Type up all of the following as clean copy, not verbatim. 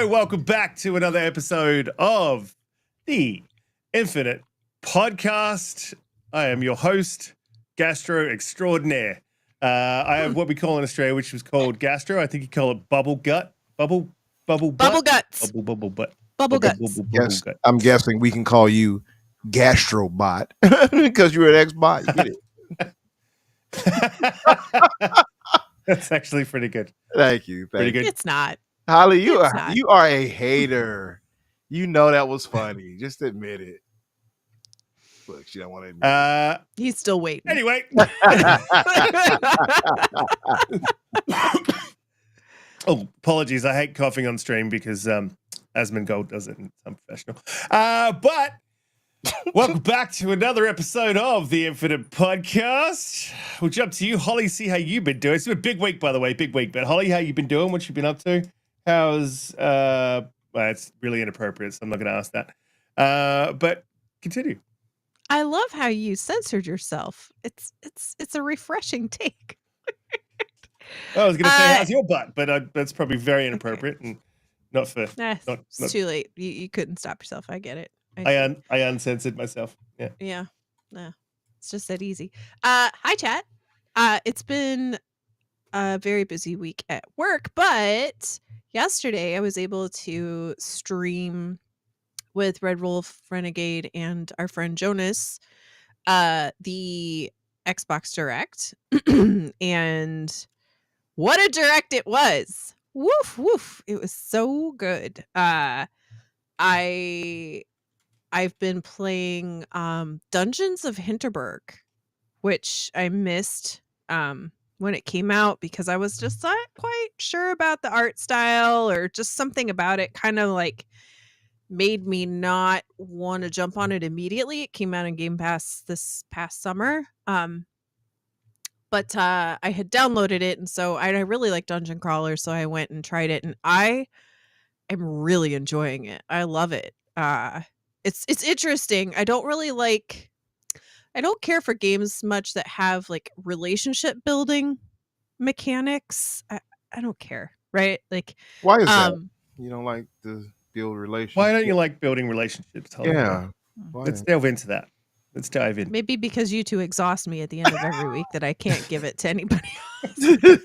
Hello, welcome back to another episode of the Infinite Podcast. I am your host, Gastro Extraordinaire. I have what we call in Australia, which was called gastro. I think you call it bubble gut, bubble butt, guts, bubble butt, bubble guts. Yes, gut. I'm guessing we can call you Gastrobot because you're an Xbot. You get it. That's actually pretty good. Thank you. Pretty good. It's not. Holly, you It's not. are a hater. You know that was funny. Just admit it. Look, she don't want to admit it. He's still waiting. Anyway. Oh, apologies. I hate coughing on stream because Asmongold does it and it's unprofessional. But welcome back to another episode of the Infinite Podcast. We'll jump to you, Holly, see how you've been doing. It's been a big week, by the way, big week. But Holly, how you been doing? What you been up to? How's well, it's really inappropriate, so I'm not going to ask that. But continue. I love how you censored yourself. It's a refreshing take. I was going to say, how's your butt? But that's probably very inappropriate and not for. It's too late. You couldn't stop yourself. I get it. I uncensored myself. Yeah. It's just that easy. Hi, chat. It's been a very busy week at work, but yesterday I was able to stream with Red Wolf, Renegade, and our friend Jonas the Xbox Direct. And what a direct it was. Woof. It was so good. I've been playing Dungeons of Hinterberg, which I missed when it came out because I was just not quite sure about the art style, or just something about it kind of like made me not want to jump on it immediately. It came out in Game Pass this past summer. But I had downloaded it, and so I really like dungeon crawlers, so I went and tried it, and I am really enjoying it. I love it. It's interesting. I don't care for games much that have like relationship building mechanics. I don't care, right? Like, why is that? You don't like to build relationships? Why don't you like building relationships, Holly? Yeah. Let's delve into that. Let's dive in. Maybe because you two exhaust me at the end of every week that I can't give it to anybody else.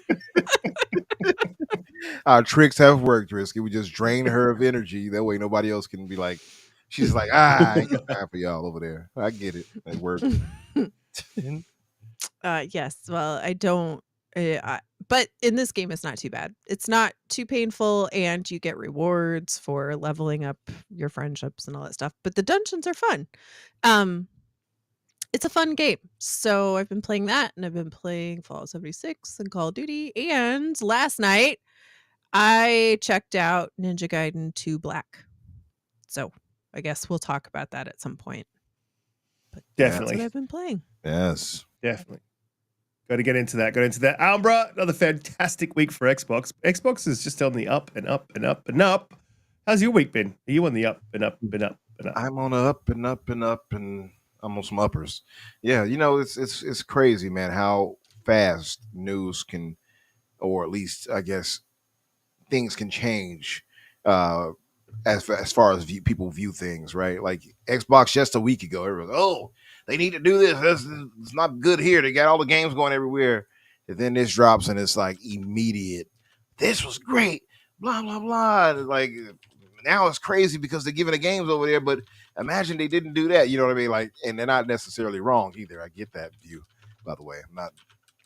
Our tricks have worked, Riskit. We just drain her of energy. That way nobody else can be like, she's like, I ain't got time for y'all over there. I get it. It worked. Yes. Well, I don't. But in this game, it's not too bad. It's not too painful, and you get rewards for leveling up your friendships and all that stuff. But the dungeons are fun. It's a fun game. So I've been playing that, and I've been playing Fallout 76 and Call of Duty. And last night, I checked out Ninja Gaiden 2 Black. So I guess we'll talk about that at some point. But Definitely. that's what I've been playing. Yes. Definitely. Got to get into that. Umbra, another fantastic week for Xbox. Xbox is just on the up and up and up and up. How's your week been? Are you on the up and up and up and up? I'm on a up and up and up, and I'm on some uppers. Yeah, it's crazy, man, how fast news can, or at least I guess things can change as far as people view things, right? Like Xbox just a week ago, everyone was, they need to do this. It's not good here. They got all the games going everywhere. And then this drops and it's like immediate. This was great. Blah, blah, blah. Like now it's crazy because they're giving the games over there. But imagine they didn't do that. You know what I mean? Like, and they're not necessarily wrong either. I get that view, by the way. I'm not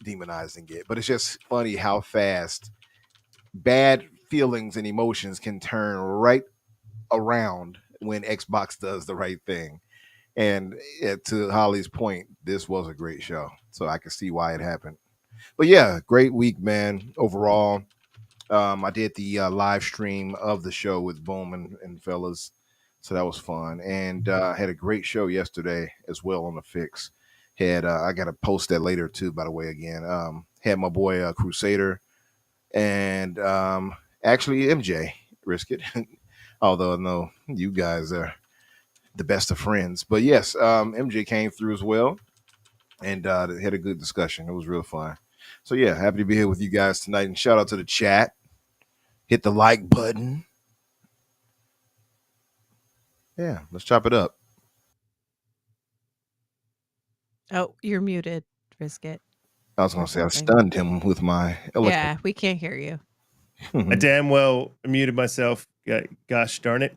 demonizing it. But it's just funny how fast bad feelings and emotions can turn right around when Xbox does the right thing. And to Holly's point, this was a great show, so I can see why it happened. But yeah, great week, man. Overall, I did the live stream of the show with Boom and fellas, so that was fun. And had a great show yesterday as well on the Fix. Had I got to post that later too, by the way. Again, had my boy Crusader and actually MJ Riskit. Although I know you guys are the best of friends, but yes, MJ came through as well and had a good discussion. It was real fun. So yeah, happy to be here with you guys tonight, and shout out to the chat. Hit the like button, Yeah, let's chop it up. Oh, you're muted, Riskit. I was going Or to say I something. stunned him with my eloquence. Yeah, we can't hear you. I damn well muted myself. Gosh darn it.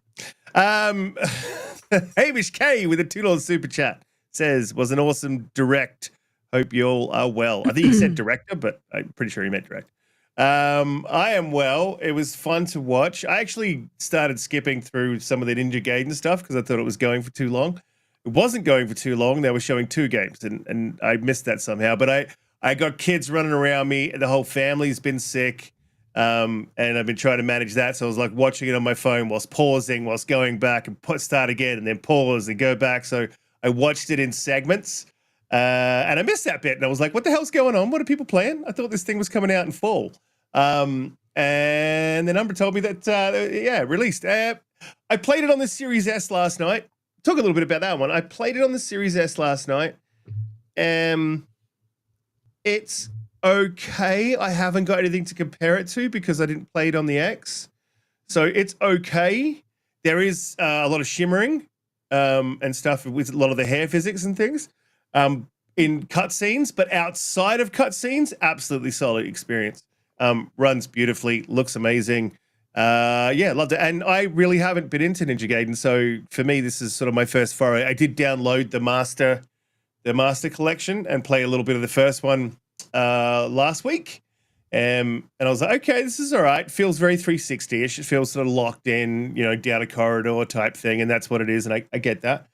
Hamish K with a $2 super chat says, was an awesome direct. Hope you all are well. I think he said director, but I'm pretty sure he meant direct. I am well. It was fun to watch. I actually started skipping through some of the Ninja Gaiden stuff because I thought it was going for too long. It wasn't going for too long. They were showing 2 games, and I missed that somehow. But I got kids running around me. The whole family's been sick. And I've been trying to manage that. So I was like watching it on my phone whilst pausing, whilst going back and start again and then pause and go back. So I watched it in segments and I missed that bit. And I was like, what the hell's going on? What are people playing? I thought this thing was coming out in fall. And then Umbra told me that, released. I played it on the Series S last night. Talk a little bit about that one. I played it on the Series S last night. It's okay. I haven't got anything to compare it to because I didn't play it on the X. So it's okay. There is a lot of shimmering and stuff with a lot of the hair physics and things in cutscenes, but outside of cutscenes, absolutely solid experience. Runs beautifully, looks amazing. Loved it. And I really haven't been into Ninja Gaiden, so for me, this is sort of my first foray. I did download the Master Collection and play a little bit of the first one last week. And I was like, okay, this is all right. Feels very 360-ish. It feels sort of locked in, down a corridor type thing, and that's what it is, and I get that.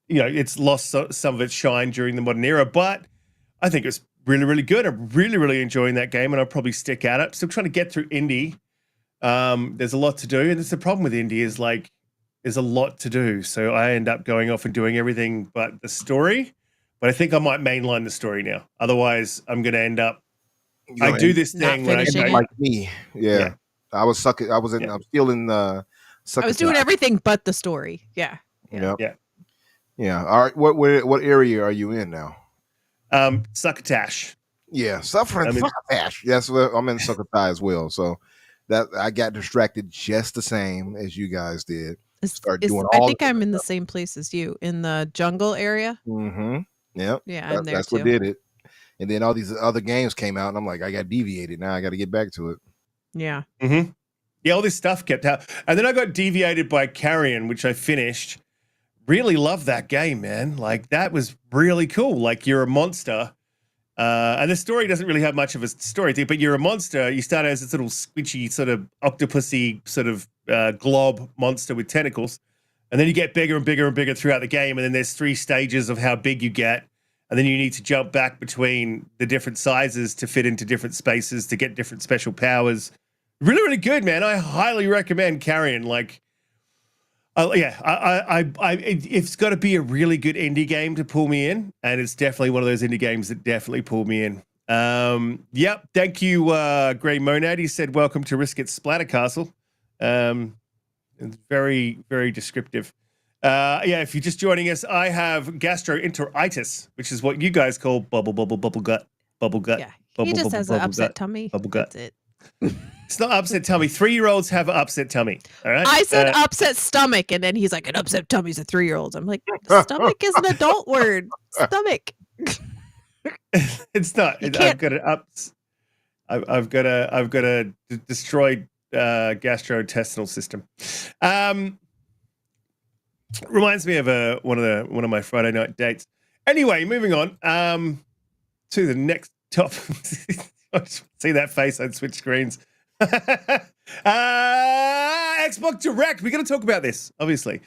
It's lost some of its shine during the modern era, but I think it's really, really good. I'm really, really enjoying that game, and I'll probably stick at it. Still trying to get through indie. There's a lot to do, and that's the problem with indie is like there's a lot to do. So I end up going off and doing everything but the story. But I think I might mainline the story now. Otherwise, I'm going to end up. I do this thing when I finishing it. like me. Yeah. I was sucking. I was in. I'm still in. I was doing everything but the story. Yeah. Yeah. All right. What area are you in now? Succotash. Yeah, suffering Succotash. Yes, I'm in Succotash as well. So that I got distracted just the same as you guys did. I think I'm in the same place as you in the jungle area. Mm-hmm. Yep. Yeah, I'm there that's too. what did it. And then all these other games came out, and I'm like, I got deviated. Now I got to get back to it. Yeah. Mm-hmm. Yeah, all this stuff kept out. And then I got deviated by Carrion, which I finished. Really love that game, man. Like, that was really cool. Like, you're a monster. And the story doesn't really have much of a story thing, but you're a monster. You start as this little squishy sort of octopusy sort of glob monster with tentacles. And then you get bigger and bigger and bigger throughout the game. And then there's 3 stages of how big you get. And then you need to jump back between the different sizes to fit into different spaces to get different special powers. Really, really good, man. I highly recommend Carrion. Like, it's got to be a really good indie game to pull me in, and it's definitely one of those indie games that definitely pulled me in. Yep. Thank you, Grey Monad. He said, "Welcome to Riskit Splatter Castle." It's very, very descriptive. If you're just joining us, I have gastroenteritis, which is what you guys call bubble gut. Yeah, he just has an upset tummy. Bubble gut. That's it. It's not upset tummy. 3-year-olds have an upset tummy. All right. I said upset stomach, and then he's like, an upset tummy's a 3-year-old. I'm like, stomach is an adult word. Stomach. It's not. I've got a destroyed gastrointestinal system. Reminds me of one of my Friday night dates. Anyway, moving on to the next topic. See that face? I'd switch screens. Xbox Direct. We're going to talk about this, obviously.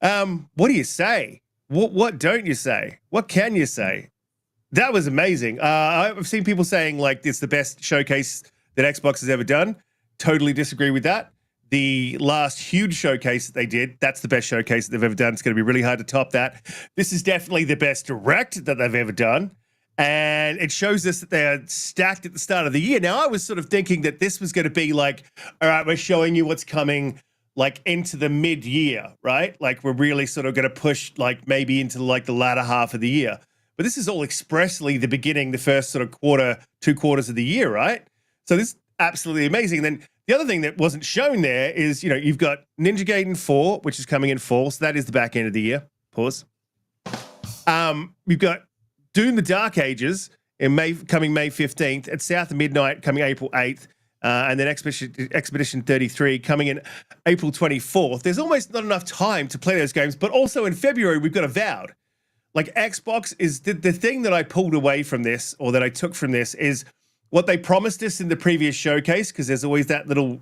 What do you say? What don't you say? What can you say? That was amazing. I've seen people saying like it's the best showcase that Xbox has ever done. Totally disagree with that. The last huge showcase that they did, that's the best showcase that they've ever done. It's going to be really hard to top that. This is definitely the best Direct that they've ever done. And it shows us that they're stacked at the start of the year. Now, I was sort of thinking that this was going to be like, all right, we're showing you what's coming like into the mid-year, right? Like we're really sort of going to push like maybe into like the latter half of the year. But this is all expressly the beginning, the first sort of 2 quarters of the year, right? So this absolutely amazing. And then the other thing that wasn't shown there is, you've got Ninja Gaiden 4, which is coming in fall. So that is the back end of the year. Pause. We've got Doom the Dark Ages coming May 15th, at South of Midnight coming April 8th, and then Expedition 33 coming in April 24th. There's almost not enough time to play those games, but also in February, we've got Avowed. Like, Xbox is the thing that I pulled away from this, or that I took from this, is what they promised us in the previous showcase, because there's always that little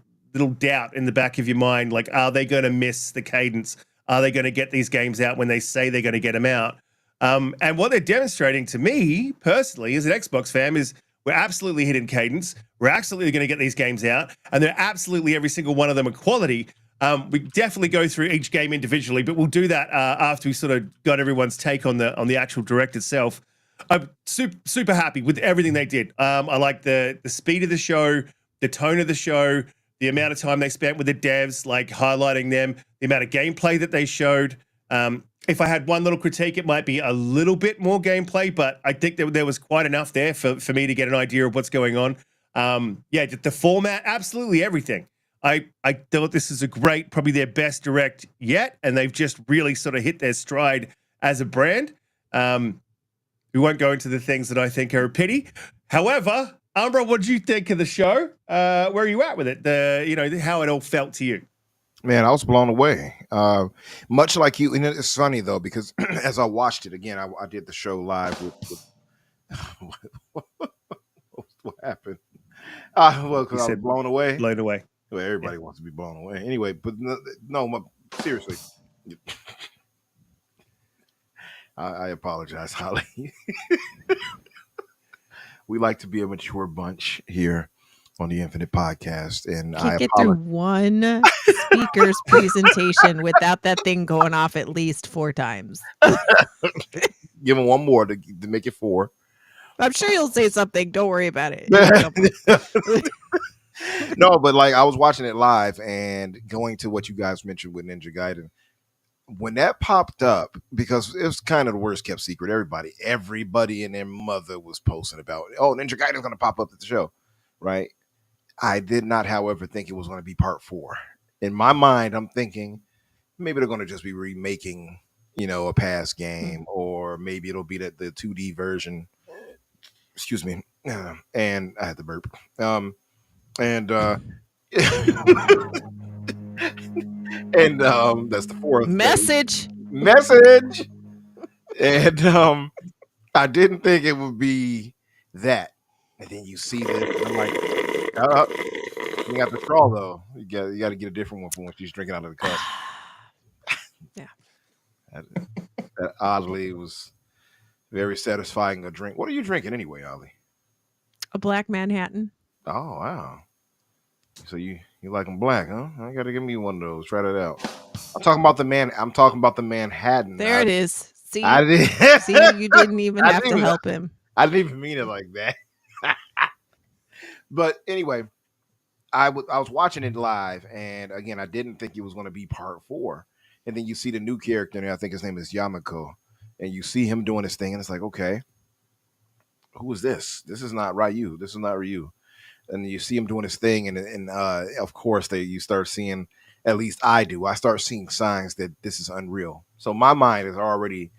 doubt in the back of your mind, like, are they going to miss the cadence? Are they going to get these games out when they say they're going to get them out? And what they're demonstrating to me, personally, as an Xbox fan, is we're absolutely hitting cadence. We're absolutely going to get these games out, and they're absolutely, every single one of them, are quality. We definitely go through each game individually, but we'll do that after we sort of got everyone's take on the actual direct itself. I'm super happy with everything they did. I like the speed of the show, the tone of the show, the amount of time they spent with the devs, like highlighting them, the amount of gameplay that they showed. If I had one little critique, it might be a little bit more gameplay, but I think that there was quite enough there for me to get an idea of what's going on. The format, absolutely everything. I thought this is probably their best direct yet, and they've just really sort of hit their stride as a brand. We won't go into the things that I think are a pity. However, Umbra, what did you think of the show? Where are you at with it? How it all felt to you? Man, I was blown away. Much like you, and it's funny though, because as I watched it again, I did the show live with what happened? Well, because I was blown away. Blown away. Well, everybody wants to be blown away. Anyway, but seriously. I apologize, Holly. We like to be a mature bunch here on the Infinite Podcast, and I get through one speaker's presentation without that thing going off at least 4 times. Give him one more to make it 4. I'm sure you'll say something. Don't worry about it. No, but like I was watching it live and going to what you guys mentioned with Ninja Gaiden. When that popped up, because it was kind of the worst kept secret, everybody and their mother was posting about, oh, Ninja Gaiden's going to pop up at the show, right? I did not, however, think it was going to be part 4. In my mind, I'm thinking maybe they're going to just be remaking, a past game, or maybe it'll be the 2D version. Excuse me. And I had to burp. And that's the 4th message. And I didn't think it would be that. And then you see this, and I'm like, you got the straw though. You got to get a different one for when she's drinking out of the cup. Yeah. That oddly was very satisfying a drink. What are you drinking anyway, Ollie? A black Manhattan. Oh wow. So you like them black, huh? I gotta give me one of those. Try that out. I'm talking about the Manhattan. There it is. See, See, you didn't even have to help him. I didn't even mean it like that. But anyway, I was watching it live, and again, I didn't think it was going to be part 4. And then you see the new character, and I think his name is Yamako, and you see him doing his thing, and it's like, okay, who is this? This is not Ryu. This is not Ryu. And you see him doing his thing, and of course you start seeing, at least I do, I start seeing signs that this is unreal. So my mind is already,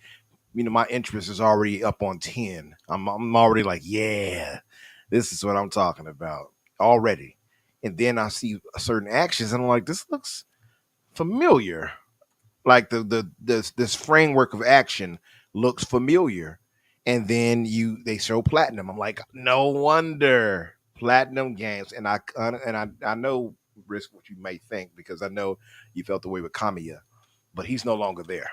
my interest is already up on 10. I'm already like, yeah, this is what I'm talking about already. And then I see certain actions, and I'm like, this looks familiar. Like this framework of action looks familiar. And then they show Platinum. I'm like, no wonder. Platinum Games, and I know, Risk, what you may think, because I know you felt the way with Kamiya, but he's no longer there.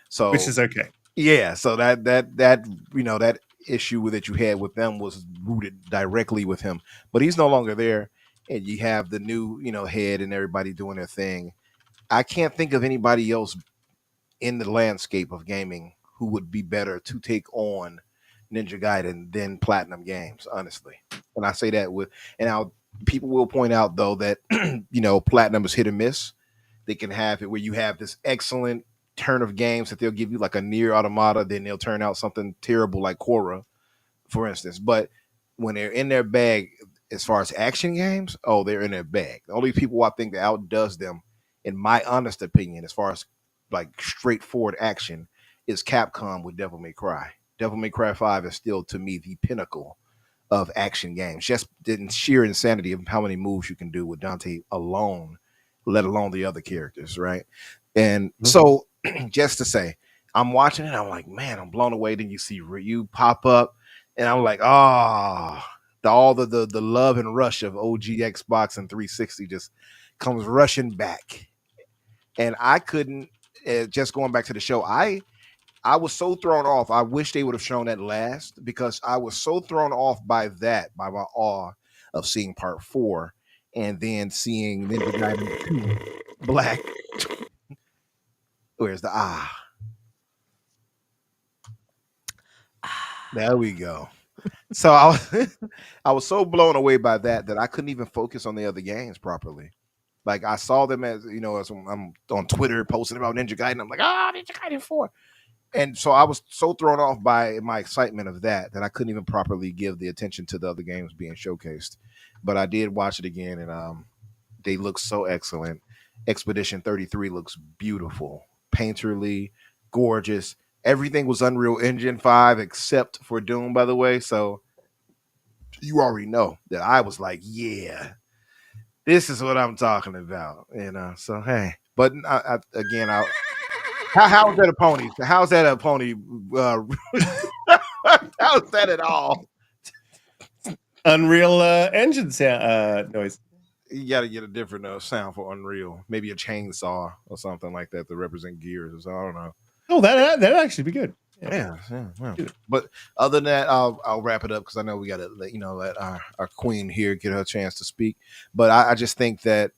So which is okay. Yeah. So that issue that you had with them was rooted directly with him, but he's no longer there, and you have the new head and everybody doing their thing. I can't think of anybody else in the landscape of gaming who would be better to take on Ninja Gaiden than Platinum Games, honestly. And I say that people will point out though that Platinum is hit or miss. They can have it where you have this excellent turn of games that they'll give you like a Nier Automata, then they'll turn out something terrible like Korra, for instance. But when they're in their bag, as far as action games, oh, they're in their bag. The only people I think that outdoes them, in my honest opinion, as far as like straightforward action, is Capcom with Devil May Cry. Devil May Cry 5 is still to me the pinnacle of action games. Just in sheer insanity of how many moves you can do with Donte alone, let alone the other characters, right? And so, just to say, I'm watching it, I'm like, man, I'm blown away. Then you see Ryu pop up, and I'm like, oh, all the love and rush of OG Xbox and 360 just comes rushing back. And I couldn't, just going back to the show, I was so thrown off. I wish they would have shown that last, because I was so thrown off by my awe of seeing part 4 and then seeing Ninja Gaiden 2 Black. Where's the There we go. So I was so blown away by that I couldn't even focus on the other games properly. Like I saw them as I'm on Twitter posting about Ninja Gaiden. I'm like, Ninja Gaiden 4. And so I was so thrown off by my excitement of that I couldn't even properly give the attention to the other games being showcased. But I did watch it again, and they look so excellent. Expedition 33 looks beautiful, painterly, gorgeous. Everything was Unreal Engine 5 except for Doom, by the way. So you already know that I was like, yeah, this is what I'm talking about. So hey, but how's that a pony? How's that a pony? How's that at all? Unreal Engine sound, noise. You got to get a different sound for Unreal. Maybe a chainsaw or something like that to represent gears. I don't know. Oh, that'd actually be good. Yeah. But other than that, I'll wrap it up because I know we got to let our queen here get her chance to speak. But I just think that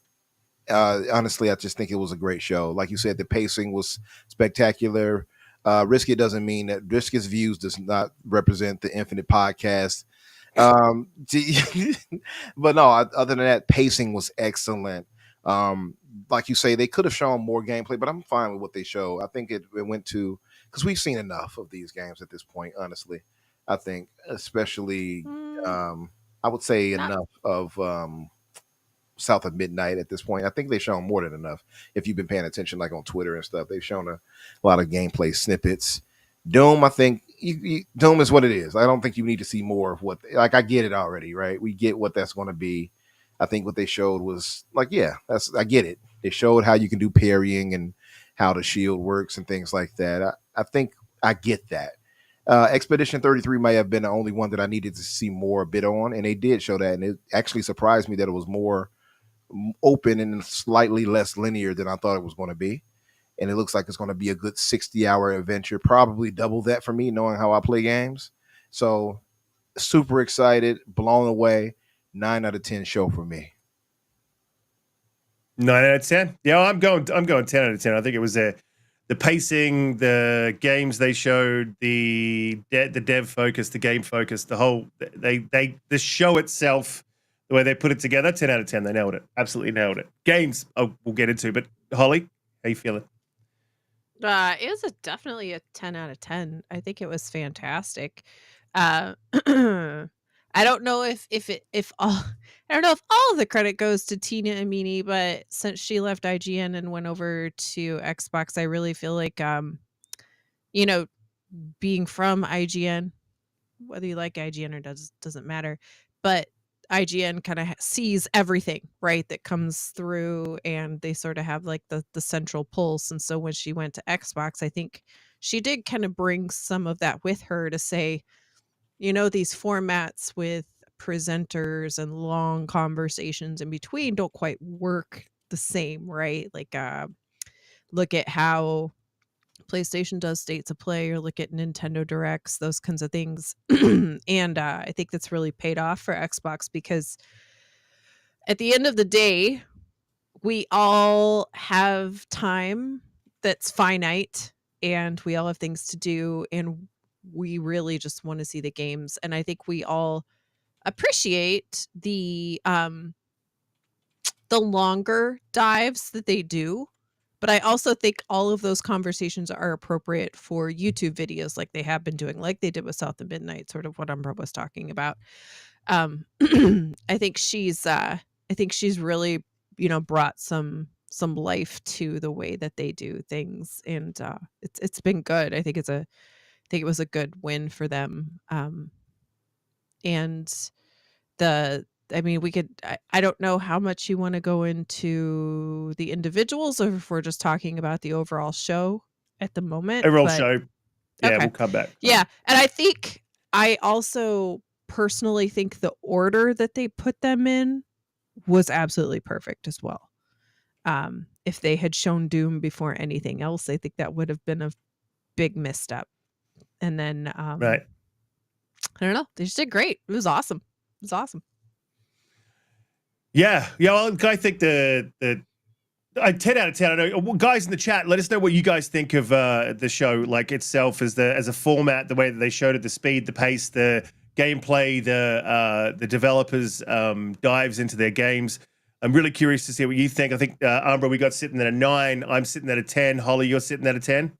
honestly, I just think it was a great show. Like you said, the pacing was spectacular. Riskit doesn't mean that Riskit's views does not represent the Infinite podcast. But no, other than that, pacing was excellent. Like you say, they could have shown more gameplay, but I'm fine with what they showed. I think it went to, because we've seen enough of these games at this point, honestly. I think, especially, I would say enough of South of Midnight at this point. I think they've shown more than enough. If you've been paying attention, like on Twitter and stuff, they've shown a lot of gameplay snippets. Doom, I think Doom is what it is. I don't think you need to see more of what. Like I get it already, right? We get what that's going to be. I think what they showed was like, yeah, I get it. They showed how you can do parrying and how the shield works and things like that. I think I get that. Expedition 33 may have been the only one that I needed to see more a bit on, and they did show that, and it actually surprised me that it was more open and slightly less linear than I thought it was going to be. And it looks like it's going to be a good 60-hour adventure, probably double that for me, knowing how I play games. So super excited, blown away. 9 out of 10 show for me. 9 out of 10. Yeah, I'm going 10 out of 10. I think it was the pacing, the games they showed, the dev focus, the game focus, the whole the show itself, the way they put it together. 10 out of 10. They nailed it. Absolutely nailed it. Games, we'll get into, but Holly, how you feeling? It was definitely a 10 out of 10. I think it was fantastic. I don't know if all of the credit goes to Tina Amini, but since she left IGN and went over to Xbox, I really feel like being from IGN, whether you like IGN or doesn't matter, but IGN kind of sees everything, right, that comes through, and they sort of have like the central pulse. And so when she went to Xbox, I think she did kind of bring some of that with her to say, these formats with presenters and long conversations in between don't quite work the same, right? Like look at how PlayStation does states of play, or look at Nintendo Directs, those kinds of things. And I think that's really paid off for Xbox, because at the end of the day, we all have time that's finite, and we all have things to do, and we really just want to see the games. And I think we all appreciate the longer dives that they do. But I also think all of those conversations are appropriate for YouTube videos, like they have been doing, like they did with South of Midnight, sort of what Umbra was talking about. I think she's really, brought some life to the way that they do things, and it's been good. I think it was a good win for them. And I mean, I don't know how much you want to go into the individuals, or if we're just talking about the overall show at the moment. Overall But show. Yeah, okay. we'll come back. Yeah, and I also personally think the order that they put them in was absolutely perfect as well. If they had shown Doom before anything else, I think that would have been a big misstep. And then Right. I don't know, they just did great. It was awesome. Yeah. Well, I think the 10 out of 10. I know, guys in the chat, let us know what you guys think of the show, like itself as a format, the way that they showed it, the speed, the pace, the gameplay, the developers dives into their games. I'm really curious to see what you think. I think Umbra, we got sitting at a 9. I'm sitting at a 10. Holly, you're sitting at a 10.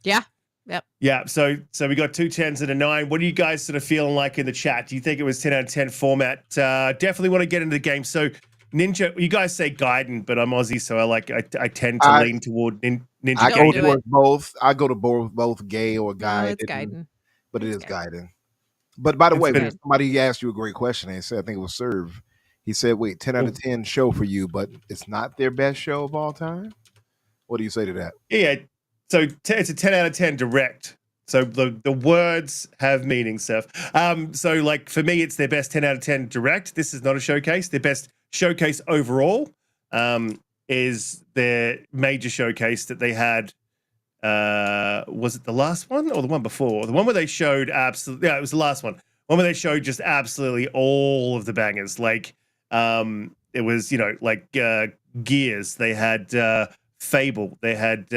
Yeah. Yep. Yeah. So we got 2 10s and a 9. What are you guys sort of feeling like in the chat? Do you think it was 10 out of 10 format? Definitely want to get into the game. So Ninja, you guys say Gaiden, but I'm Aussie, so I tend to lean toward Ninja. I go do towards both. I go to both gay or No, Gaiden. it's Gaiden. But it It's is Gaiden. But by the way, good. somebody asked you a great question. They said, I think it was Serve. He said, wait, 10 out of 10 show for you, but it's not their best show of all time? What do you say to that? Yeah. So it's a 10 out of 10 direct. So the words have meaning, Seth. So like for me, it's their best 10 out of 10 direct. This is not a showcase. Their best showcase overall is their major showcase that they had. Was it the last one or the one before? The one where they showed absolutely, yeah, it was the last one. One where they showed just absolutely all of the bangers. Like it was, like Gears. They had Fable. They had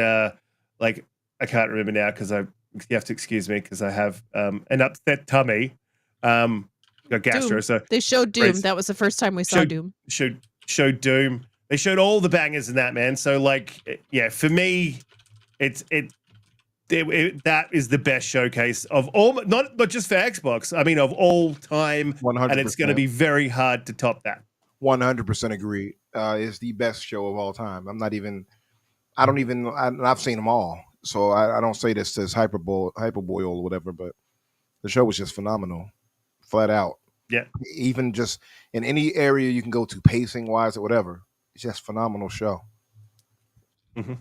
like, I can't remember now because you have to excuse me because I have an upset tummy. Got gastro. Doom. So They showed Doom. Praise. That was the first time we saw Doom. Showed Doom. They showed all the bangers in that, man. So like, yeah, for me, that is the best showcase of all, not just for Xbox. I mean, of all time, 100%. and it's going to be very hard to top that. 100% agree. It's the best show of all time. I've seen them all, so I don't say this as hyperboy or whatever, but the show was just phenomenal, flat out. Yeah. Even just in any area you can go to, pacing wise or whatever, it's just phenomenal show. Mm-hmm.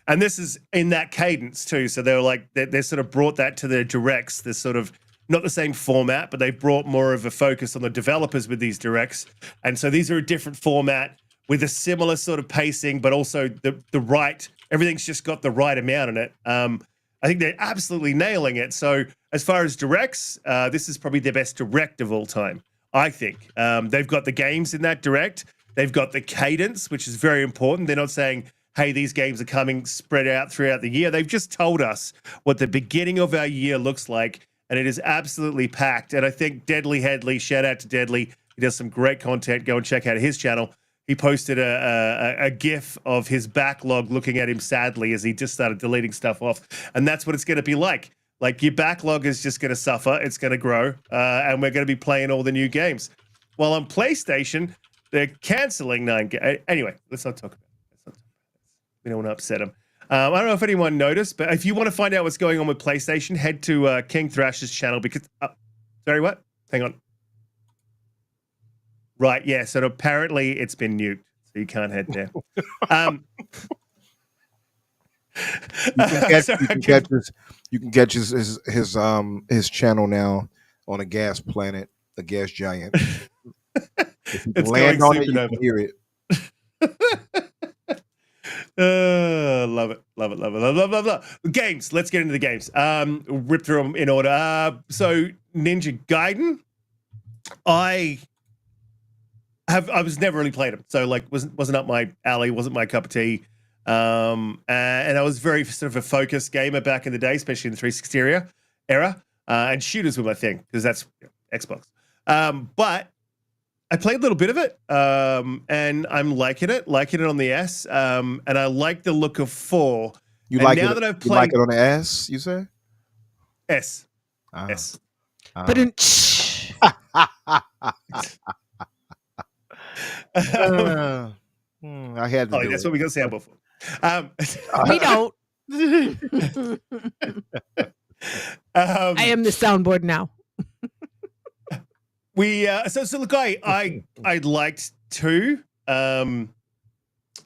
And this is in that cadence too. So they were like, they sort of brought that to their directs. They're sort of not the same format, but they brought more of a focus on the developers with these directs. And so these are a different format with a similar sort of pacing, but also the right, everything's just got the right amount in it. I think they're absolutely nailing it. So as far as directs, this is probably their best direct of all time, I think. They've got the games in that direct. They've got the cadence, which is very important. They're not saying, hey, these games are coming spread out throughout the year. They've just told us what the beginning of our year looks like, and it is absolutely packed. And I think Deadly Headley, shout out to Deadly, he does some great content. Go and check out his channel. He posted a GIF of his backlog looking at him sadly as he just started deleting stuff off. And that's what it's going to be like. Like your backlog is just going to suffer. It's going to grow. And we're going to be playing all the new games. While on PlayStation, they're canceling 9 games. Anyway, let's not talk about it. We don't want to upset them. I don't know if anyone noticed, but if you want to find out what's going on with PlayStation, head to King Thrash's channel because... sorry, what? Hang on. Right, yeah, so apparently it's been nuked, so you can't head there. You can catch his channel now on a gas planet, a gas giant. If you It's land going on it, you supernova. can hear it. Love it. Games. Let's get into the games. Rip through them in order. So Ninja Gaiden, I was never really played them. So like wasn't up my alley, wasn't my cup of tea. And I was very sort of a focused gamer back in the day, especially in the 360 era. And shooters were my thing because that's Xbox. But I played a little bit of it, and I'm liking it on the S, and I like the look of 4. You and like now it? that I've You played like it on the S? You say? S. Ah. S. But I had to Oh, do that's it. what we got soundboard for. We don't. I um, am the soundboard now. so look, I liked 2. You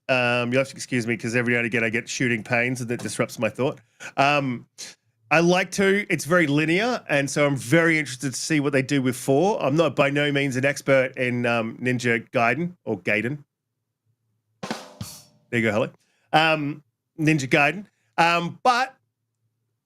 have to excuse me because every now and again I get shooting pains and that disrupts my thought. I like 2. It's very linear, and so I'm very interested to see what they do with 4. I'm not by no means an expert in Ninja Gaiden or Gaiden. There you go, Holly. Ninja Gaiden. But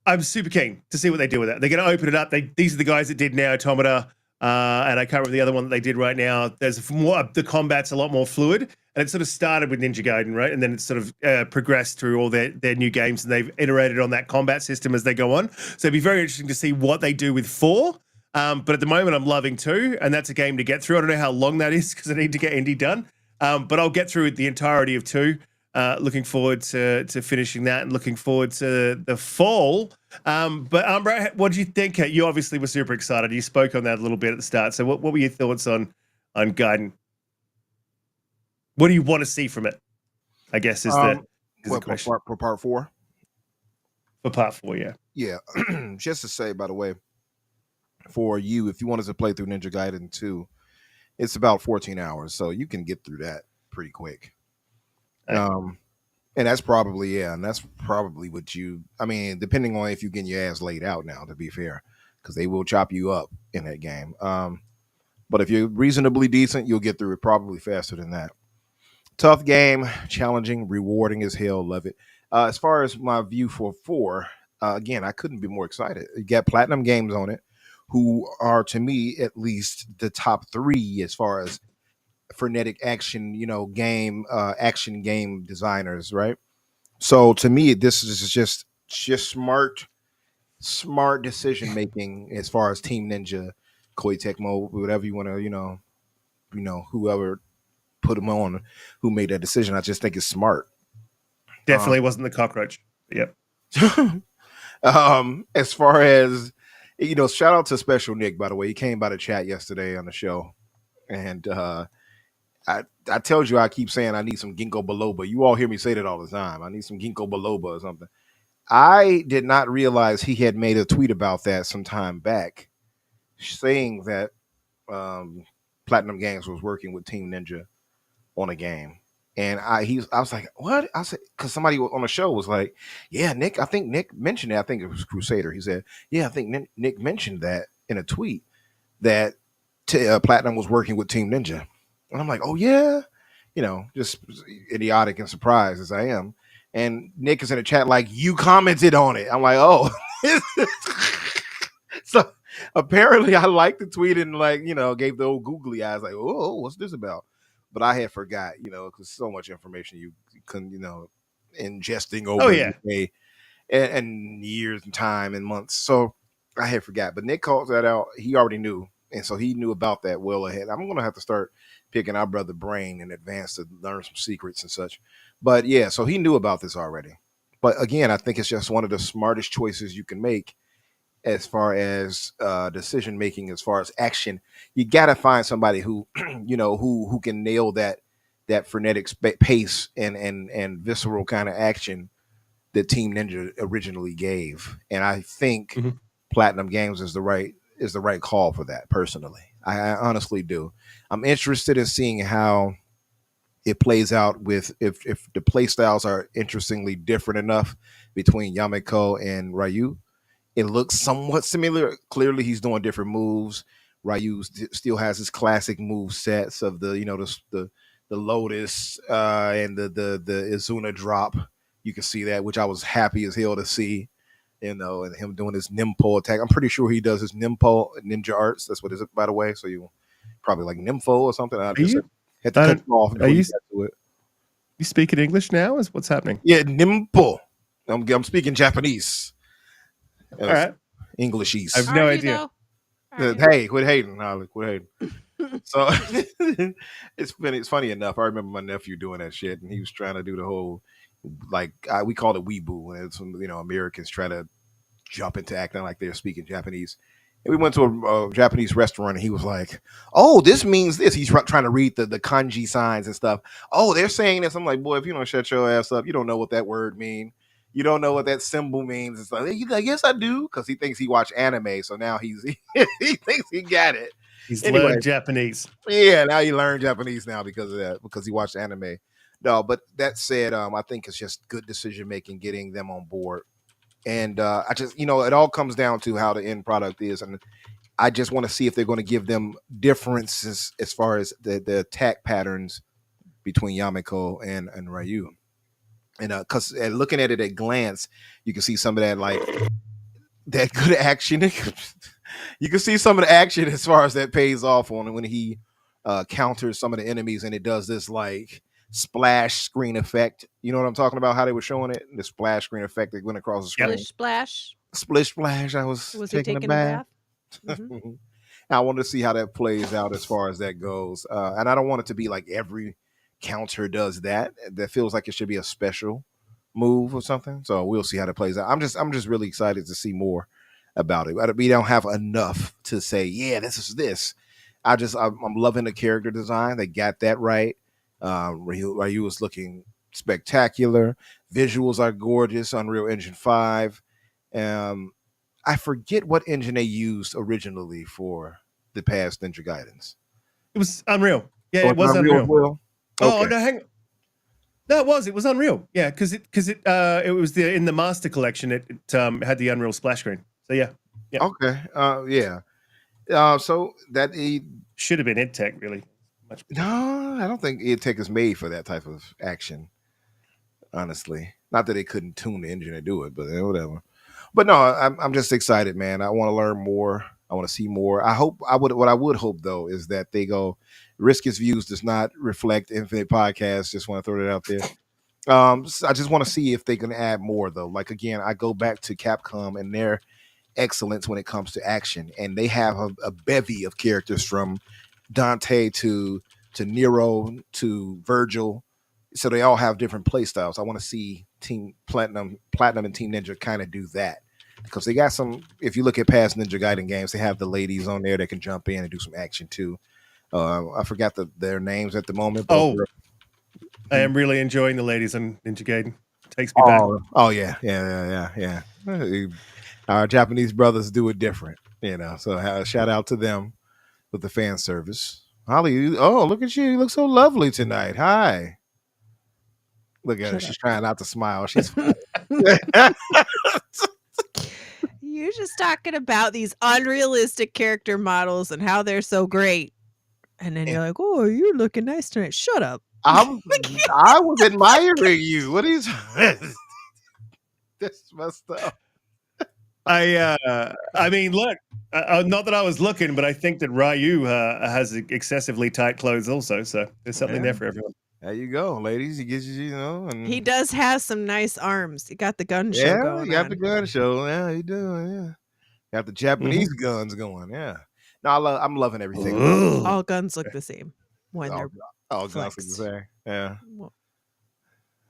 I'm super keen to see what they do with that. They're going to open it up. These are the guys that did Neo Automata, and I can't remember the other one that they did right now. There's more. The combat's a lot more fluid, and it sort of started with Ninja Gaiden, right? And then it's sort of progressed through all their new games, and they've iterated on that combat system as they go on. So it'd be very interesting to see what they do with 4. But at the moment, I'm loving 2, and that's a game to get through. I don't know how long that is because I need to get indie done, but I'll get through the entirety of 2. Looking forward to finishing that and looking forward to the fall. But Umbra, what did you think? You obviously were super excited. You spoke on that a little bit at the start. So what were your thoughts on Gaiden? What do you want to see from it? I guess is the question. For part 4? For part 4, yeah. Yeah. Just to say, by the way, for you, if you wanted to play through Ninja Gaiden 2, it's about 14 hours. So you can get through that pretty quick. And that's probably what depending on if you get your ass laid out now, to be fair, because they will chop you up in that game. But if you're reasonably decent, you'll get through it probably faster than that. Tough game, challenging, rewarding as hell. Love it. As far as my view for 4, again, I couldn't be more excited. You got Platinum Games on it, who are, to me, at least the top 3 as far as frenetic action, action game designers, right? So to me, this is just smart decision making as far as Team Ninja, Koei Tecmo, whatever you want to, whoever put them on, who made that decision. I just think it's smart. Definitely wasn't the cockroach. Yep. As far as shout out to Special Nick, by the way. He came by the chat yesterday on the show, and I told you I keep saying I need some ginkgo biloba. You all hear me say that all the time. I need some ginkgo biloba or something. I did not realize he had made a tweet about that some time back, saying that Platinum Games was working with Team Ninja on a game. And I was like, what? I said, because somebody on the show was like, yeah, Nick, I think Nick mentioned it. I think it was Crusader. He said, yeah, I think Nick mentioned that in a tweet that Platinum was working with Team Ninja. And I'm like, oh, yeah, just idiotic and surprised as I am. And Nick is in the chat like, you commented on it. I'm like, oh. So apparently I liked the tweet and gave the old googly eyes like, oh, what's this about? But I had forgot, because so much information you couldn't, ingesting over the day and years and time and months. So I had forgot. But Nick called that out. He already knew. And so he knew about that well ahead. I'm going to have to start picking our brother brain in advance to learn some secrets and such. But yeah, so he knew about this already. But again, I think it's just one of the smartest choices you can make as far as decision making, as far as action. You got to find somebody who, who can nail that frenetic pace and visceral kind of action that Team Ninja originally gave. And I think Platinum Games is the right call for that. Personally, I honestly do. I'm interested in seeing how it plays out with if the play styles are interestingly different enough between Yameko and Ryu. It looks somewhat similar. Clearly, he's doing different moves. Ryu still has his classic move sets of the Lotus and the Izuna drop. You can see that, which I was happy as hell to see. And him doing his Nimpo attack. I'm pretty sure he does his Nimpo ninja arts. That's what it is, by the way. So you probably like Nympho or something. I just had to cut you off. Are you speaking English now? Is what's happening? Yeah, Nimpo. I'm speaking Japanese. All right. Englishies. I have no idea. Hey, quit hating, Holly. Quit hating. So it's funny enough. I remember my nephew doing that shit, and he was trying to do the whole we called it weeboo, and it's Americans try to jump into acting like they're speaking Japanese. And we went to a Japanese restaurant, and he was like, "Oh, this means this." He's trying to read the kanji signs and stuff. Oh, they're saying this. I'm like, boy, if you don't shut your ass up, you don't know what that word means. You don't know what that symbol means. It's like, he's like, yes, I do, because he thinks he watched anime, so now he thinks he got it. He's Anyway. learned Japanese. Yeah, now you learn Japanese now because of that, because he watched anime. No, but that said, I think it's just good decision making, getting them on board. And I just, it all comes down to how the end product is. And I just want to see if they're going to give them differences as far as the attack patterns between Yamiko and Ryu. And because looking at it at glance, you can see some of that, like, that good action. You can see some of the action as far as that pays off on when he counters some of the enemies, and it does this like splash screen effect. You know what I'm talking about? How they were showing it, the splash screen effect that went across the screen. Splish splash. I was he taking a bath. Mm-hmm. I wanted to see how that plays out as far as that goes, and I don't want it to be like every counter does that. That feels like it should be a special move or something. So we'll see how that plays out. I'm just really excited to see more about it. We don't have enough to say, yeah, this is this. I'm loving the character design. They got that right. Ryu was looking spectacular. Visuals are gorgeous. Unreal Engine 5. I forget what engine they used originally for the past Ninja Gaidens. It was Unreal. Yeah, it was Unreal. Well? Okay. Oh no, hang on. No, it was Unreal. Yeah, because it was in the Master Collection. It had the Unreal splash screen. So yeah. Okay. Yeah. So that should have been EdTech, really. No, I don't think EdTech is made for that type of action. Honestly, not that they couldn't tune the engine to do it, but whatever. But no, I'm just excited, man. I want to learn more. I want to see more. What I would hope though is that they go, Riskit's views does not reflect Infinite Podcast. Just want to throw that out there. I just want to see if they can add more though. Like again, I go back to Capcom and their excellence when it comes to action, and they have a bevy of characters from Donte to Nero to Virgil, so they all have different play styles. I want to see Team Platinum and Team Ninja kind of do that, because they got some. If you look at past Ninja Gaiden games, they have the ladies on there that can jump in and do some action too. I forgot their names at the moment. But I am really enjoying the ladies on Ninja Gaiden. Takes me back. Oh yeah. Our Japanese brothers do it different, So shout out to them with the fan service. Holly, look at you! You look so lovely tonight. Hi. Look at her. She's trying not to smile. She's You're just talking about these unrealistic character models and how they're so great. And then you're like, oh, you're looking nice tonight. Shut up. I was admiring you. What is this messed up? I mean, look, not that I was looking, but I think that Ryu has excessively tight clothes also. So there's something there for everyone. There you go, ladies. He gives you, and he does have some nice arms. He got the gun show going on. Yeah, he got the gun show. Yeah, he do. Yeah, got the Japanese guns going. Yeah. No, I'm loving everything. All guns look the same when they're all guns look the same. Yeah.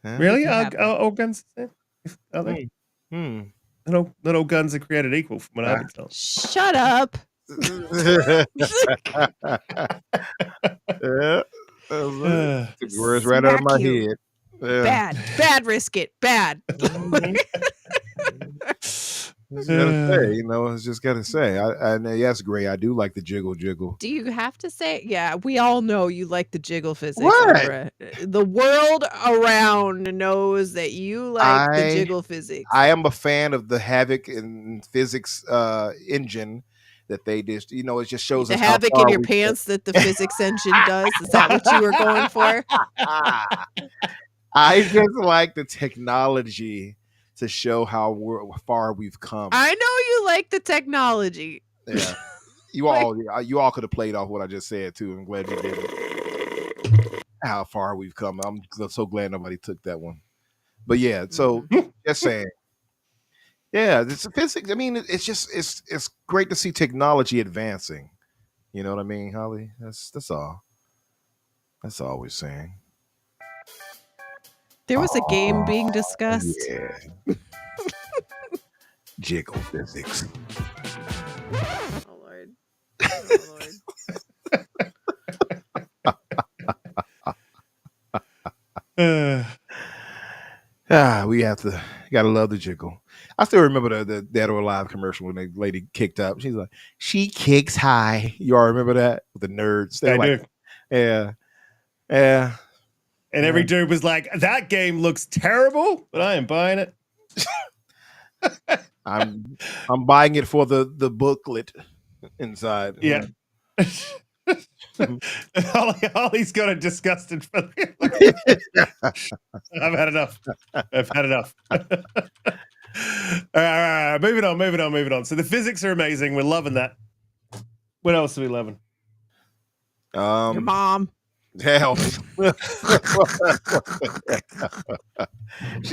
Really? All guns the same? Are they? Not all guns are created equal, from what I've been told. Shut up. Took words right out of my head. Yeah. Bad Riskit. Bad. Just gotta say, yes, Gray, I do like the jiggle. Do you have to say? Yeah, we all know you like the jiggle physics. What? The world around knows that you like the jiggle physics. I am a fan of the Havoc and physics engine that they just, it just shows the us havoc how far in your pants that the physics engine does. Is that what you were going for? I just like the technology to show how far we've come. I know you like the technology. Yeah, you all could have played off what I just said too. I'm glad you did it. How far we've come. I'm so glad nobody took that one. But yeah, so just saying. Yeah, it's physics. I mean, it's great to see technology advancing. You know what I mean, Holly? That's all. That's all we're saying. There was a game being discussed. Yeah. Jiggle physics. Oh, Lord. We have to gotta love the jiggle. I still remember the Dead or Alive commercial when the lady kicked up. She's like, she kicks high. You all remember that? With the nerds. They I were like, do. yeah. Yeah. And every dude was like, that game looks terrible, but I am buying it. I'm buying it for the booklet inside. Yeah. Holly's got a disgusted feeling. I've had enough. I've had enough. All right, moving on. So the physics are amazing. We're loving that. What else are we loving? Your mom. Hell. She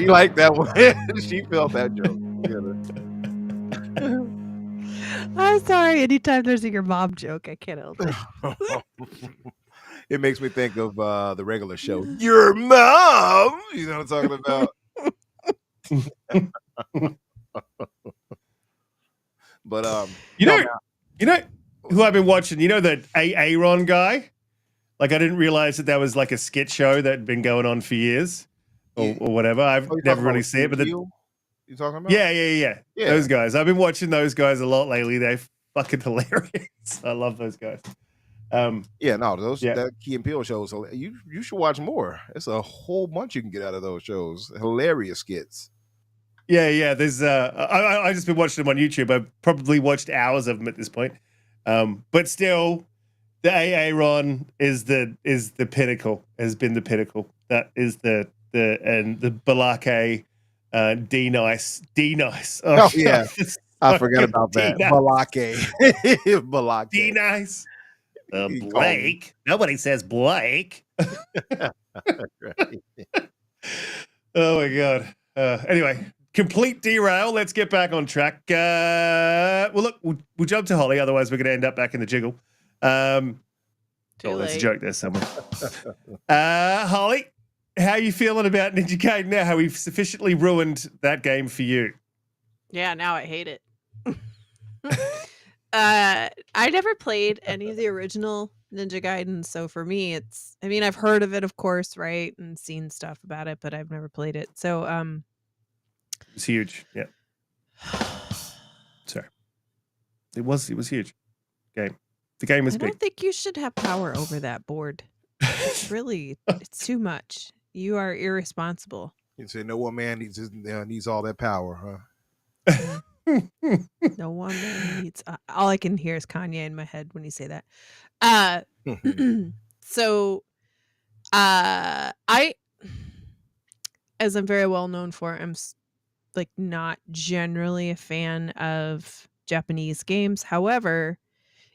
liked that one. She felt that joke. I'm sorry. Anytime there's a your mom joke, I can't help it. It makes me think of the regular show. Your mom. You know what I'm talking about? But you know who I've been watching. You know the Aaron guy. Like I didn't realize that was like a skit show that had been going on for years, or whatever. I've never really seen it, but you talking about? Yeah. Those guys. I've been watching those guys a lot lately. They're fucking hilarious. I love those guys. That Key and Peele shows. You should watch more. It's a whole bunch you can get out of those shows. Hilarious skits. Yeah. There's I just been watching them on YouTube. I've probably watched hours of them at this point. But still, the Aaron is the pinnacle. Has been the pinnacle. That is the Balake, D nice. Oh yeah, I forgot about that. Balake, Balake, D nice. Blake. Nobody says Blake. Oh my god. Anyway, complete derail. Let's get back on track. Well, look, we'll jump to Holly. Otherwise, we're going to end up back in the jiggle. There's a joke there somewhere. Holly, how are you feeling about Ninja Gaiden now? How we've sufficiently ruined that game for you? Yeah, now I hate it. I never played any of the original Ninja Gaiden, so for me, I've heard of it, of course, right, and seen stuff about it, but I've never played it. So, it's huge. Yeah. Sorry. It was huge. Game. The game was big. I don't think you should have power over that board. It's too much. You are irresponsible. You say no one man needs all that power, huh? No one man needs. All I can hear is Kanye in my head when you say that. So, I, as I'm very well known for, I'm like not generally a fan of Japanese games. However,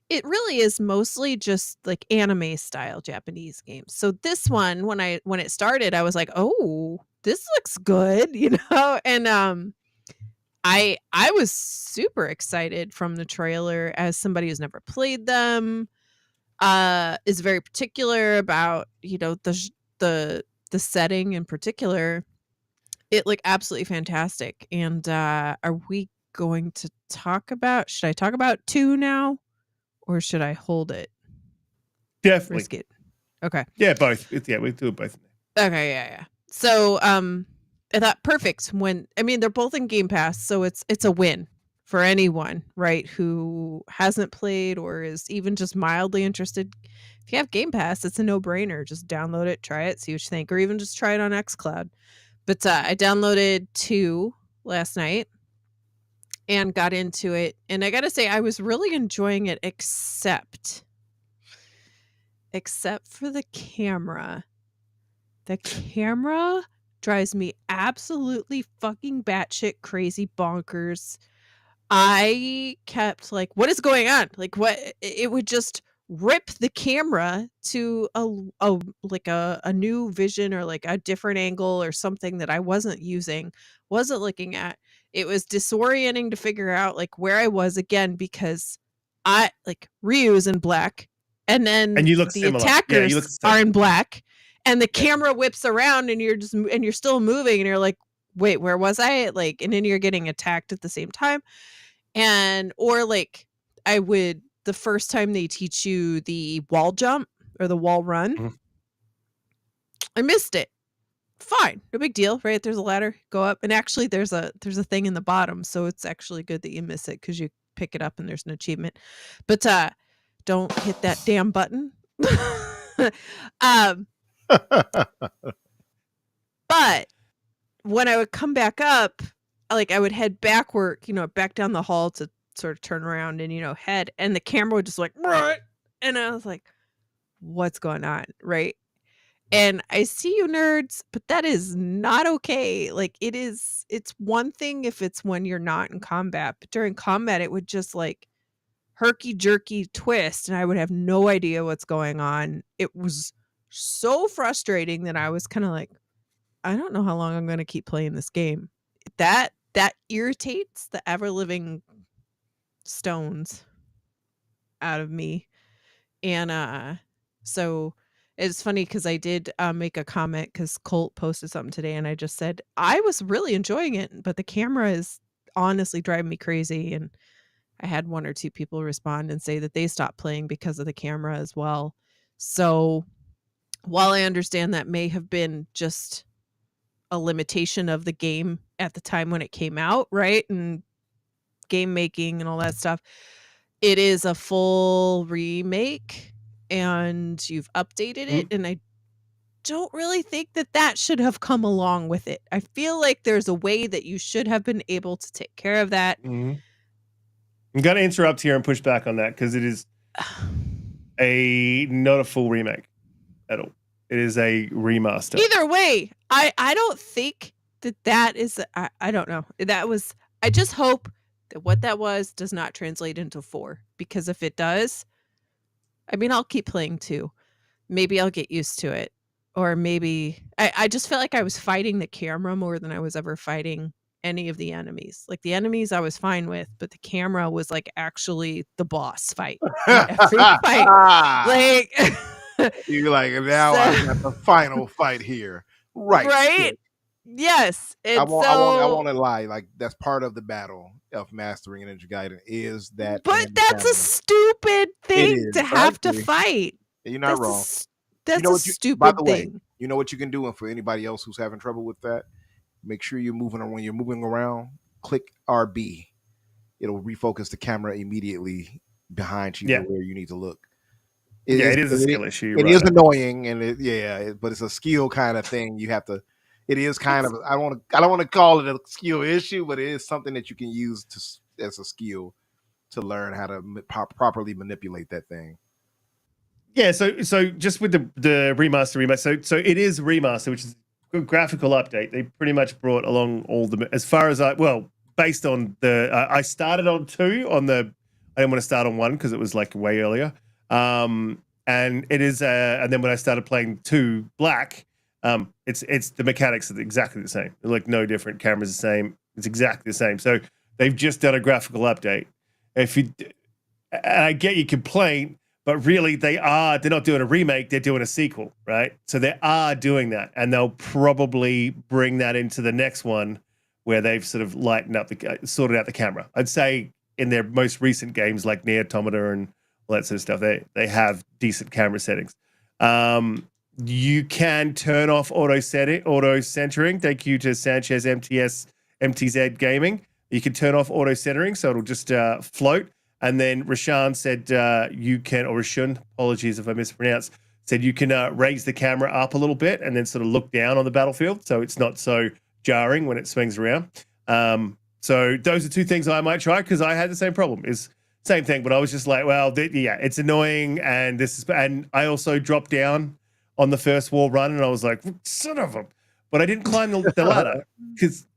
it really is mostly just like anime style Japanese games. So this one, when it started, I was like, oh, this looks good, and I was super excited from the trailer as somebody who's never played them. Is very particular about the setting in particular. It looked absolutely fantastic. And are we going to talk about? Should I talk about 2 now? Or should I hold it? Definitely. Riskit. Okay. Yeah, both. We do it both. Okay, yeah. So, I thought perfect they're both in Game Pass, so it's a win for anyone, right, who hasn't played or is even just mildly interested. If you have Game Pass, it's a no-brainer. Just download it, try it, see what you think, or even just try it on xCloud. But I downloaded 2 last night and got into it, and I gotta say I was really enjoying it, except for the camera. The camera drives me absolutely fucking batshit crazy bonkers. I kept like, what is going on? Like, what? It would just rip the camera to a new vision or like a different angle or something that I wasn't looking at. It was disorienting to figure out like where I was again, because I like Ryu's in black and then you look the similar. attackers are in black and the camera whips around and you're still moving and you're like, wait, where was I? Like, and then you're getting attacked at the same time. Or like I would the first time they teach you the wall jump or the wall run. Mhm. I missed it. Fine, no big deal, right? There's a ladder, go up, and actually there's a thing in the bottom, so it's actually good that you miss it because you pick it up and there's an achievement. But don't hit that damn button. um, but when I would come back up, like I would head backward, back down the hall to sort of turn around and head, and the camera would just like, "What?" And I was like, what's going on, right? And I see you nerds, but that is not okay. Like it's one thing if it's when you're not in combat, but during combat it would just like herky jerky twist and I would have no idea what's going on. It was so frustrating that I was kind of like, I don't know how long I'm going to keep playing this game. That irritates the ever living stones out of me. And so it's funny because I did make a comment because Colt posted something today and I just said I was really enjoying it, but the camera is honestly driving me crazy. And I had one or two people respond and say that they stopped playing because of the camera as well. So while I understand that may have been just a limitation of the game at the time when it came out, right? And game making and all that stuff, it is a full remake and you've updated it. And I don't really think that should have come along with it. I feel like there's a way that you should have been able to take care of that. I'm going to interrupt here and push back on that because it is not a full remake at all. It is a remaster. Either way, I don't think that is, I don't know. I just hope that what that was does not translate into 4, because if it does, I mean, I'll keep playing 2. Maybe I'll get used to it. Or maybe I just felt like I was fighting the camera more than I was ever fighting any of the enemies. Like the enemies I was fine with, but the camera was like actually the boss fight. Every fight. Like you're like, now I got the final fight here. Right. Yes. And I won't lie. Like that's part of the battle of mastering Ninja Gaiden is that. But that's a stupid thing to have to fight. You're not wrong. That's a stupid thing. You know what you can do, and for anybody else who's having trouble with that, make sure you're moving, or when you're moving around, click RB. It'll refocus the camera immediately behind you where you need to look. It is a skill issue. It is annoying, and but it's a skill kind of thing. You have to. It is kind of. I don't want to call it a skill issue, but it is something that you can use as a skill to learn how to properly manipulate that thing. Yeah, so just with the remaster, so it is remaster, which is a graphical update. They pretty much brought along all the, as far as based on the, I started on 2 on the, I didn't want to start on 1 because it was like way earlier. And it is, and then when I started playing 2 Black, it's the mechanics are exactly the same. They're like no different. Camera's the same. It's exactly the same. So they've just done a graphical update. And I get your complaint, but really they're not doing a remake, they're doing a sequel, right? So they are doing that, and they'll probably bring that into the next one where they've sort of sorted out the camera. I'd say in their most recent games like Nier Automata and all that sort of stuff, they have decent camera settings. You can turn off auto centering. Thank you to Sanchez MTZ Gaming. You can turn off auto centering, so it'll just float. And then Rashan said you can, or Rashun, apologies if I mispronounced, said you can raise the camera up a little bit and then sort of look down on the battlefield, so it's not so jarring when it swings around. So those are 2 things I might try because I had the same problem. Same thing, but I was just like, well, it's annoying, and I also dropped down on the first wall run, and I was like, son of a, but I didn't climb the ladder because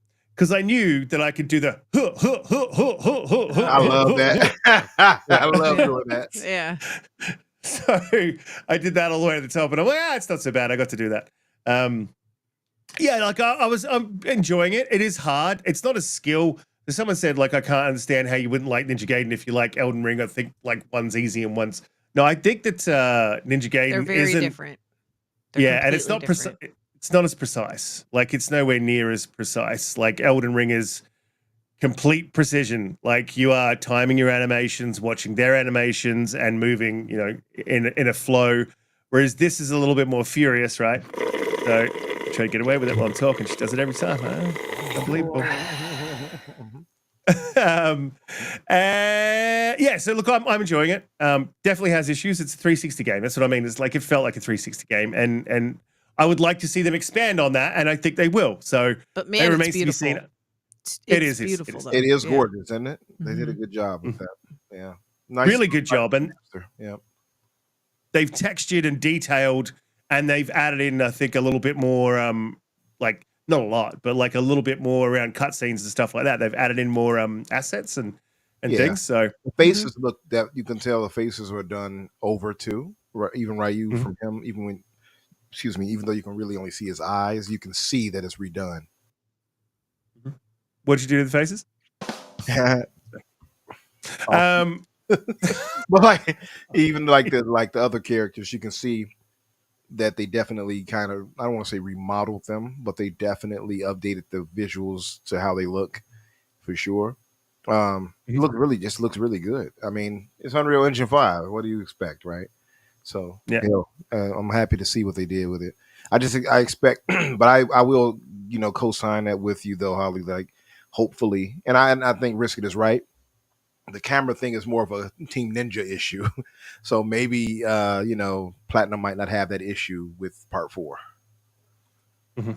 I knew that I could do the I love that. I love doing that. Yeah. So I did that all the way to the top, and I'm like, it's not so bad. I got to do that. I'm enjoying it. It is hard. It's not a skill. Someone said, like, I can't understand how you wouldn't like Ninja Gaiden if you like Elden Ring. I think like one's easy and one's no. I think that Ninja Gaiden They're very different. And it's not precise. It's not as precise. Like it's nowhere near as precise. Like Elden Ring complete precision. Like you are timing your animations, watching their animations, and moving, in a flow. Whereas this is a little bit more furious, right? So try to get away with it while I'm talking. She does it every time. Huh? Unbelievable. Yeah, so look, I'm enjoying it. Definitely has issues. It's a 360 game. That's what I mean. It's like it felt like a 360 game, and I would like to see them expand on that, and I think they will. So, but man, it remains to be seen. It's beautiful. It is gorgeous, isn't it? They did a good job with that. Yeah, nice, really good job, and yeah, they've textured and detailed, and they've added in, I think, a little bit more, like. Not a lot, but like a little bit more around cutscenes and stuff like that. They've added in more assets and things. So the faces look, that you can tell the faces were done over too. Right, even Ryu from him, even though you can really only see his eyes, you can see that it's redone. What'd you do to the faces? But like even like the other characters, you can see that they definitely kind of, I don't want to say remodeled them, but they definitely updated the visuals to how they look for sure. Looks really good. I mean, it's Unreal Engine 5. What do you expect, right? So yeah, I'm happy to see what they did with it. I expect, but I will, co-sign that with you though, Holly. Like, hopefully, and I think Riskit is right. The camera thing is more of a Team Ninja issue. So maybe, Platinum might not have that issue with part 4. Mm-hmm.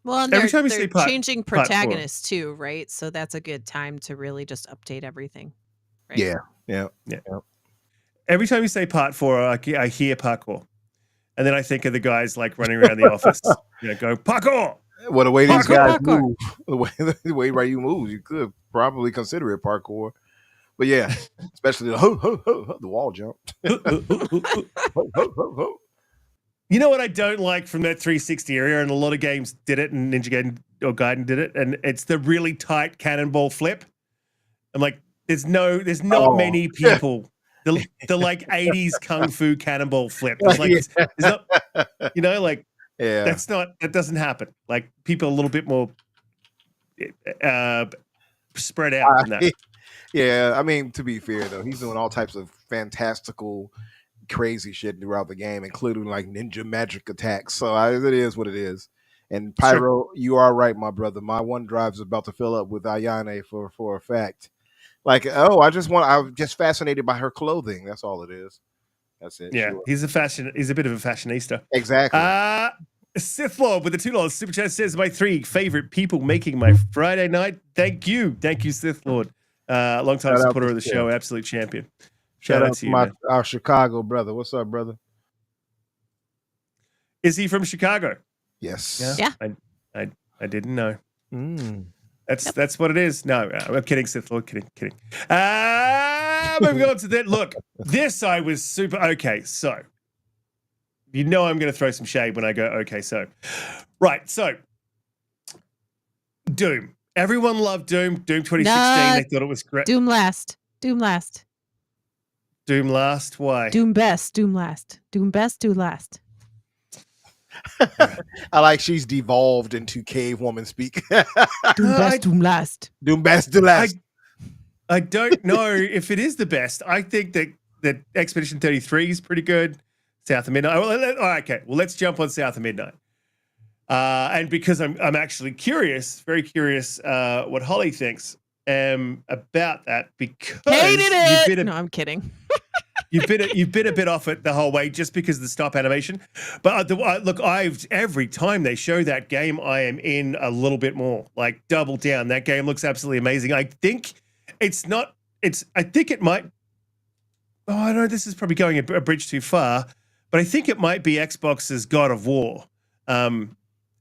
Well, and every time they're changing protagonists too, right? So that's a good time to really just update everything. Right? Yeah. Every time you say part 4, I hear parkour. And then I think of the guys like running around the office. Go, parkour! Well, the way these guys move, the way Ryu moves, you could probably consider it parkour. But yeah, especially the wall jump. You know what I don't like from that 360 area, and a lot of games did it, and Ninja Gaiden or Gaiden did it, and it's the really tight cannonball flip. I'm like, there's not many people. The like 80s kung fu cannonball flip. It's like, it's not, that doesn't happen. Like people are a little bit more spread out than that. Yeah, I mean, to be fair though, he's doing all types of fantastical, crazy shit throughout the game, including like ninja magic attacks. So it is what it is. And Pyro, you are right, my brother. My OneDrive is about to fill up with Ayane for a fact. Like, I'm just fascinated by her clothing. That's all it is. That's it. Yeah, sure. He's a bit of a fashionista. Exactly. Sith Lord with the $2 super chat says, my 3 favorite people making my Friday night. Thank you, Sith Lord. Long time supporter of the show, absolute champion. Shout out to you, our Chicago brother. What's up, brother? Is he from Chicago? Yes. Yeah. I didn't know. That's what it is. No, I'm kidding, Sith Lord. Kidding. Moving on to that. Look, this I was super okay. So, I'm going to throw some shade when I go okay. So, right. So, Doom. Everyone loved Doom. Doom 2016. They thought it was great. Doom last. Why? Doom best. Doom last. Doom best. Doom last. I like she's devolved into cave woman speak. Doom best. Doom last. Doom best. Doom last. I don't know if it is the best. I think that Expedition 33 is pretty good. South of Midnight. Okay. Well, let's jump on South of Midnight. And because I'm actually very curious what Holly thinks about that, because hated it. No, I'm kidding. you've been a bit off it the whole way just because of the stop animation. But look, every time they show that game, I am in a little bit more, like double down. That game looks absolutely amazing. I think I think it might. Oh, I know this is probably going a bridge too far, but I think it might be Xbox's God of War.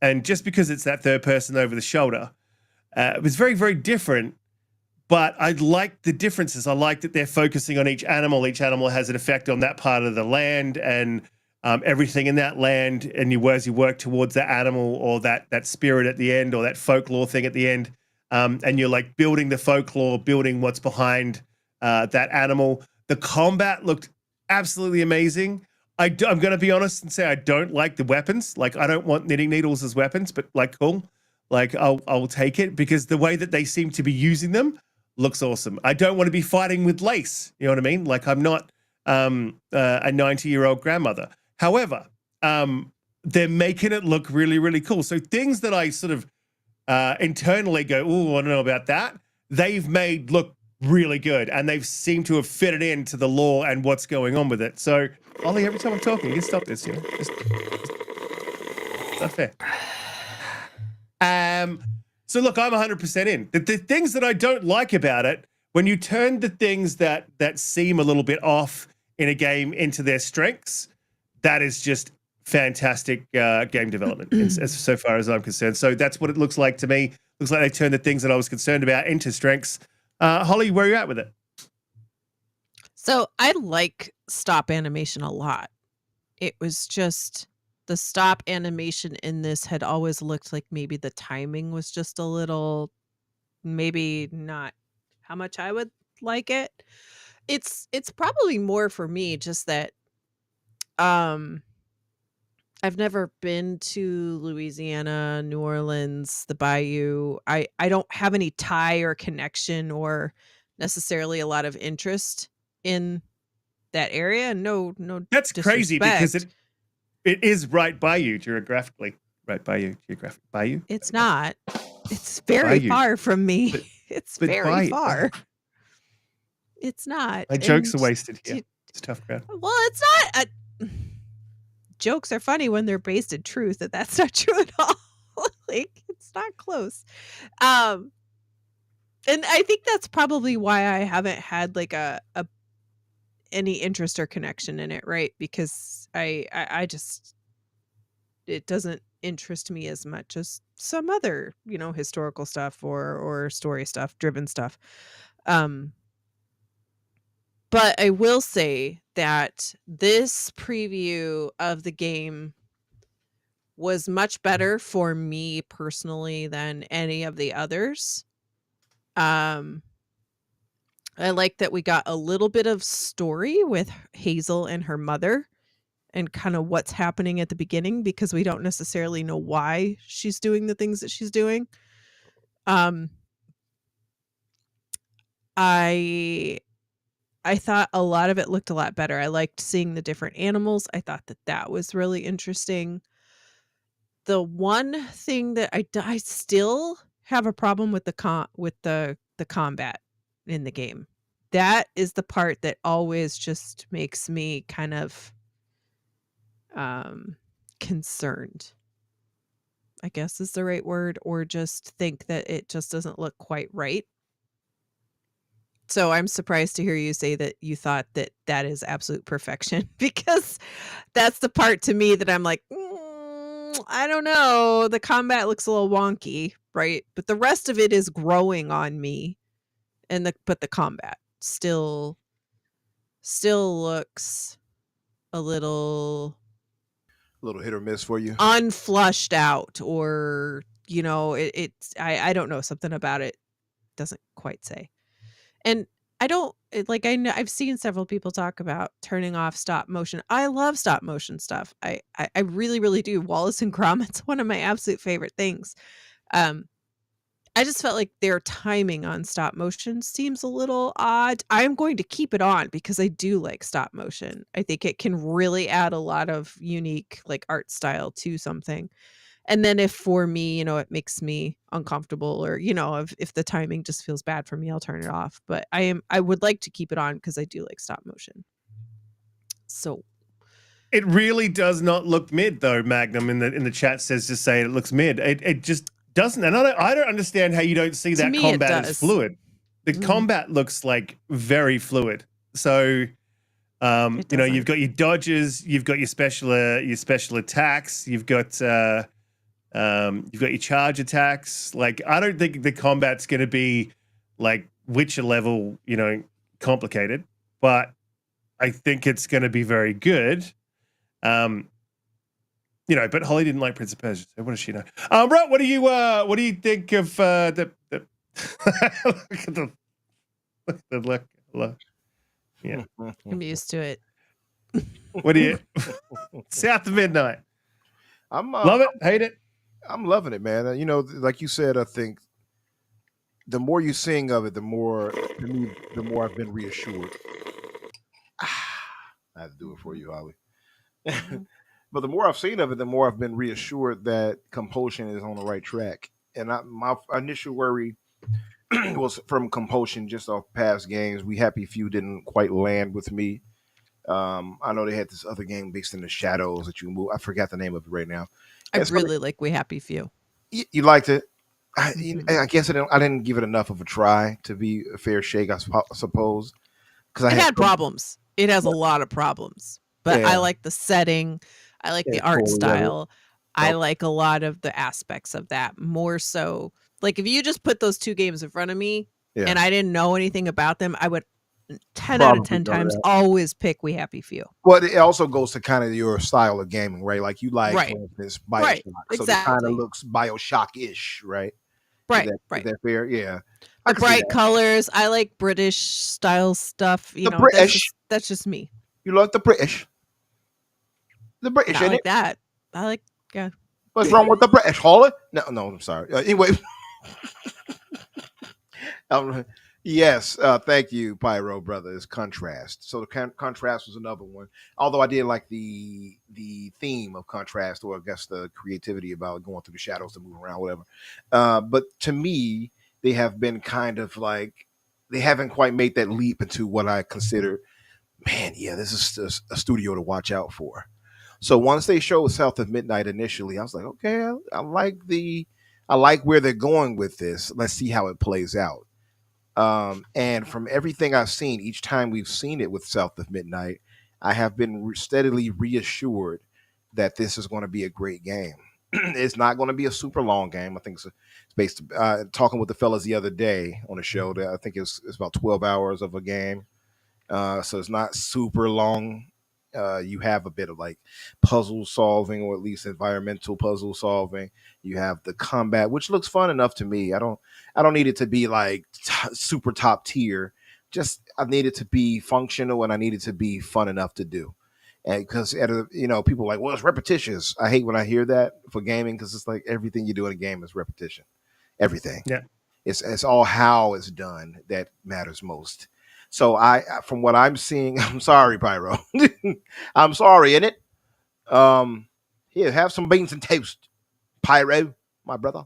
And just because it's that third person over the shoulder, it was very, very different. But I like the differences. I like that they're focusing on each animal. Each animal has an effect on that part of the land and everything in that land. And as you work towards that animal or that spirit at the end or that folklore thing at the end, and you're like building the folklore, building what's behind that animal. The combat looked absolutely amazing. I'm going to be honest and say I don't like the weapons. Like, I don't want knitting needles as weapons, but like, cool. like I'll take it, because the way that they seem to be using them looks awesome. I don't want to be fighting with lace. You know what I mean? Like, I'm not a 90-year-old grandmother. However, they're making it look really, really cool. So things that I sort of internally go, oh, I don't know about that, they've made look really good, and they've seemed to have fitted into the lore and what's going on with it. So, Ollie, every time I'm talking, you can stop this, just it's not fair. So look, I'm 100% in. The things that I don't like about it, when you turn the things that seem a little bit off in a game into their strengths, that is just fantastic game development, as so far as I'm concerned. So that's what it looks like to me. Looks like they turned the things that I was concerned about into strengths. Holly, where are you at with it? So I like stop animation a lot. It was just the stop animation in this had always looked like maybe the timing was just a little, maybe not how much I would like it. It's probably more for me just that I've never been to Louisiana, New Orleans, the Bayou. I don't have any tie or connection or necessarily a lot of interest in that area. No That's crazy, because disrespect. it is right by you geographically. Right by you, by you. It's not. It's very Bayou. far from me. It's but very by- far. It's not. My jokes are And wasted here. do- It's a tough crowd. well, it's not. Jokes are funny when they're based in truth, and that's not true at all. Like, it's not close. And I think that's probably why I haven't had like a any interest or connection in it, right? Because I just, it doesn't interest me as much as some other, historical stuff or story stuff, driven stuff. But I will say that this preview of the game was much better for me personally than any of the others. I like that we got a little bit of story with Hazel and her mother and kind of what's happening at the beginning, because we don't necessarily know why she's doing the things that she's doing. I thought a lot of it looked a lot better. I liked seeing the different animals. I thought that was really interesting. The one thing that I still have a problem with the combat in the game. That is the part that always just makes me kind of concerned, I guess is the right word, or just think that it just doesn't look quite right. So I'm surprised to hear you say that you thought that is absolute perfection, because that's the part to me that I'm like, I don't know. The combat looks a little wonky, right? But the rest of it is growing on me, but the combat still looks a little hit or miss for you. unflushed out, or it's I don't know, something about it doesn't quite say. And I don't like, I know I've seen several people talk about turning off stop motion. I love stop motion stuff. I really, really do. Wallace and Gromit's one of my absolute favorite things. I just felt like their timing on stop motion seems a little odd. I'm going to keep it on because I do like stop motion. I think it can really add a lot of unique like art style to something. And then if for me, it makes me uncomfortable, or, if the timing just feels bad for me, I'll turn it off. But I would like to keep it on because I do like stop motion. So it really does not look mid, though. Magnum in the chat says, just say it looks mid. It just doesn't. And I don't understand how you don't see that combat as fluid. The combat looks like very fluid. So you've got your dodges, you've got your special attacks, you've got your charge attacks. Like, I don't think the combat's going to be like Witcher level, complicated, but I think it's going to be very good. But Holly didn't like Prince of Persia, so what does she know? Right, what do you think of the look at the look? Yeah, I'm used to it. What do you South of Midnight? I'm love it, hate it. I'm loving it, man. You know, like you said, I think the more you sing of it, the more to me, the more I've been reassured. I had to do it for you, Holly. Mhm. But the more I've seen of it, the more I've been reassured that compulsion is on the right track. And my initial worry was from compulsion just off past games. We Happy Few didn't quite land with me. I know they had this other game based in the shadows that you move. I forgot the name of it right now. I And so really like We Happy Few. you liked it. Mhm. I guess I didn't give it enough of a try to be a fair shake, suppose, because I It had had problems. It has a lot of problems, but yeah, I like the setting. I like yeah, the art totally of it. style. I Okay, like a lot of the aspects of that more so. Like if you just put those two games in front of me yeah, and I didn't know anything about them, I would 10 out of probably 10 go to times that. always pick We Happy Few. Well, it also goes to kind of your style of gaming, right? Like you like, Right. for instance, Right. Bioshock, so it kind of Exactly. looks Bioshock-ish, right? Right. Is Right. that fair? Yeah, I The can see bright that. colors, I like British style stuff, The British, that's just me. you like the British, Not in it. like that. I like yeah. What's wrong with the British, Holly? No, no, I'm sorry. Anyway, Um, yes, thank you, Pyro Brothers. Contrast. So the contrast was another one. Although I did like the theme of contrast, or I guess the creativity about going through the shadows to move around, whatever. But to me, they have been kind of like they haven't quite made that leap into what I consider. Man, yeah, this is a studio to watch out for. So once they showed South of Midnight initially, I was like, okay, I like where they're going with this. Let's see how it plays out. And from everything I've seen, each time we've seen it with South of Midnight, I have been steadily reassured that this is going to be a great game. It's not going to be a super long game. I think it's based. Talking with the fellas the other day on a show that I think it's about 12 hours of a game, so it's not super long. You have a bit of like puzzle solving, or at least environmental puzzle solving. You have the combat, which looks fun enough to me. I don't need it to be like super top tier. Just I need it to be functional, and I need it to be fun enough to do. And because people are like, well, it's repetitious. I hate when I hear that for gaming, because it's like everything you do in a game is repetition. Everything. Yeah. It's all how it's done that matters most. So from what I'm seeing, I'm sorry, Pyro. I'm sorry, in it. Here, have some beans and toast, Pyro, my brother.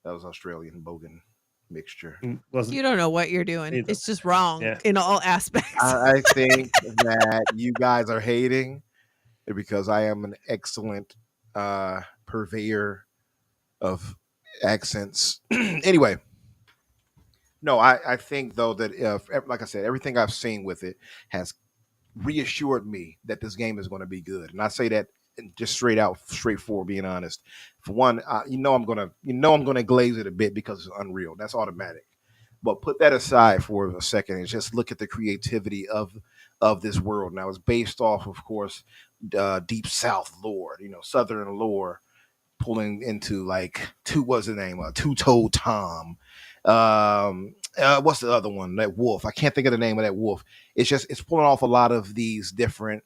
That was Australian bogan mixture. Wasn't You don't know what you're doing. either. It's just wrong Yeah. in all aspects. I think that you guys are hating because I am an excellent purveyor of accents. Anyway, no, I think though that if, like I said, everything I've seen with it has reassured me that this game is going to be good, and I say that just straightforward, being honest. For one, I'm gonna glaze it a bit because it's Unreal. That's automatic. But put that aside for a second and just look at the creativity of this world. Now it's based off, of course, deep South lore, Southern lore, pulling into like what's the name? Two Toed Tom. What's the other one? That wolf. I can't think of the name of that wolf. It's pulling off a lot of these different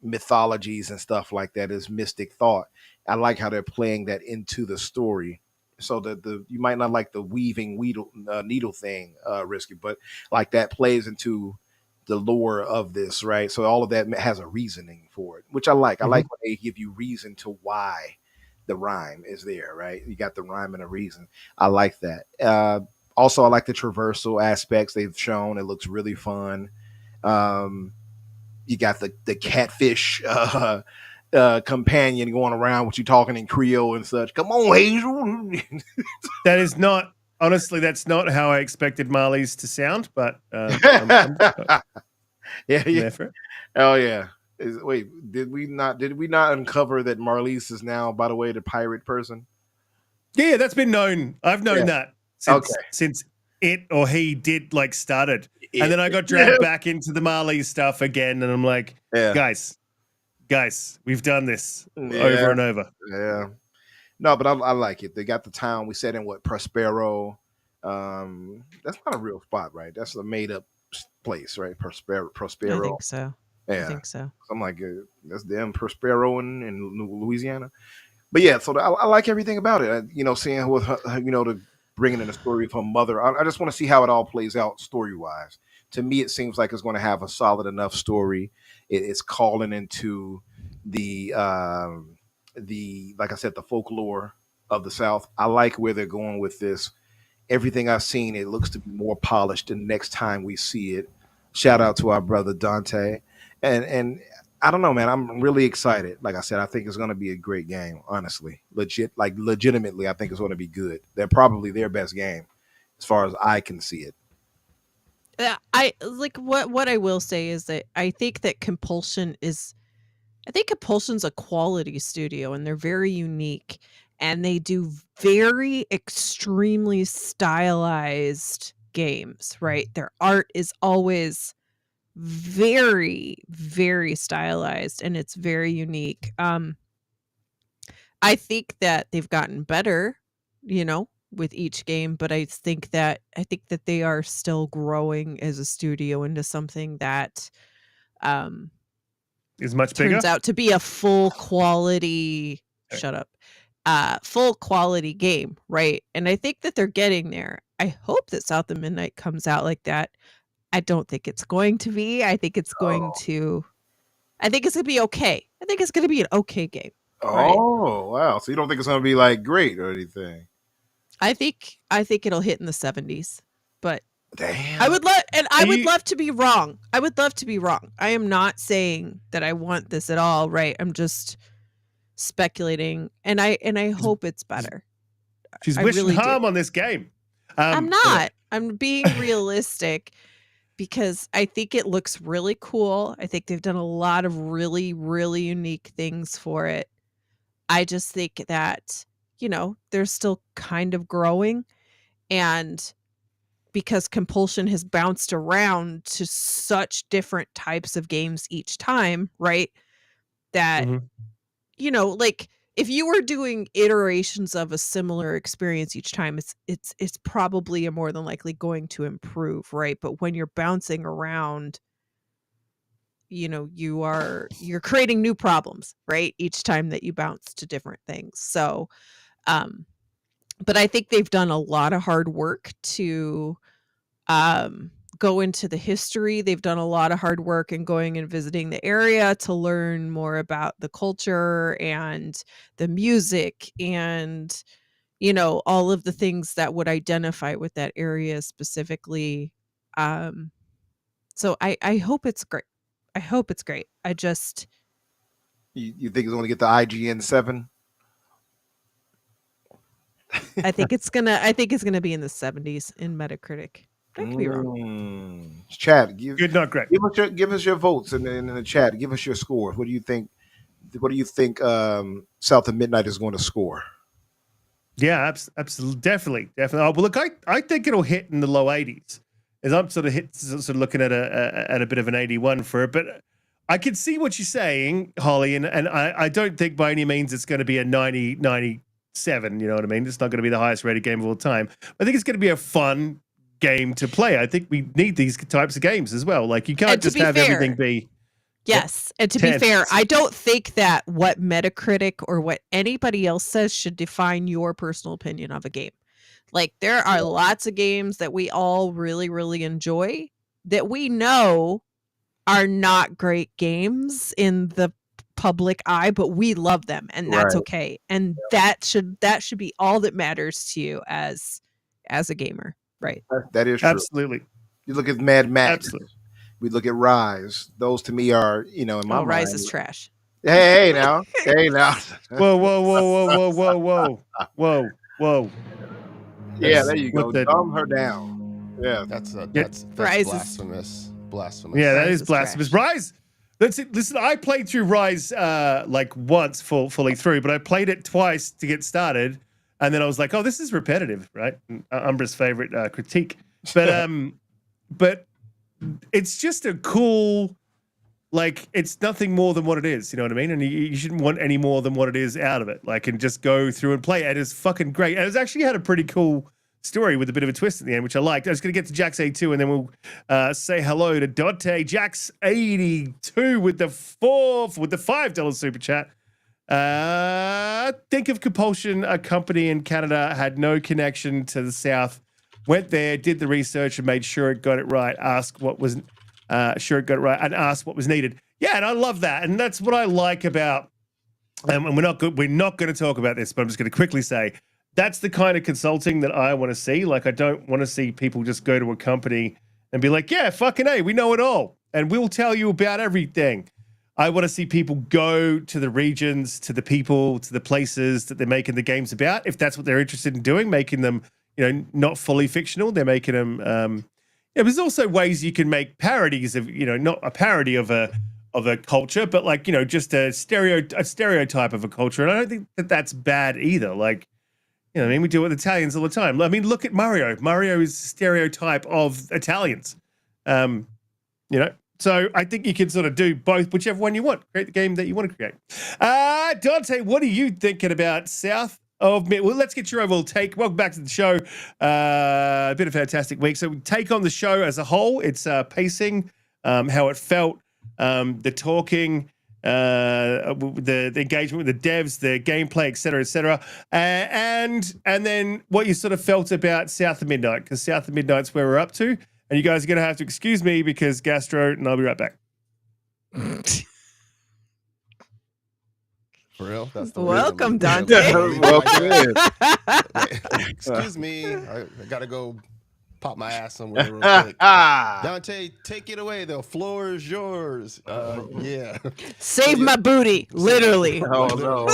mythologies and stuff like that as mystic thought. I like how they're playing that into the story. So that you might not like the weaving needle thing, Risky, but like that plays into the lore of this, right? So all of that has a reasoning for it, which I like. I Mhm. like when they give you reason to why the rhyme is there, right? You got the rhyme and a reason. I like that. Also, I like the traversal aspects they've shown. It looks really fun. Um, you got the catfish companion going around with you talking in Creole and such. Come on, Hazel. That is not honestly. That's not how I expected Marley's to sound, but I'm Yeah, yeah. there for it. Oh yeah. Wait, did we not uncover that Marlise is now, by the way, the pirate person? Yeah, that's been known. I've known Yeah. that Okay. since it or he did like started, and It, then I got yeah. dragged back into the Marley stuff again, and I'm like, Yeah. guys, we've done this over Yeah. and over. Yeah. No, but I like it. They got the town. We said in what Prospero. That's not a real spot, right? That's a made up place, right? I Prospero. think so. I Yeah. think so. I'm like, that's them Prospero in Louisiana. But yeah, so I like everything about it. Seeing with her, the bringing in the story of her mother. I just want to see how it all plays out story wise. To me, it seems like it's going to have a solid enough story. It's calling into the like I said, the folklore of the South. I like where they're going with this. Everything I've seen, it looks to be more polished the next time we see it. Shout out to our brother Donte. And I don't know, man. I'm really excited. Like I said, I think it's going to be a great game. Honestly, legitimately, I think it's going to be good. They're probably their best game, as far as I can see it. I like what I will say is that I think Compulsion's a quality studio, and they're very unique, and they do very extremely stylized games, right? Their art is always very, very stylized, and it's very unique. I think that they've gotten better, with each game, but I think that they are still growing as a studio into something that um Is much bigger. turns out to be a full quality full quality game, right? And I think that they're getting there. I hope that South of Midnight comes out like that. I don't think it's going to be. I think it's going to be okay. I think it's going to be an okay game. Right? Oh, wow. So you don't think it's going to be like great or anything? I think it'll hit in the 70s. But damn. I would love to be wrong. I would love to be wrong. I am not saying that I want this at all, right? I'm just speculating, and I hope it's better. She's wishing harm on this game. I'm not. I'm being realistic because I think it looks really cool. I think they've done a lot of really, really unique things for it. I just think that, they're still kind of growing, and because Compulsion has bounced around to such different types of games each time, right? That, like if you were doing iterations of a similar experience each time, it's probably more than likely going to improve, right? But when you're bouncing around, you're creating new problems, right? Each time that you bounce to different things. So, but I think they've done a lot of hard work to go into the history. They've done a lot of hard work in going and visiting the area to learn more about the culture and the music and, all of the things that would identify with that area specifically. So I hope it's great. I hope it's great. I just... You think it's going to get the IGN 7? I think it's gonna be in the 70s in Metacritic. I could be wrong. Chat, good, not great. Give us your votes in the chat. Give us your score. What do you think? What do you think? South of Midnight is going to score? Yeah, absolutely, definitely. Oh, well, look, I think it'll hit in the low 80s. As I'm sort of looking at a bit of an 81 for it, but I can see what you're saying, Holly, and I don't think by any means it's going to be a 97. You know what I mean? It's not going to be the highest rated game of all time. I think it's going to be a fun game to play. I think we need these types of games as well. Like you can't just have everything be. Yes, and to be fair, I don't think that what Metacritic or what anybody else says should define your personal opinion of a game. Like there are lots of games that we all really, really enjoy that we know are not great games in the public eye, but we love them, and that's okay. And that should be all that matters to you as a gamer, right? That is true. Absolutely. You look at Mad Max. Absolutely. We look at Rise. Those to me are, in my mind. Rise is trash. Hey now. Whoa. Yeah, there you go. Dumb her down. Yeah, that's blasphemous. Yeah, that is blasphemous. Rise. Listen, I played through Rise like once fully through, but I played it twice to get started, and then I was like, oh, this is repetitive, right? Umbra's favorite critique, but it's just a cool, like, it's nothing more than what it is, you know what I mean? And you shouldn't want any more than what it is out of it. Like, and just go through and play it. It's fucking great. And it's actually had a pretty cool story with a bit of a twist at the end, which I liked. I was going to get to Jax 82, and then we'll say hello to Donte. Jax 82 with the $5 super chat. Think of Compulsion, a company in Canada, had no connection to the South, went there, did the research, and made sure it got it right. Asked what was and asked what was needed. Yeah, and I love that, and that's what I like about. And we're not good. We're not going to talk about this, but I'm just going to quickly say that's the kind of consulting that I want to see. Like, I don't want to see people just go to a company and be like, "Yeah, fucking A, we know it all, and we'll tell you about everything." I want to see people go to the regions, to the people, to the places that they're making the games about. If that's what they're interested in doing, making them, not fully fictional, they're making them. There's also ways you can make parodies of, not a parody of a culture, but like, just a stereotype of a culture. And I don't think that that's bad either. Like, we do it with Italians all the time. I mean, look at Mario. Mario is a stereotype of Italians. So I think you can sort of do both, whichever one you want. Create the game that you want to create. Donte, what are you thinking about South of Mid? Well, let's get your overall take. Welcome back to the show. Been a fantastic week. So take on the show as a whole. It's pacing, how it felt, the talking, the engagement with the devs, the gameplay, et cetera, and then what you sort of felt about South of Midnight, because South of Midnight's where we're up to. And you guys are going to have to excuse me because gastro, and I'll be right back. For real? That's the Welcome, reason. Donte. Welcome in. Excuse me. I got to go pop my ass somewhere real quick. Donte, take it away. The floor is yours. Yeah. Save my booty, literally. Oh no.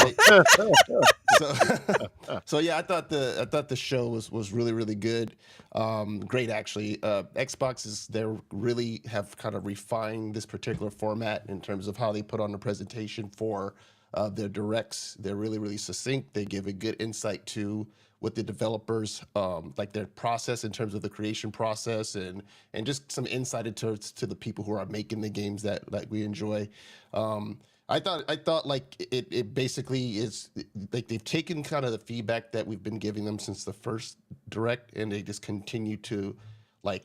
So yeah, I thought the show was really, really good. Great actually. Xbox they really have kind of refined this particular format in terms of how they put on the presentation for their directs. They're really, really succinct. They give a good insight to what the developers like their process in terms of the creation process and just some insight into to the people who are making the games that we enjoy. I thought like it basically is like they've taken kind of the feedback that we've been giving them since the first direct, and they just continue to like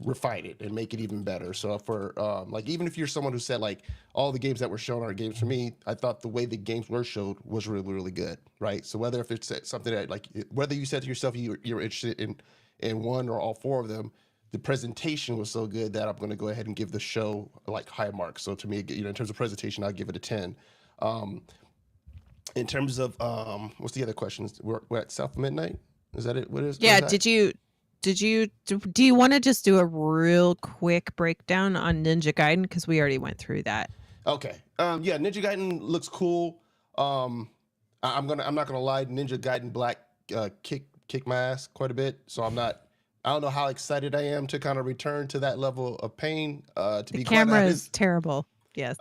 refine it and make it even better. So for like, even if you're someone who said like all the games that were shown are games for me, I thought the way the games were showed was really, really good, right? So whether if it's something that like, whether you said to yourself you're interested in one or all four of them, the presentation was so good that I'm going to go ahead and give the show like high marks. So to me, in terms of presentation, I'll give it a 10. In terms of what's the other questions? We're at South Midnight. Is that it? What is? Yeah. What is Do you want to just do a real quick breakdown on Ninja Gaiden? Because we already went through that. Okay. Yeah, Ninja Gaiden looks cool. I'm not gonna lie, Ninja Gaiden Black kicked my ass quite a bit. So I don't know how excited I am to kind of return to that level of pain. To The be camera quite is honest. terrible. Yes.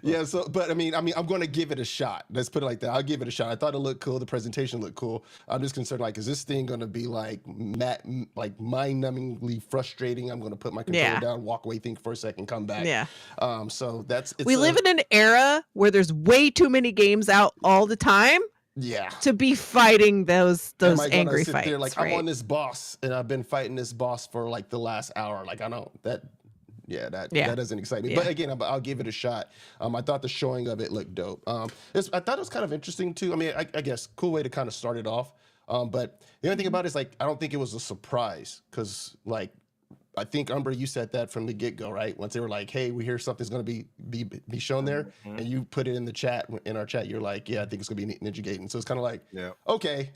Yeah. So, but I mean, I'm going to give it a shot. Let's put it like that. I'll give it a shot. I thought it looked cool. The presentation looked cool. I'm just concerned, like, is this thing going to be like mind-numbingly frustrating? I'm going to put my controller down, walk away, think for a second, come back. Yeah. So we live in an era where there's way too many games out all the time. Yeah. To be fighting those Am I angry sit fights. There, like, right? I'm on this boss, and I've been fighting this boss for like the last hour. Like, I know that. Yeah, that doesn't excite me. Yeah. But again, I'll give it a shot. I thought the showing of it looked dope. I thought it was kind of interesting too. I mean, I guess cool way to kind of start it off. But the only thing about it is like I don't think it was a surprise because like I think Umbra, you said that from the get-go, right? Once they were like, "Hey, we hear something's going to be shown there," and you put it in the chat in our chat. You're like, "Yeah, I think it's going to be Ninja Gaiden." So it's kind of like, okay,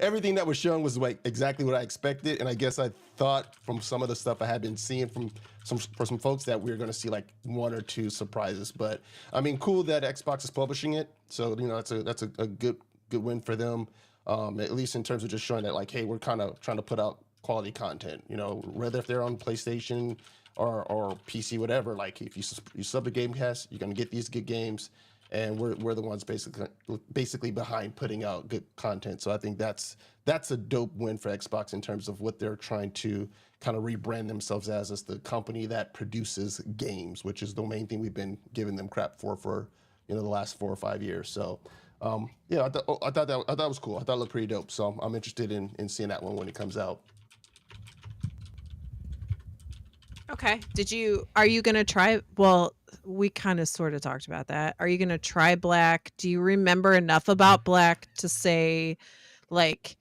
everything that was shown was like exactly what I expected, and I guess I thought from some of the stuff I had been seeing from some folks that we were going to see like one or two surprises. But I mean, cool that Xbox is publishing it. So that's a good win for them, at least in terms of just showing that like, hey, we're kind of trying to put out quality content, whether if they're on PlayStation or PC, whatever. Like if you sub to Gamecast, you're gonna get these good games, and we're the ones basically behind putting out good content. So I think that's a dope win for Xbox in terms of what they're trying to kind of rebrand themselves as the company that produces games, which is the main thing we've been giving them crap for the last 4 or 5 years. So yeah, I thought that was cool. I thought it looked pretty dope. So I'm interested in seeing that one when it comes out. Okay. Are you going to try? Well, we kind of sort of talked about that. Are you going to try black? Do you remember enough about black to say, like,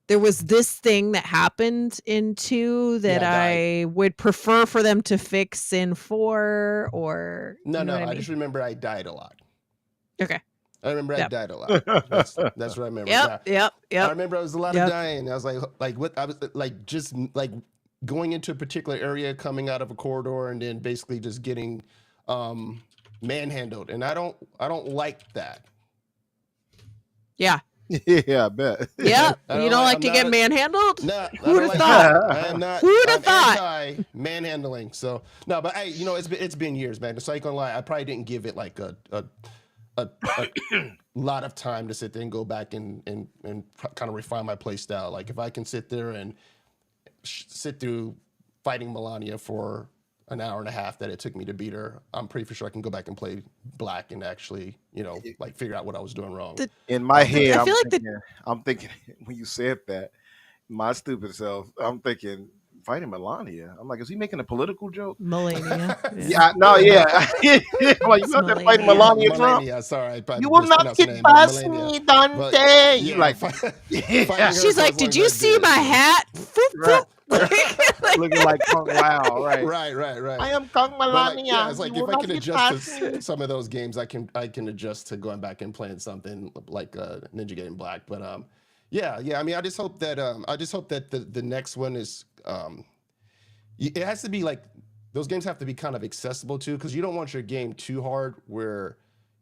there was this thing that happened in 2 that I would prefer for them to fix in 4, or No, you know what I I mean? just remember I died a lot. Okay. I remember I died a lot. That's what I remember. Yep. I remember I was a lot of dying. I was like what I was like just like going into a particular area, coming out of a corridor, and then basically just getting manhandled. And I don't like that. Yeah. Yeah, I bet. Yep. You don't like to get manhandled? No, who would have thought? I am not. Who would have thought? Anti manhandling. So no, but it's been years, man. So I ain't gonna lie, I probably didn't give it like a lot of time to sit there and go back and kind of refine my play style. Like if I can sit there and sit through fighting Melania for an hour and a half that it took me to beat her, I'm pretty sure I can go back and play black and actually, like figure out what I was doing wrong. In my head, I feel I'm thinking when you said that, my stupid self, I'm thinking fighting Melania. I'm like, is he making a political joke? Melania. Yeah, no, yeah. Like, you out there fighting Melania Trump? Sorry, you will not get past me, Donte. You like, she's like, did you see my hat? Right. Looking like Kung Lao, right? Right. I am Kung Melania. It's like if I can adjust to some of those games, I can adjust to going back and playing something like Ninja Gaiden Black. But yeah. I mean, I just hope that the next one is it has to be like those games have to be kind of accessible too, because you don't want your game too hard where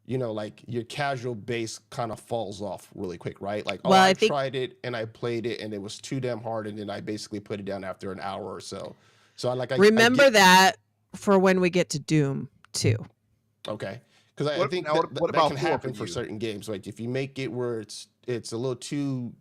like your casual base kind of falls off really quick, right? Like, I tried it and I played it and it was too damn hard, and then I basically put it down after an hour or so. So I remember that for when we get to Doom 2. Okay, because I think that can happen for certain games. Like if you make it where it's a little too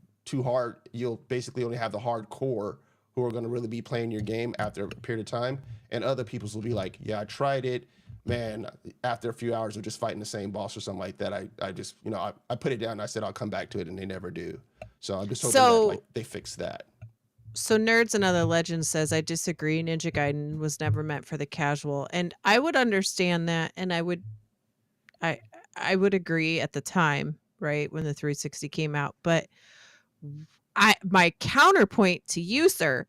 hard, you'll basically only have the hardcore who are going to really be playing your game after a period of time, and other people's will be like, yeah, I tried it. Man, after a few hours of just fighting the same boss or something like that, I just, I put it down and I said I'll come back to it, and they never do. So I'm just hoping that like they fix that. So Nerds and Other Legends says, I disagree. Ninja Gaiden was never meant for the casual. And I would understand that, and I would agree at the time, right, when the 360 came out. But my counterpoint to you, sir,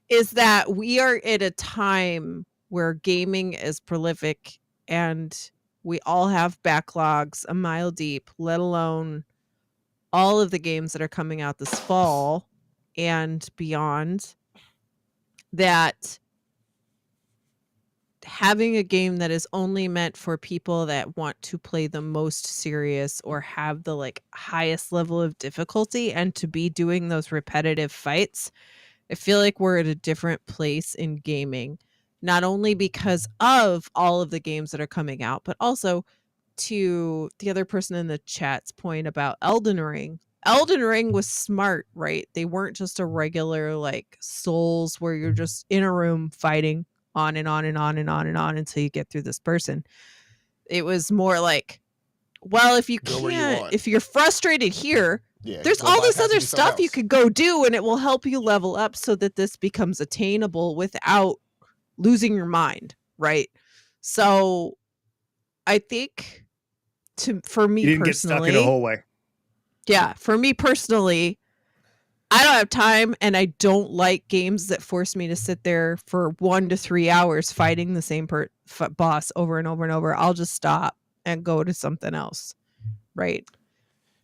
is that we are at a time where gaming is prolific and we all have backlogs a mile deep, let alone all of the games that are coming out this fall and beyond, that having a game that is only meant for people that want to play the most serious or have the like highest level of difficulty and to be doing those repetitive fights, I feel like we're at a different place in gaming. Not only because of all of the games that are coming out, but also to the other person in the chat's point about Elden Ring. Elden Ring was smart, right? They weren't just a regular like Souls where you're just in a room fighting on and on and on and on and on until you get through this person. It was more like, well, if you can't, if you're frustrated here, there's all this other stuff you could go do, and it will help you level up so that this becomes attainable without losing your mind, right? So I think for me you didn't personally, get stuck in a hallway. Yeah, for me personally, I don't have time, and I don't like games that force me to sit there for 1 to 3 hours fighting the same boss over and over and over. I'll just stop and go to something else, right?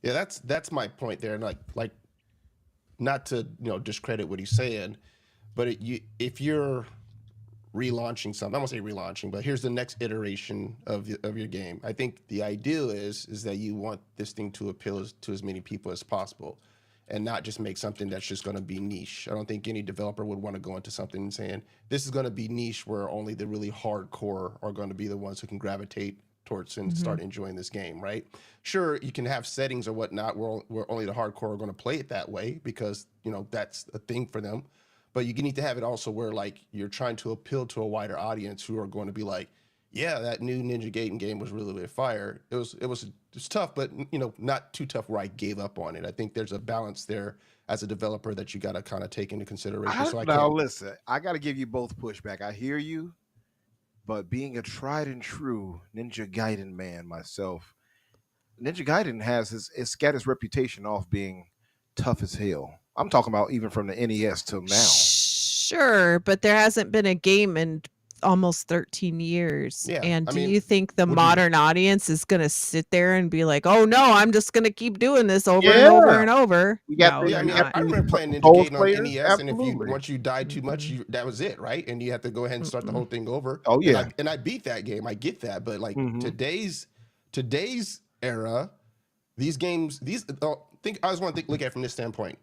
Yeah, that's my point there. And like not to discredit what he's saying, but if you're relaunching something, I won't say relaunching, but here's the next iteration of your game. I think the ideal is that you want this thing to appeal to as many people as possible, and not just make something that's just going to be niche. I don't think any developer would want to go into something and saying this is going to be niche where only the really hardcore are going to be the ones who can gravitate towards and start enjoying this game, right? Sure, you can have settings or whatnot where only the hardcore are going to play it that way because that's a thing for them. But you need to have it also where like you're trying to appeal to a wider audience who are going to be like, yeah, that new Ninja Gaiden game was really fire. It was tough, but not too tough where I gave up on it. I think there's a balance there as a developer that you got to kind of take into consideration. Listen, I got to give you both pushback. I hear you, but being a tried and true Ninja Gaiden man myself, Ninja Gaiden it's got its reputation off being tough as hell. I'm talking about even from the NES till now. Sure, but there hasn't been a game in almost 13 years. Yeah, and do you think the modern audience is going to sit there and be like, oh no, I'm just going to keep doing this over and over and over? I remember playing Ninja Gaiden on NES, and once you died too much, that was it, right? And you have to go ahead and start the whole thing over. Oh yeah, and I beat that game. I get that, but like today's era, these games, I just want to look at it from this standpoint.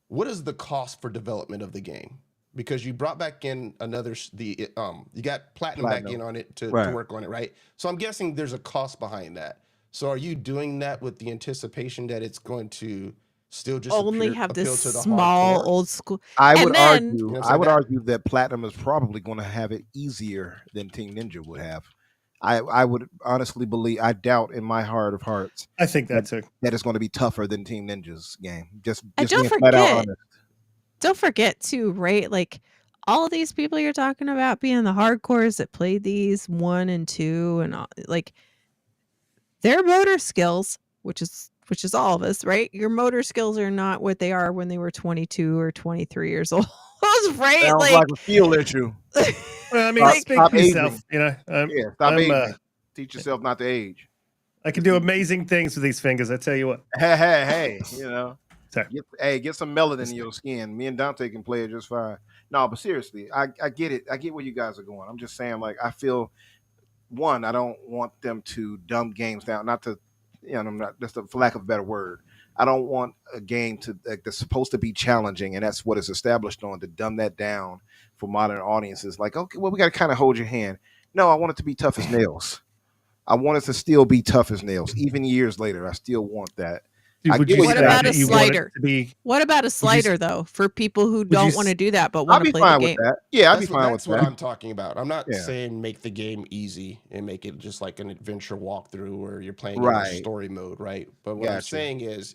What is the cost for development of the game? Because you brought back in you got platinum back in on it to work on it, right? So I'm guessing there's a cost behind that. So are you doing that with the anticipation that it's going to still just only have appeal this to the small hardcore? old school? I would argue that Platinum is probably going to have it easier than Team Ninja would have. I would honestly believe, I doubt in my heart of hearts, I think that it's going to be tougher than Team Ninja's game. Just don't flat out honest. Don't forget too, right? Like all of these people you're talking about being the hardcores that played these 1 and 2 and all, like their motor skills, which is all of us, right? Your motor skills are not what they are when they were 22 or 23 years old, right? Sounds like a skill issue. Well, I mean, speak for yourself. Stop aging. Teach yourself not to age. I can do amazing things with these fingers. I tell you what. Hey, get some melanin in your skin. Me and Donte can play it just fine. No, but seriously, I get it. I get where you guys are going. I'm just saying, like, I feel, one, I don't want them to dumb games down. Not to, that's for lack of a better word. I don't want a game that's supposed to be challenging, and that's what it's established on, to dumb that down for modern audiences. Like, okay, well, we got to kind of hold your hand. No, I want it to be tough as nails. I want it to still be tough as nails. Even years later, I still want that. What about a slider? What about a slider, though, for people who don't want to do that but want to play the game? Yeah, I'd be fine with that. That's what I'm talking about. I'm not saying make the game easy and make it just like an adventure walkthrough where you're playing in a story mode, right? But what I'm saying is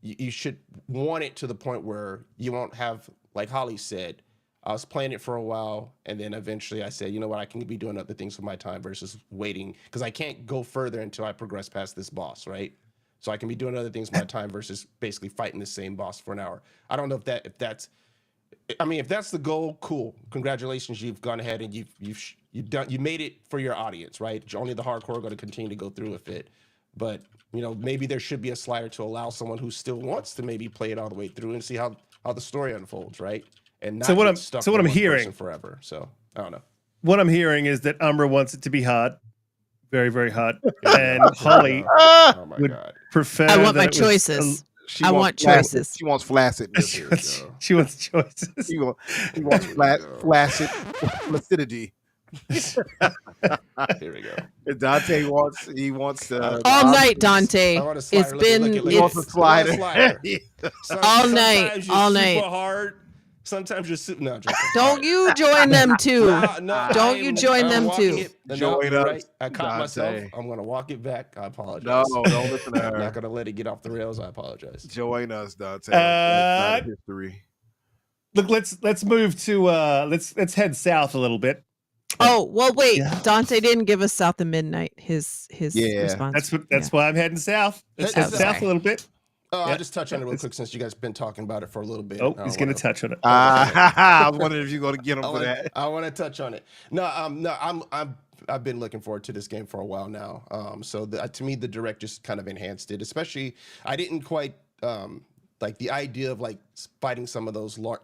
you should want it to the point where you won't have, like Holly said, I was playing it for a while, and then eventually I said, you know what, I can be doing other things with my time versus waiting, because I can't go further until I progress past this boss, right? So I can be doing other things with my time versus basically fighting the same boss for an hour. I don't know if that's the goal, cool. Congratulations, you've gone ahead and you made it for your audience, right? Only the hardcore are going to continue to go through with it. But maybe there should be a slider to allow someone who still wants to maybe play it all the way through and see how the story unfolds, right? And not get stuck with one person forever. So I don't know. What I'm hearing is that Umbra wants it to be hard. Very, very hard. And Holly would prefer. I want my choices. I want choices. She wants flaccid. She wants choices. She wants flaccid flaccidity. Here we go. Donte wants all night, Donte. It's been wants a slider. All night. Super hard. Sometimes you're super. No, don't you join them too. Don't you join them too. Join us. Right? I caught myself. I'm going to walk it back. I apologize. No, don't listen to her. I'm not going to let it get off the rails. I apologize. Join us, Donte. That's not history. Look, let's move to let's head south a little bit. Oh, well, wait. Donte didn't give us South of Midnight his response. That's why I'm heading south. Let's head south a little bit. I'll just touch on it real quick since you guys have been talking about it for a little bit. Oh, he's going to touch on it. I was wondering if you're going to get him for that. I want to touch on it. I've been looking forward to this game for a while now. So to me, the direct just kind of enhanced it. Especially, I didn't quite like the idea of like fighting some of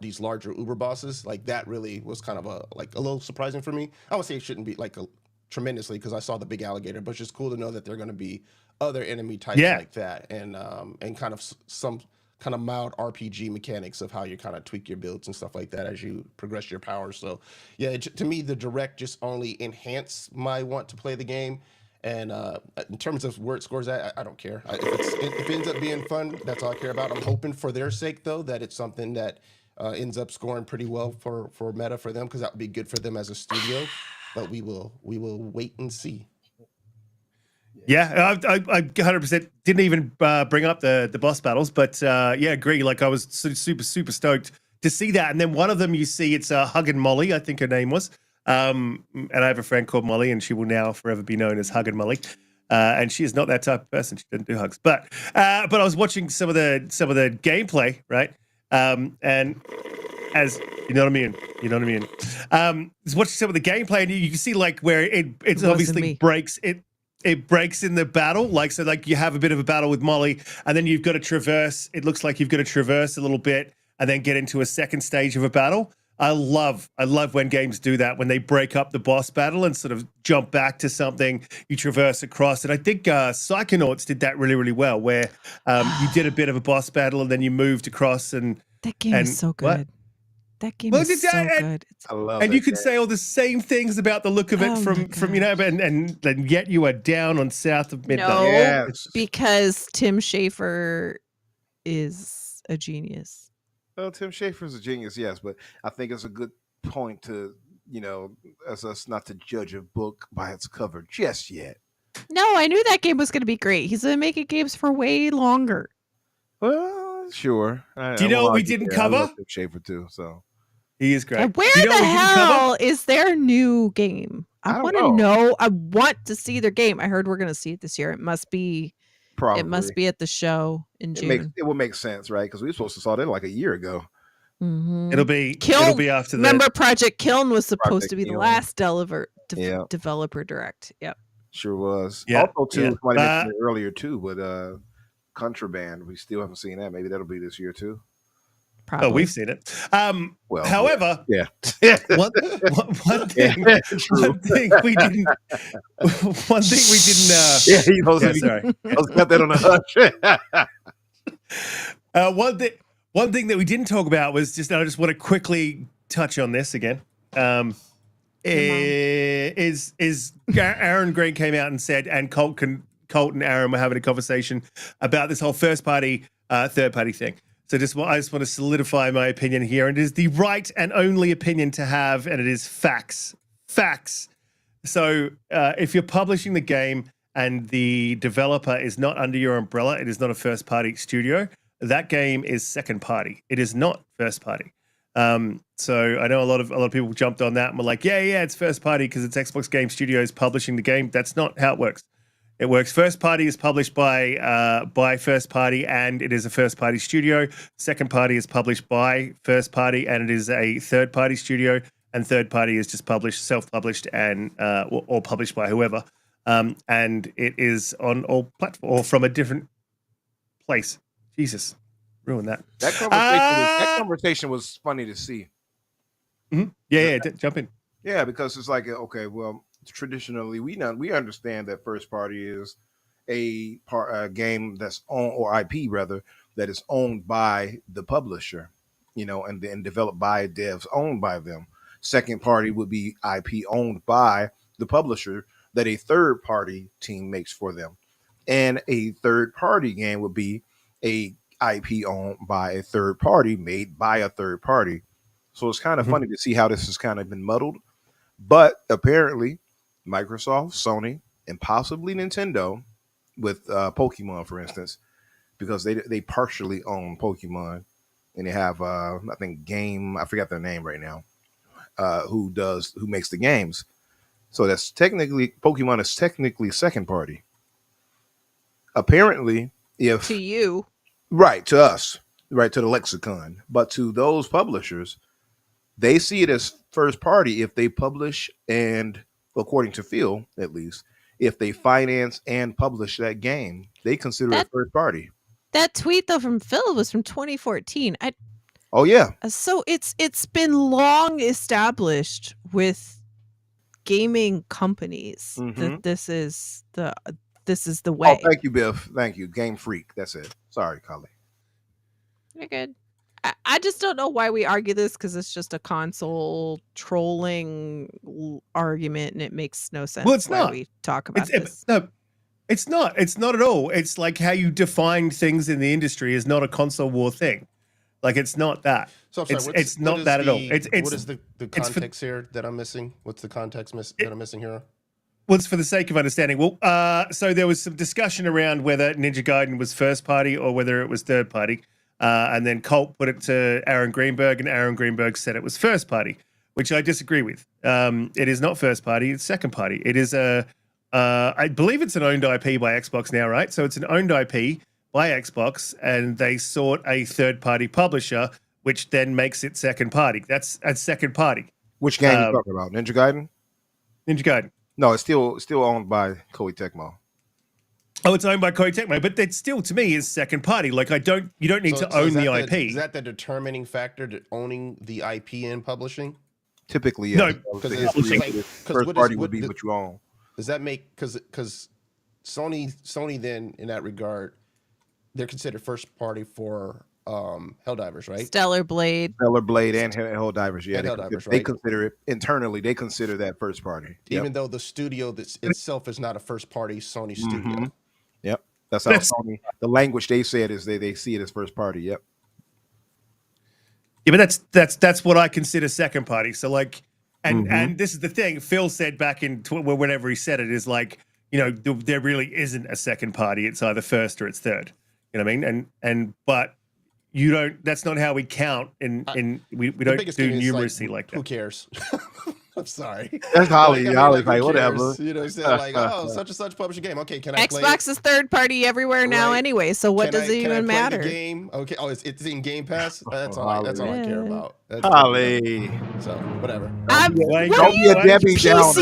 these larger Uber bosses. Like that really was kind of a little surprising for me. I would say it shouldn't be like tremendously because I saw the big alligator, but it's just cool to know that they're going to be other enemy types like that, and kind of some kind of mild RPG mechanics of how you kind of tweak your builds and stuff like that as you progress your powers. So yeah, to me the direct just only enhanced my want to play the game. And in terms of where it scores at, I don't care. If it ends up being fun, that's all I care about. I'm hoping for their sake though that it's something that ends up scoring pretty well for meta for them, because that would be good for them as a studio. but we will wait and see. Yeah, I 100% didn't even bring up the boss battles, but yeah, agree. Like I was super stoked to see that. And then one of them you see, it's Huggin' Molly, I think her name was. And I have a friend called Molly, and she will now forever be known as Huggin' Molly. And she is not that type of person. She didn't do hugs. But I was watching some of the gameplay, right? And as you know what I mean. Was watching some of the gameplay, and you can see like where it obviously breaks it. It breaks in the battle, like you have a bit of a battle with Molly, and then you've got to traverse. It looks like you've got to traverse a little bit, and then get into a second stage of a battle. I love when games do that, when they break up the boss battle and sort of jump back to something you traverse across. And I think Psychonauts did that really well, where you did a bit of a boss battle and then you moved across. And that game is so good. What? That game is so good. I love and that you could game. say all the same things about the look of it from and yet you are down on South of Midnight. No, Yes. because Tim Schafer is a genius. Well, Tim Schafer's a genius, yes, but I think it's a good point to, as us not to judge a book by its cover just yet. No, I knew that game was going to be great. He's been making games for way longer. Well, sure. Do you know what we didn't cover? I love Tim Schafer too, so. He is great. And where the hell is their new game? I want to know. I want to see their game. I heard we're going to see it this year. It must be. Probably. It must be at the show in June. It will make sense, right? Because we were supposed to saw that like a year ago. Mm-hmm. It'll be after that. Remember, Project Kiln was supposed to be the last developer direct. Yep. Sure was. Yeah. Also, too, somebody mentioned it earlier too, but Contraband. We still haven't seen that. Maybe that'll be this year too. Probably. Oh, we've seen it. Well, however, yeah. one thing we didn't. One thing we didn't. Sorry, let's cut that on the hush. One thing that we didn't talk about was I just want to quickly touch on this again. Is Aaron Green came out and said, and Colt and Aaron were having a conversation about this whole first party, third party thing. So I just want to solidify my opinion here. And it is the right and only opinion to have, and it is facts. Facts. So if you're publishing the game and the developer is not under your umbrella, it is not a first-party studio, that game is second party. It is not first party. So I know a lot of people jumped on that and were like, yeah, it's first party because it's Xbox Game Studios publishing the game. That's not how it works. It works. First party is published by first party, and it is a first party studio. Second party is published by first party, and it is a third party studio. And third party is just self-published, and or published by whoever. And it is on all platforms or from a different place. Jesus, ruin that. That conversation was funny to see. Mm-hmm. Yeah, jump in. Yeah, because it's like, okay, well, traditionally we understand that first party is a game that's owned, or IP rather, that is owned by the publisher, and then developed by devs owned by them. Second party would be IP owned by the publisher that a third party team makes for them, and a third party game would be a IP owned by a third party made by a third party. So it's kind of funny to see how this has kind of been muddled, but apparently Microsoft, Sony, and possibly Nintendo with Pokemon, for instance, because they partially own Pokemon, and they have I think I forgot their name right now, who makes the games. So that's technically Pokemon is technically second party. Apparently, if to you, right, to us, right, to the lexicon, but to those publishers, they see it as first party if they publish and, according to Phil, at least, if they finance and publish that game, they consider it first party. That tweet though from Phil was from 2014. Oh yeah. So it's been long established with gaming companies that this is the way. Oh, thank you, Biff. Thank you, Game Freak. That's it. Sorry, Collie. You're good. I just don't know why we argue this, because it's just a console trolling argument, and it makes no sense. Well, it's not. We talk about this. No, it's not. It's not at all. It's like how you define things in the industry is not a console war thing. Like it's not that. So I'm sorry, It's not that at all. What is the context here that I'm missing? What's the context that I'm missing here? Well, it's for the sake of understanding. Well, so there was some discussion around whether Ninja Gaiden was first party or whether it was third party. And then Colt put it to Aaron Greenberg, and Aaron Greenberg said it was first party, which I disagree with. It is not first party, it's second party. It is I believe it's an owned IP by Xbox now, right? So it's an owned IP by Xbox, and they sought a third party publisher, which then makes it second party. That's a second party. Which game are you talking about? Ninja Gaiden? Ninja Gaiden. No, it's still owned by Koei Tecmo. Oh, it's owned by Koei Tecmo, but that still, to me, is second party. Like, you don't need to own the IP. Is that the determining factor to owning the IP and publishing? Typically, yeah. No, because first party would be what you own. Does that make because Sony then in that regard, they're considered first party for Helldivers, right? Stellar Blade and Helldivers, yeah. They right? consider it internally. They consider that first party, even though the studio itself is not a first party Sony studio. Yep, that's how Sony. The language they said is they see it as first party. Yep. Yeah, but that's what I consider second party. So like, and this is the thing. Phil said back in whenever he said it is like, there really isn't a second party. It's either first or it's third. You know what I mean? And but you don't. That's not how we count. We don't do numeracy like that. Who cares? I'm sorry. That's Holly. Holly's like, whatever. Like, oh, such and such publish a game. Okay, can I play Xbox is third party everywhere now anyway, so what does it even matter? The game? Okay. Oh, it's in Game Pass? That's all I care about. Holly. So, whatever. Don't be a Debbie Downer.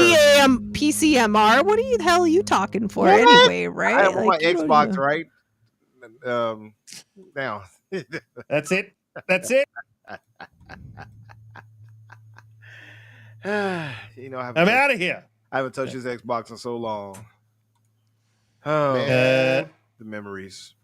PCMR? What the hell are you talking for anyway, right? I have my Xbox, right? Now. That's it. I'm out of here. I haven't touched his Xbox in so long. Oh, man. The memories.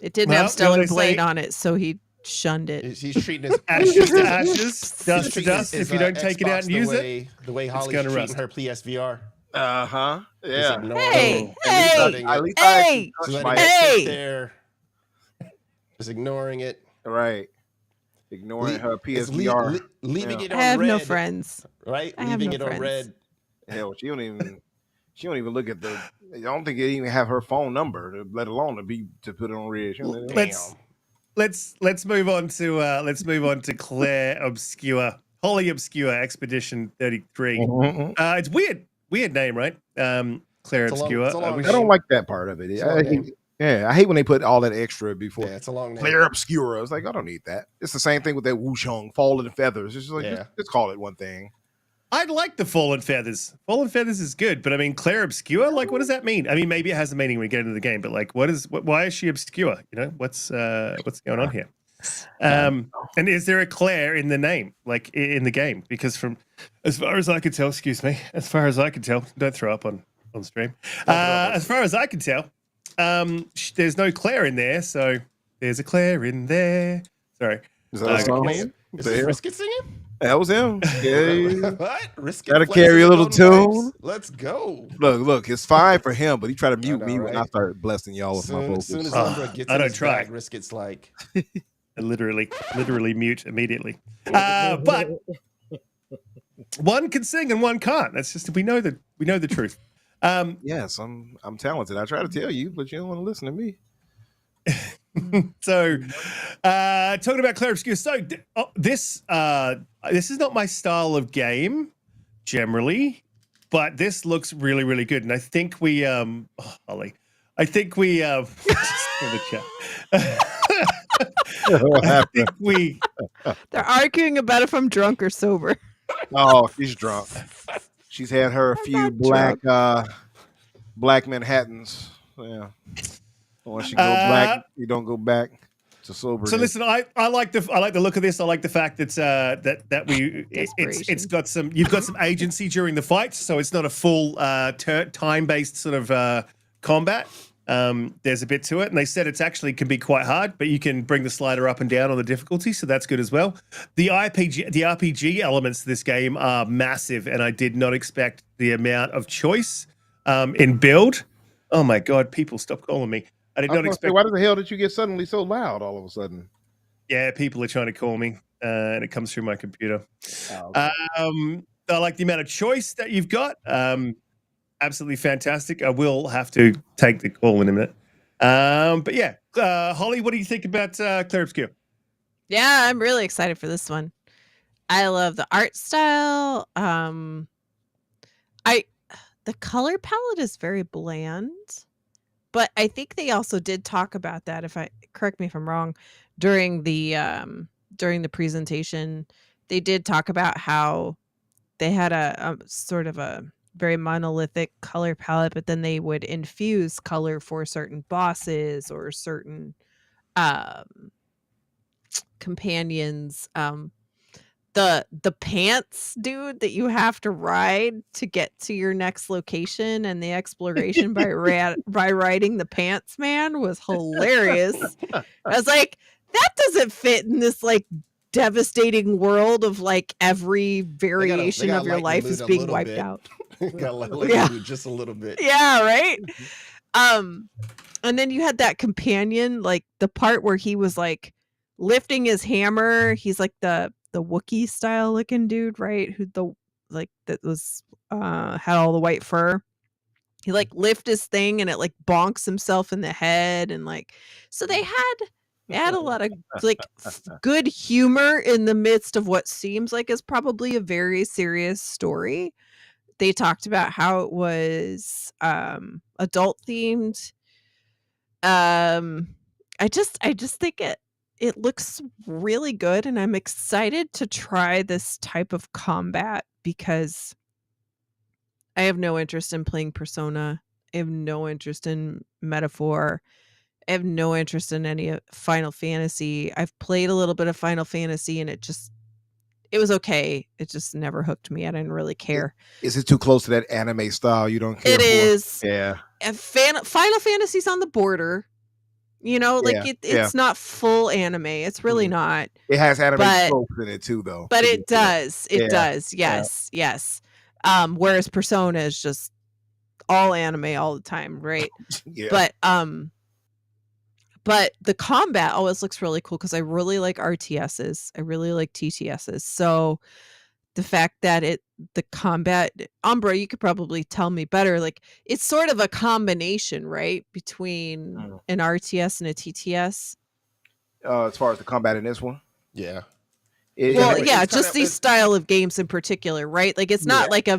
It didn't have Stellar Blade on it, so he shunned it. He's treating his ashes to ashes, dust to dust. If you don't take it out and use it, the way Holly's treating her PSVR. Yeah. Hey. Just ignoring it. Right. Ignoring her PSVR. Leaving it on red. I have red, no friends. Right? I leaving have no it friends. on red. Hell, she don't even look at the. I don't think they even have her phone number, let alone to put it on red. Let's move on to Claire Obscure, Wholly Obscure Expedition 33. It's weird name, right? Claire Obscure. I don't like that part of it. I hate when they put all that extra before. Yeah, it's a long name. Claire Obscura. I was like, I don't need that. It's the same thing with that Wushong, Fallen Feathers. It's just like, just call it one thing. I'd like the Fallen Feathers. Fallen Feathers is good, but I mean, Claire Obscure, like, what does that mean? I mean, maybe it has a meaning when we get into the game, but like, why is she obscure? What's going on here? And is there a Claire in the name, like in the game? Because as far as I could tell, don't throw up on stream. As far as I can tell, there's no Claire in there, so there's a Claire in there. Sorry. Is that a song? Is Riskit singing? That was him. Yeah. What? Riskit gotta carry a little tune. Let's go. Look, it's fine for him, but he tried to mute me when I started blessing y'all with my vocals. As soon as Umbra gets in his bag, Riskit's like... I literally mute immediately. But one can sing and one can't. That's just we know the truth. Yes, I'm talented. I try to tell you, but you don't want to listen to me. So, talking about Claire Obscure. So, this is not my style of game generally, but this looks really, really good. And I think we, Holly, just in the chat. I think They're arguing about if I'm drunk or sober. Oh, she's drunk. She's had her a few black Manhattans. Yeah. Once you go black, you don't go back to sober. So listen, I like the look of this. I like the fact that it's got some agency during the fights, so it's not a full time based sort of combat. There's a bit to it, and they said it's actually can be quite hard, but you can bring the slider up and down on the difficulty, so that's good as well. The RPG elements to this game are massive, and I did not expect the amount of choice in build. Oh my god, people, stop calling me. I did not expect. Why the hell did you get suddenly so loud all of a sudden? Yeah, people are trying to call me, and it comes through my computer. Oh, okay. I like the amount of choice that you've got. Absolutely fantastic. I will have to take the call in a minute. But yeah, Holly, what do you think about Clear Obscure? Yeah, I'm really excited for this one. I love the art style. The color palette is very bland, but I think they also did talk about that. Correct me if I'm wrong, during the presentation, they did talk about how they had a sort of a very monolithic color palette, but then they would infuse color for certain bosses or certain um, companions. The pants dude that you have to ride to get to your next location and the exploration by riding the pants man was hilarious. I was like, that doesn't fit in this like devastating world of like every variation of your life is being wiped out. Got lighten just a little bit. Yeah, right. And then you had that companion, like the part where he was like lifting his hammer. He's like the Wookiee style looking dude, right? That was had all the white fur. He like lift his thing and it like bonks himself in the head, and like so they had a lot of like good humor in the midst of what seems like is probably a very serious story. They talked about how it was adult themed. I just think it looks really good, and I'm excited to try this type of combat because I have no interest in playing Persona. I have no interest in Metaphor. I have no interest in any of Final Fantasy. I've played a little bit of Final Fantasy and it was okay. It just never hooked me. I didn't really care. Is it too close to that anime style you don't care It for? is. Yeah. And Final Fantasy's on the border. You know, like it's not full anime. It's really not. It has anime tropes in it too, though. But it does. It does. Yes. Yeah. Yes. Whereas Persona is just all anime all the time, right? Yeah. But the combat always looks really cool because I really like RTSs. I really like TTSs. So the fact that the combat, Umbra, you could probably tell me better. Like it's sort of a combination, right, between an RTS and a TTS. As far as the combat in this one, yeah. Just these style of games in particular, right? Like it's not like a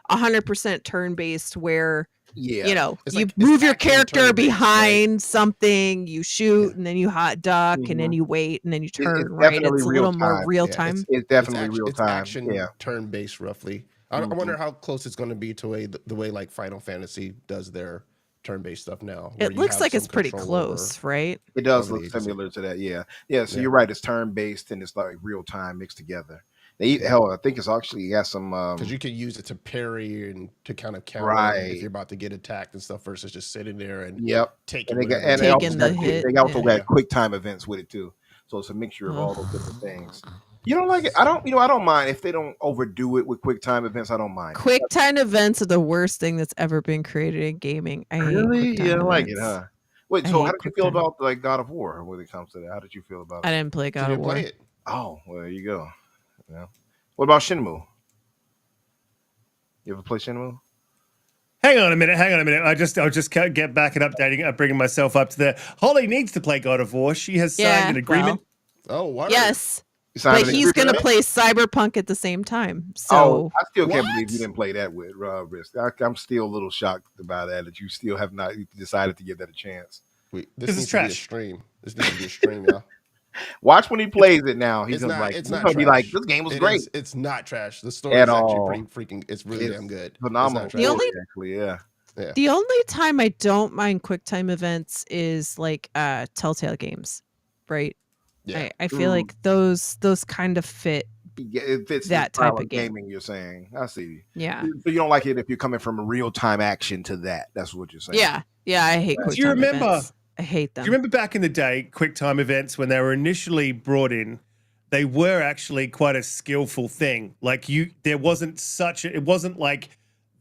100% turn based where you know you move your character behind something, you shoot, and then you hot duck, and then you wait, and then you turn. Right? It's a little more real time. It's definitely real time. It's action turn based, roughly. I wonder how close it's going to be to the way like Final Fantasy does their turn based stuff now. It looks like it's pretty close, right? It does look similar to that. Yeah. So you're right. It's turn based and it's like real time mixed together. I think it's actually got some because you can use it to parry and to kind of counter if you're about to get attacked and stuff versus just sitting there and taking the hit. They also got quick time events with it too, so it's a mixture of all those different things. You don't like it? I don't mind if they don't overdo it with quick time events. I don't mind. Quick time events are the worst thing that's ever been created in gaming. I really, you don't like it, huh? Wait, so how did you feel about like God of War when it comes to that? How did you feel about it? I didn't play God of War. Play it? Oh, well, there you go. Yeah. What about Shenmue? You ever play Shenmue? Hang on a minute. I'll just get back and updating, bringing myself up to there. Holly needs to play God of War. She has signed an agreement. Oh, what? Yes. But he's going to play Cyberpunk at the same time. So I still can't believe you didn't play that with Risk. I'm still a little shocked about that you still have not decided to give that a chance. This needs to be a stream. This needs to be a stream, y'all. Watch when he plays it now. He's going to be like, this game was great. It's not trash. The story is actually pretty freaking, it's really damn good. Phenomenal. The only time I don't mind QuickTime events is like Telltale games, right? Yeah. I feel like those kind of fit. It fits that type of gaming. You're saying, I see. Yeah. So you don't like it if you're coming from a real time action to that. That's what you're saying. Yeah. I hate QuickTime events. I hate them. Do you remember back in the day, QuickTime events, when they were initially brought in, they were actually quite a skillful thing. Like it wasn't like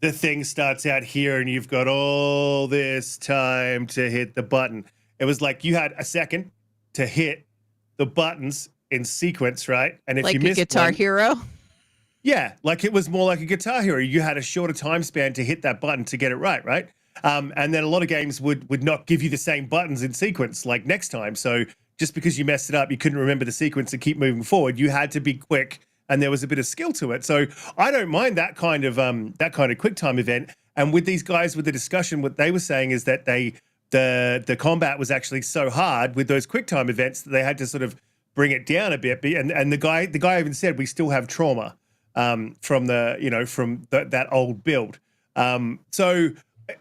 the thing starts out here and you've got all this time to hit the button. It was like you had a second to hit the buttons in sequence, right? And if like you a missed Guitar one, Hero. yeah, like it was more like a Guitar Hero. You had a shorter time span to hit that button to get it right? And then a lot of games would not give you the same buttons in sequence like next time. So just because you messed it up, you couldn't remember the sequence and keep moving forward. You had to be quick, and there was a bit of skill to it. So I don't mind that kind of quick time event. And with these guys, with the discussion, what they were saying is that the combat was actually so hard with those quick time events that they had to sort of bring it down a bit. And the guy even said we still have trauma from that old build. So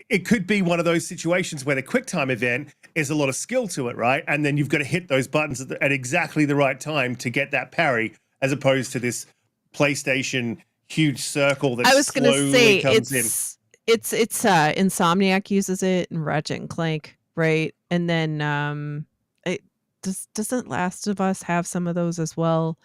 it could be one of those situations where the quick time event is a lot of skill to it, right? And then you've got to hit those buttons at exactly the right time to get that parry, as opposed to this PlayStation huge circle that I was going to say comes in. It's Insomniac uses it and Ratchet and Clank, right? And then doesn't Last of Us have some of those as well?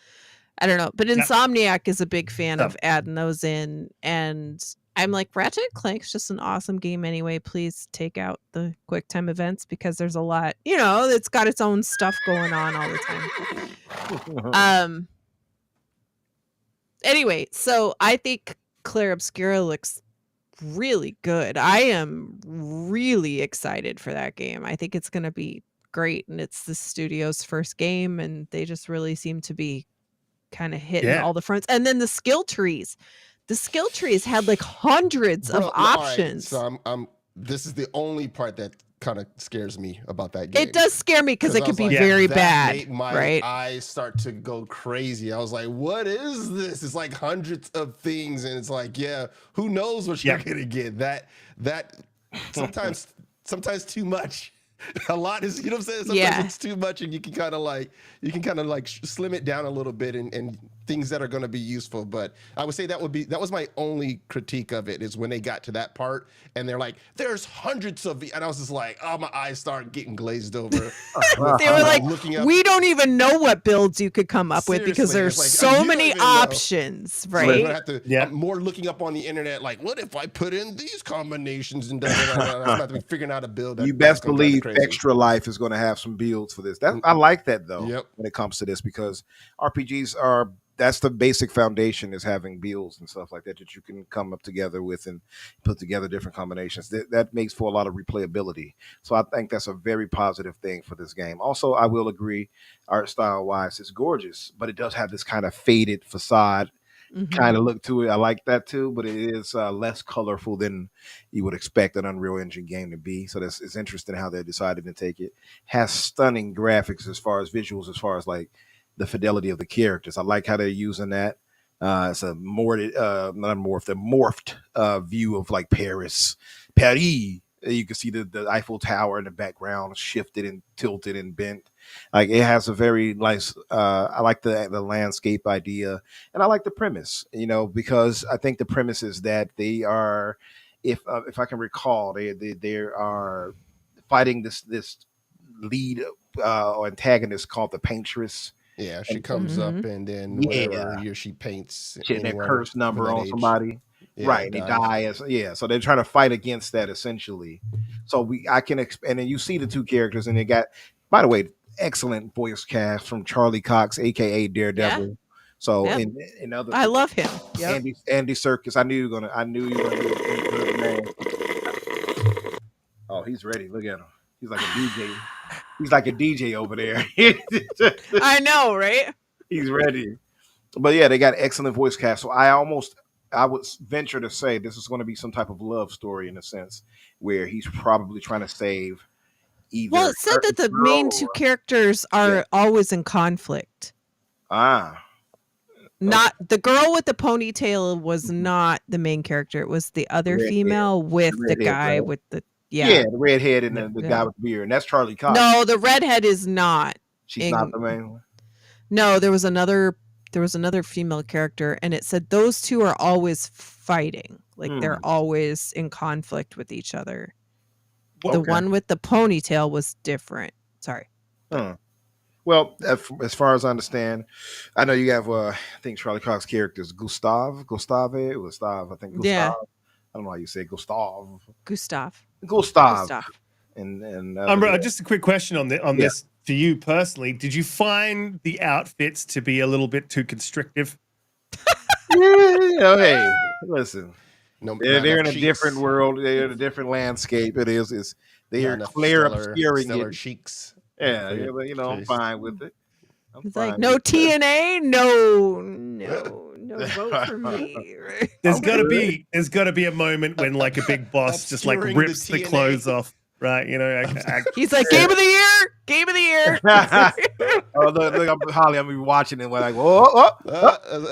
I don't know, but Insomniac is a big fan of adding those in, and I'm like, Ratchet and Clank's just an awesome game anyway. Please take out the quick time events because there's a lot, it's got its own stuff going on all the time. Anyway, so I think Claire Obscura looks really good. I am really excited for that game. I think it's going to be great, and it's the studio's first game, and they just really seem to be kind of hitting all the fronts. And then the skill trees had like hundreds of options. Right, so this is the only part that kind of scares me about that game. It does scare me because it could be very bad. Made my eyes start to go crazy. I was like, what is this? It's like hundreds of things, and it's like, who knows what you're gonna get. That sometimes too much. A lot is, what I'm saying? Sometimes it's too much, and you can kind of like slim it down a little bit and things that are going to be useful. But I would say that was my only critique of it, is when they got to that part and they're like, there's hundreds of, and I was just like, oh, my eyes started getting glazed over. They were like, we don't even know what builds you could come up with because there's like, so many options, right? I'm more looking up on the internet, like, what if I put in these combinations and I'm about to be figuring out a build. You best believe Extra Life is going to have some builds for this. I like that though. When it comes to this, because RPGs that's the basic foundation, is having builds and stuff like that you can come up together with and put together different combinations. That makes for a lot of replayability. So I think that's a very positive thing for this game. Also, I will agree, art style wise, it's gorgeous, but it does have this kind of faded facade kind of look to it. I like that too, but it is less colorful than you would expect an Unreal Engine game to be. So it's interesting how they decided to take it. Has stunning graphics as far as visuals, as far as like the fidelity of the characters. I like how they're using that. It's a morphed view of like Paris. You can see the Eiffel Tower in the background shifted and tilted and bent. Like, it has a very nice. I like the landscape idea, and I like the premise. Because I think the premise is that they are, if I can recall, they are fighting this lead or antagonist called the Paintress. Yeah, she comes up and then whatever year she paints, that curse number on somebody. Right, they die. So they're trying to fight against that essentially. So and then you see the two characters, and they got, by the way, excellent voice cast from Charlie Cox, aka Daredevil. Yeah. So in other, I love him. Andy Serkis. I knew you were gonna do a good man. Oh, he's ready. Look at him. He's like a DJ. He's like a DJ over there. I know, right? He's ready. But yeah, they got excellent voice cast. So I would venture to say this is going to be some type of love story, in a sense, where he's probably trying to save either. Well, it said that the main two characters are always in conflict. Not the girl with the ponytail was not the main character. It was the other female with the guy with the the redhead and the guy with the beard, and that's Charlie Cox. No, the redhead is not. She's not the main one. No, there was another female character, and it said those two are always fighting. Like they're always in conflict with each other. The one with the ponytail was different. Sorry. Well, as far as I understand, I know you have I think Charlie Cox characters Gustav. I think Gustav. Yeah. I don't know how you say it. Gustav. Gustav. And Umbra, just a quick question on this for you personally, did you find the outfits to be a little bit too constrictive? Hey, listen. No, They're in a different world. They're in a different landscape. They are clear obscuring stellar it. cheeks. Yeah, but I'm fine with it. It's like no TNA, no vote for me. There's got to be a moment when like a big boss just like rips the clothes off, right? He's like game of the year. Oh look, Holly, I'm watching it. We're like,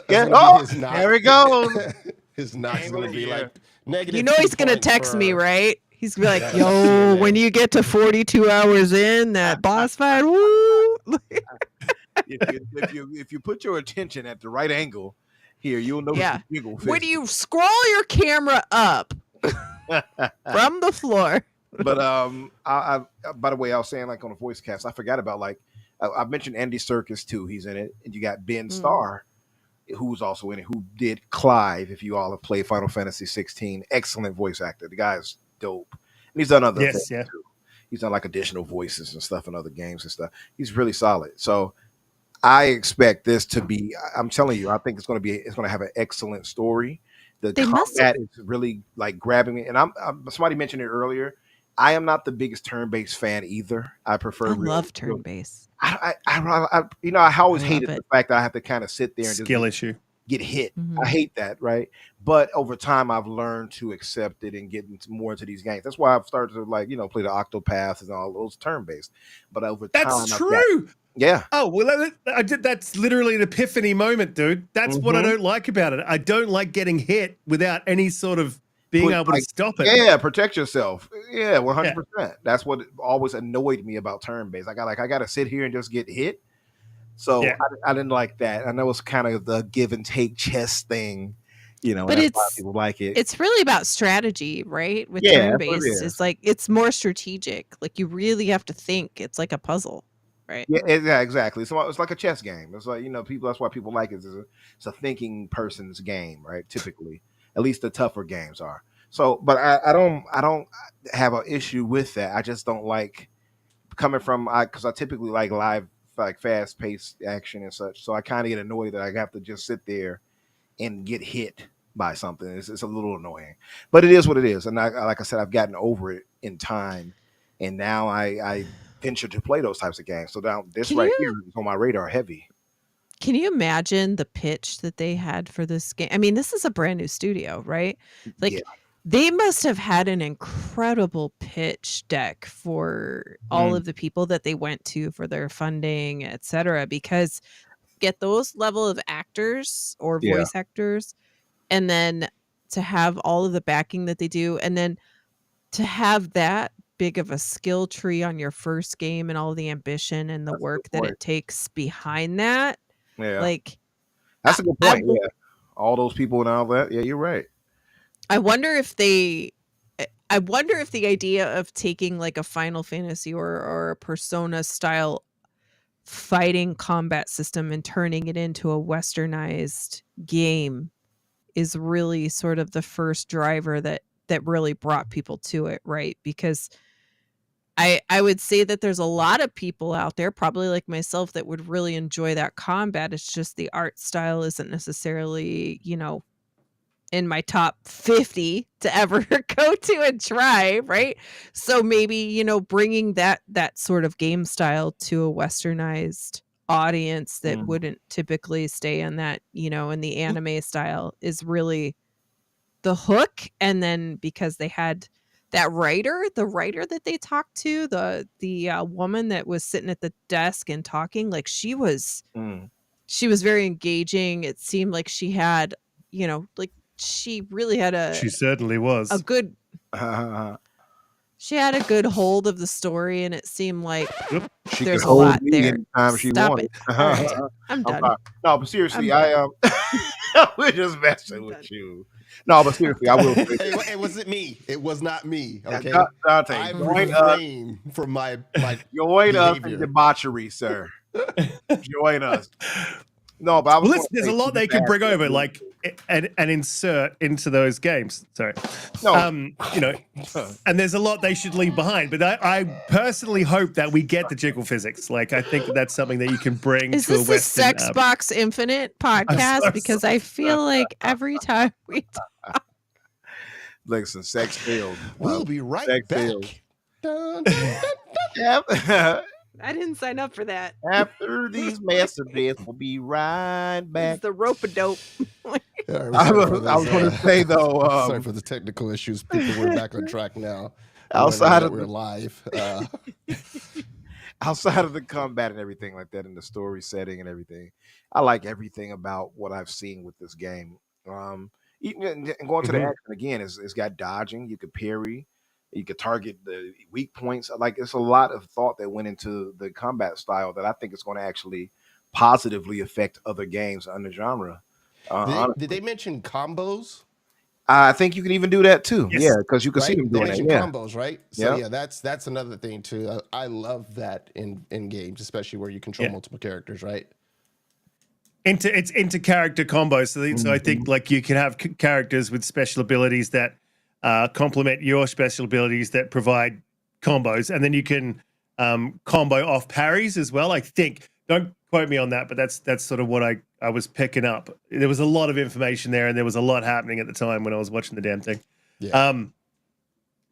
there we go. His knock's gonna be like negative. You know he's gonna text me, right? He's gonna be like, "Yo, when you get to 42 hours in that boss fight, woo!" if you put your attention at the right angle, here you'll notice the jiggle. When you scroll your camera up from the floor. But I by the way, I was saying like on the voice cast, I forgot about I mentioned Andy Serkis too. He's in it, and you got Ben Starr, who's also in it, who did Clive. If you all have played Final Fantasy 16, excellent voice actor. The guy is dope, and he's done other things too. He's done like additional voices and stuff in other games and stuff. He's really solid. So I expect this to be. I'm telling you, I think it's going to have an excellent story. The combat is really like grabbing me, and I'm somebody mentioned it earlier. I am not the biggest turn-based fan either. I love turn-based. I always hated the fact that I have to kind of sit there and just get hit. Mm-hmm. I hate that, right? But over time, I've learned to accept it and get more into these games. That's why I've started to play the Octopath and all those turn-based. But over time, that's true. Yeah. Oh, well, that's literally an epiphany moment, dude. That's what I don't like about it. I don't like getting hit without any sort of being able to stop it. Yeah, protect yourself. Yeah, 100%. That's what always annoyed me about turn-based. I got to sit here and just get hit. So I didn't like that. I know it's kind of the give and take chess thing, but that's why people like it. It's really about strategy, right? With turn-based, it's like it's more strategic. Like you really have to think. It's like a puzzle, right? Yeah, exactly. So it's like a chess game. It's like people. That's why people like it. It's a thinking person's game, right? Typically. At least the tougher games are. So, but I don't have an issue with that. I just don't like coming from because I typically like live, like fast paced action and such. So I kind of get annoyed that I have to just sit there and get hit by something. It's a little annoying, but it is what it is. And like I said, I've gotten over it in time, and now I venture to play those types of games. So now this here is on my radar heavy. Can you imagine the pitch that they had for this game? I mean, this is a brand new studio, right? Like they must have had an incredible pitch deck for all of the people that they went to for their funding, etc. Because get those level of actors or voice actors, and then to have all of the backing that they do, and then to have that big of a skill tree on your first game and all the ambition and the work that it takes behind that. Yeah, like that's a good point. All those people and all that. Yeah, you're right. I wonder if the idea of taking like a Final Fantasy or a Persona style fighting combat system and turning it into a westernized game is really sort of the first driver that really brought people to it, right? Because I would say that there's a lot of people out there, probably like myself, that would really enjoy that combat. It's just the art style isn't necessarily, in my top 50 to ever go to and try, right? So maybe, bringing that sort of game style to a westernized audience that wouldn't typically stay in that, in the anime style is really the hook. And then because they had the writer that they talked to, the woman that was sitting at the desk and talking, like she was very engaging. It seemed like she had, like she really had she certainly was a good she had a good hold of the story, and it seemed like there's a lot there. Stop it. Right. I'm done. No, but seriously, we're just messing with you. No, but seriously, I will. It wasn't me. It was not me. Okay, Donte, I refrain from my join us in debauchery, sir. Join us. No, but there's a lot they can bring over. Like and insert into those games. Sorry. No. And there's a lot they should leave behind. But I personally hope that we get the jiggle physics. Like, I think that's something that you can bring Is to a this Western. a Sexbox Infinite podcast? Because I feel like every time we talk. Listen, sex failed. We'll be right back. Dun, dun, dun, dun. I didn't sign up for that. After these messages, we'll be right back. It's the rope-a-dope. Yeah, I was going to say though. Sorry for the technical issues. People, we're back on track now. Outside of we're live. Outside of the combat and everything like that, and the story setting and everything, I like everything about what I've seen with this game. Even and going to the action again, it's got dodging. You could parry. You could target the weak points. Like, it's a lot of thought that went into the combat style that I think is going to actually positively affect other games on the genre. Did they mention combos? I think you can even do that too. Yes. Yeah, because you can see them doing they it. mentioned Yeah. combos, right? So yeah, that's another thing too. I love that in games, especially where you control multiple characters, right? It's into character combos. So I think like you can have characters with special abilities that complement your special abilities that provide combos, and then you can combo off parries as well. I think, don't quote me on that, but that's sort of what I was picking up. There was a lot of information there, and there was a lot happening at the time when I was watching the damn thing. Yeah.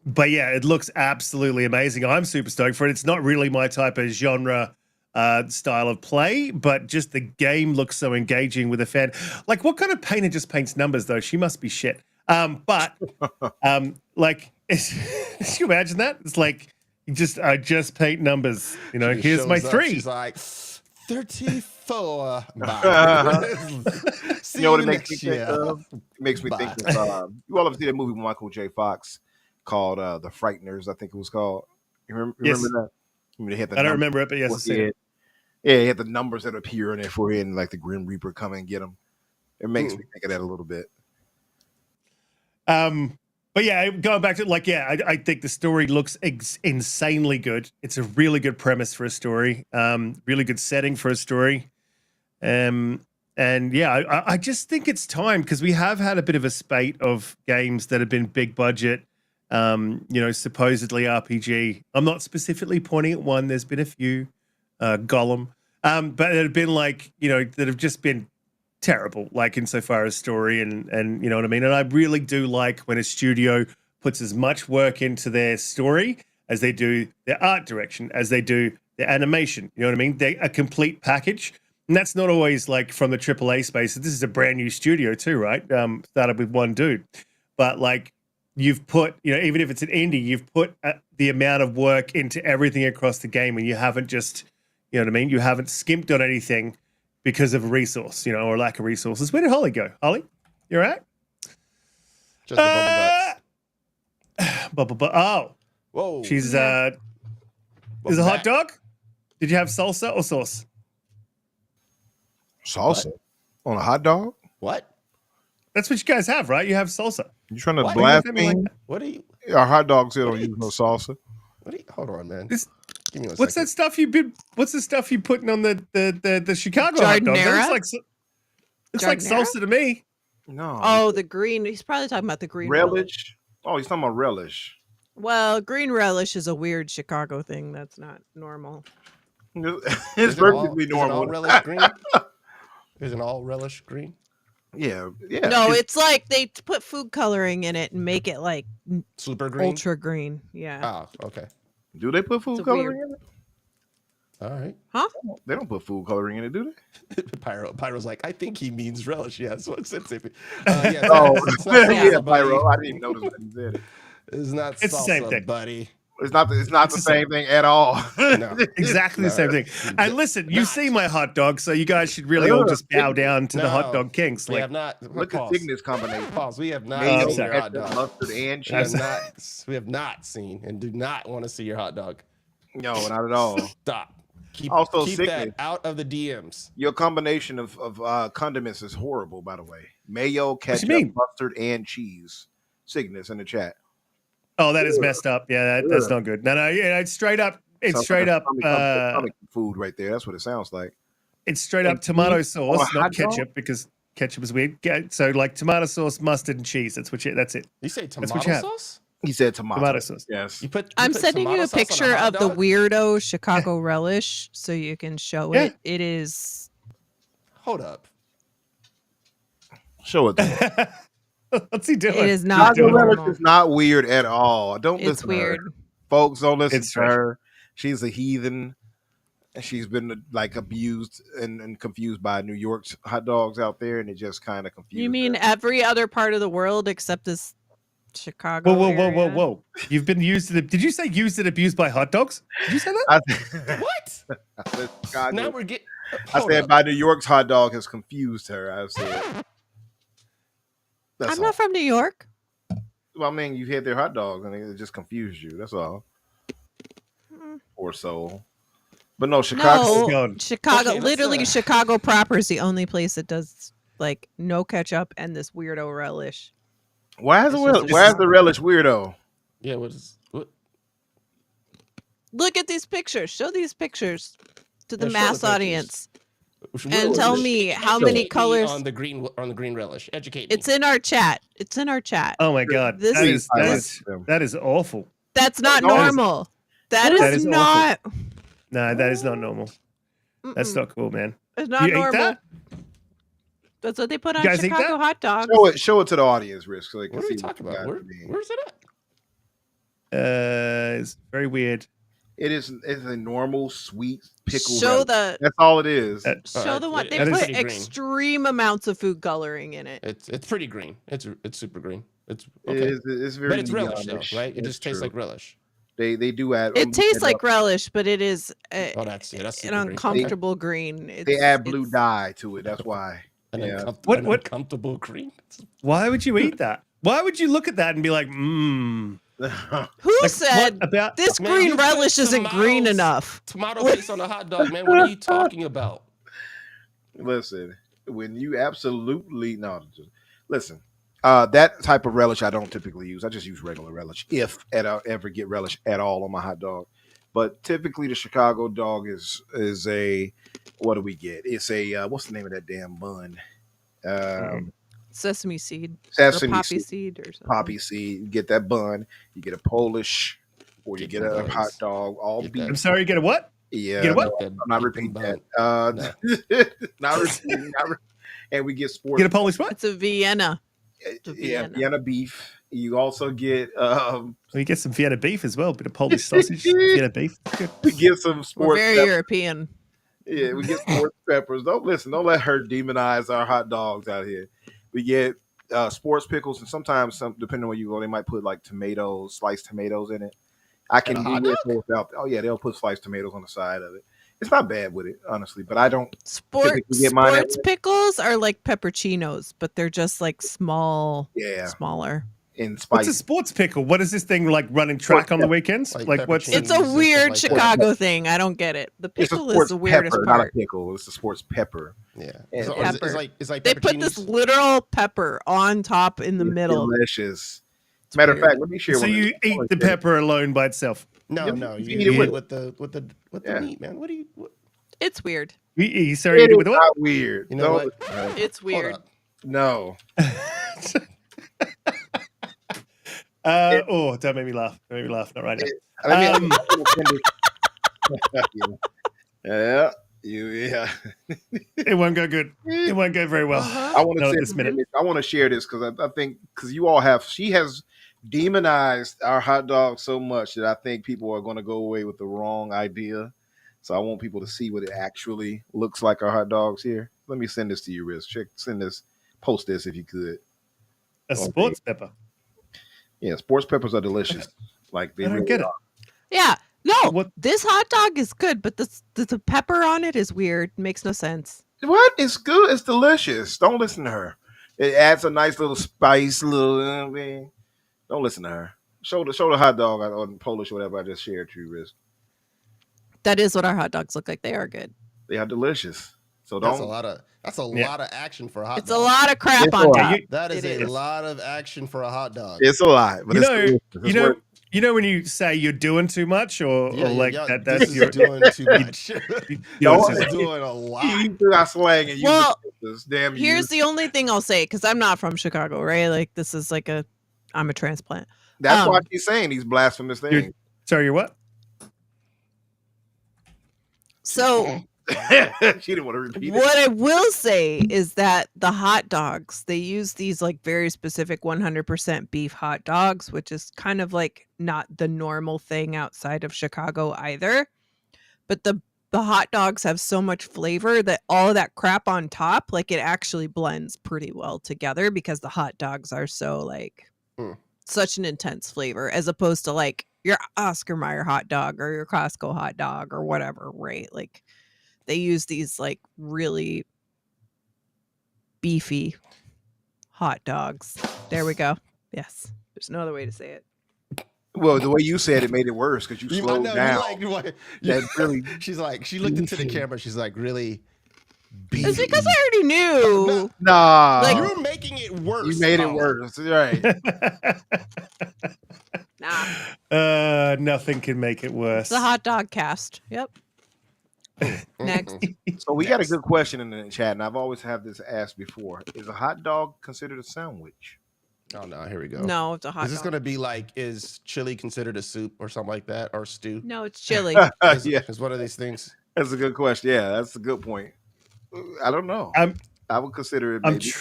But yeah, it looks absolutely amazing. I'm super stoked for it. It's not really my type of genre style of play, but just the game looks so engaging with a fan. Like, what kind of painter just paints numbers though? She must be shit. But like, can you imagine that? It's like I just paint numbers. You know, here's my 3. She's like 34. You know what it makes me think of? It makes me think of you all ever see that movie with Michael J. Fox called The Frighteners, I think it was called. You remember that? I don't remember it, but yes, he had the numbers that appear in their forehead, and like the Grim Reaper come and get him. It makes me think of that a little bit. But yeah, going back to I think the story looks insanely good. It's a really good premise for a story. Really good setting for a story. And yeah, I just think it's time, because we have had a bit of a spate of games that have been big budget, supposedly RPG. I'm not specifically pointing at one. There's been a few, Gollum, but that have been that have just been terrible, like insofar as story and you know what I mean. And I really do like when a studio puts as much work into their story as they do their art direction, as they do their animation. You know what I mean? They're a complete package. And that's not always like from the AAA space. This is a brand new studio too, right? Started with one dude. But like, you've put, even if it's an indie, you've put the amount of work into everything across the game, and you haven't just, you know what I mean? You haven't skimped on anything because of a resource, or lack of resources. Where did Holly go? Holly, you all right? Just the bubble butt. Oh. Whoa. She's, is a hot dog? Did you have salsa or sauce? Salsa? On a hot dog? What? That's what you guys have, right? You have salsa. You trying to What? blaspheme? What are you? Our hot dogs here don't use no salsa. What are you? Hold on, man. Give me one What's second. that stuff what's the stuff you putting on the Chicago hot dog? That looks like salsa to me. No. Oh, the green. He's probably talking about the green relish. Oh, he's talking about relish. Well, green relish is a weird Chicago thing. That's not normal. It's perfectly normal. Is it all relish green? Is it all relish green? Yeah. No, it's like they put food coloring in it and make it like super green, ultra green. Yeah. Oh, okay. Do they put food coloring in it? All right. Huh? They don't put food coloring in it, do they? Pyro's like, I think he means relish. Yeah, so it's Pyro. I didn't even notice that he said it. It's not It's salsa, the same thing, buddy. It's not the same thing at all. No. Exactly the same thing. And listen, you see my hot dog, so you guys should really all just bow down to the hot dog kings. We have not. Look at Cygnus combination. Pause. We have not Mayo, seen your hot dog. mustard, and cheese. We have not seen and do not want to see your hot dog. No, not at all. Stop. Keep that out of the DMs. Your combination of condiments is horrible, by the way. Mayo, ketchup, mustard, and cheese. Cygnus in the chat. Oh, that is messed up. Yeah, that's not good. No, yeah, it's straight up. It's straight up food right there. That's what it sounds like. It's straight up tomato sauce, not ketchup, because ketchup is weird. So like tomato sauce, mustard, and cheese. That's it. You say what tomato you have. sauce? He said tomato. Tomato sauce. Yes. I'm sending you a picture of the weirdo Chicago relish so you can show Yeah. it. It is. Hold up. Show it to me. What's he doing? It is not Chicago relish normal. is not weird at all. Don't It's listen to weird. her. Folks, don't listen It's to her. She's a heathen. She's been like abused and confused by New York's hot dogs out there, and it just kind of confused. You mean her. every other part of the world except this Chicago? Whoa. You've been used and did you say used and abused by hot dogs? Did you say that? What? I said Chicago. Now we're getting. I said by New York's hot dog has confused her. I said. That's I'm all. not from New York. Well, I mean, you had their hot dogs and it just confused you. That's all. Or so. But no, Chicago. No, Chicago. Okay, Literally, Chicago proper is the only place that does like no ketchup and this weirdo relish. Why is the relish weirdo? Yeah, what? Look at these pictures. Show these pictures to the Yeah, show the mass pictures. audience. What And is tell this? me how Educate many me colors on the green relish. Educate me. It's in our chat. It's in our chat. Oh my god. This That is awful. That's not No, normal. That is awful. not. No, that is not normal. That's not cool, man. It's not You ate normal. that? That's what they put on You guys eat Chicago that? hot dogs. Show it to the audience, Risk. So they can What are we see talking you about? got to me. Where's it at? It's very weird. It's a normal sweet pickle. Show relish. the That's all it is. show the one they that is put pretty green. extreme amounts of food coloring in it. It's pretty green. It's super green. It's It okay. is, it's very But it's relish though, neon-ish. right? It It's just tastes true. like relish. They do add. It tastes like relish, but it is Oh, that's super an green. uncomfortable green. They add blue dye to it. That's why. An Yeah. What- uncomfortable green. Why would you eat that? Why would you look at that and be like, Who Like, said what about this Man, green you put relish isn't green tomatoes- enough? Tomato paste on a hot dog, man. What are you talking about? Listen, when you absolutely no, listen. That type of relish I don't typically use. I just use regular relish if I ever get relish at all on my hot dog. But typically the Chicago dog is a what do we get? It's a what's the name of that damn bun? Sesame seed. Sesame or poppy seed. seed or something. Poppy seed. You get that bun. You get a Polish, or you Get get the a hot buns. dog, all Get beef. I'm sorry, you get a what? Yeah, get a what? no, I'm not repeating that. Not repeating. And we get sports. Get a Polish what? It's a Vienna. Yeah, Vienna. Vienna beef. You also get Well, you get some Vienna beef as well. A bit of Polish sausage, Vienna beef. Good. we get some We're sports. very peppers. European. Yeah, we get sports peppers. Don't let her demonize our hot dogs out here. We get sports pickles, and sometimes depending on where you go, they might put like tomatoes, sliced tomatoes in it. I can In a hot do it without. Oh yeah, they'll put sliced tomatoes on the side of it. It's not bad with it, honestly, but I don't. Typically get mine at- Sports pickles are like pepperoncinos, but they're just like smaller. In What's spice. a sports pickle? What is this thing like running track on the weekends? Like Like what's pepperoni. It's a Jesus, weird like that. Chicago thing. I don't get it. The It's a pickle is sports the weirdest pepper, not a part. pickle. It's a sports pepper. Yeah. Yeah. So Pepper. it's like They put this pepperoncinis. literal pepper on top in the It's middle. delicious. Matter of weird. fact, let me share. so one. you eat the pepper alone by itself? No, Yep. no, You you eat it eat with- it with the Yeah. meat, man. What do you? What? It's weird. Sorry, you do It with is what? not weird. You know what? It's Hold weird. up. No. Oh, don't make me laugh. Don't make me laugh. Not right now. Let me- yeah. Yeah. It won't go good. It won't go very well. I want Not to at this minute. I want to share this because I think because you all have. She has demonized our hot dog so much that I think people are going to go away with the wrong idea. So I want people to see what it actually looks like. Our hot dogs here. Let me send this to you, Riz. Send this. Post this if you could. A sports pepper. Yeah, sports peppers are delicious. Like they I don't really get it. are. Yeah. No, What- this hot dog is good, but the pepper on it is weird. Makes no sense. What? It's good. It's delicious. Don't listen to her. It adds a nice little spice. Don't listen to her. Show the hot dog on Polish or whatever I just shared to you, Riz. That is what our hot dogs look like. They are good. They are delicious. So That's a don't. lot of Yeah. lot of action for a hot It's dog. a lot of crap It's on all top. right. That is It a is. lot of action for a hot dog. It's a lot, but You it's know, delicious. It's you know, worth- you know when you say you're doing too much, or like this your is doing too much. you're Don't doing too This much. is doing a lot. you got slang and you Well, This damn. Here's the only thing I'll say, because I'm not from Chicago, right? Like this is like I'm a transplant. That's why she's saying these blasphemous things. Sorry, you're what? So she didn't want to repeat what I will say is that the hot dogs, they use these like very specific 100% beef hot dogs, which is kind of like not the normal thing outside of Chicago either. But the hot dogs have so much flavor that all of that crap on top, like it actually blends pretty well together because the hot dogs are so like such an intense flavor as opposed to like your Oscar Mayer hot dog or your Costco hot dog or whatever, right? Like they use these like really beefy hot dogs. There we go. Yes. There's no other way to say it. Well, the way you said it made it worse because you slowed down. Really, she's like, she looked into the camera. She's like, really beefy. It's because I already knew. Nah. Like, you're making it worse. You made it worse. Right. Nah. Nothing can make it worse. It's the hot dog cast. Yep. Next. So we got a good question in the chat, and I've always had this asked before. Is a hot dog considered a sandwich? Oh no, here we go. No, it's a hot dog. Is this going to be like, is chili considered a soup or something like that, or stew? No, it's chili. Is one of these things. That's a good question. Yeah, that's a good point. I don't know. I would consider it. Maybe.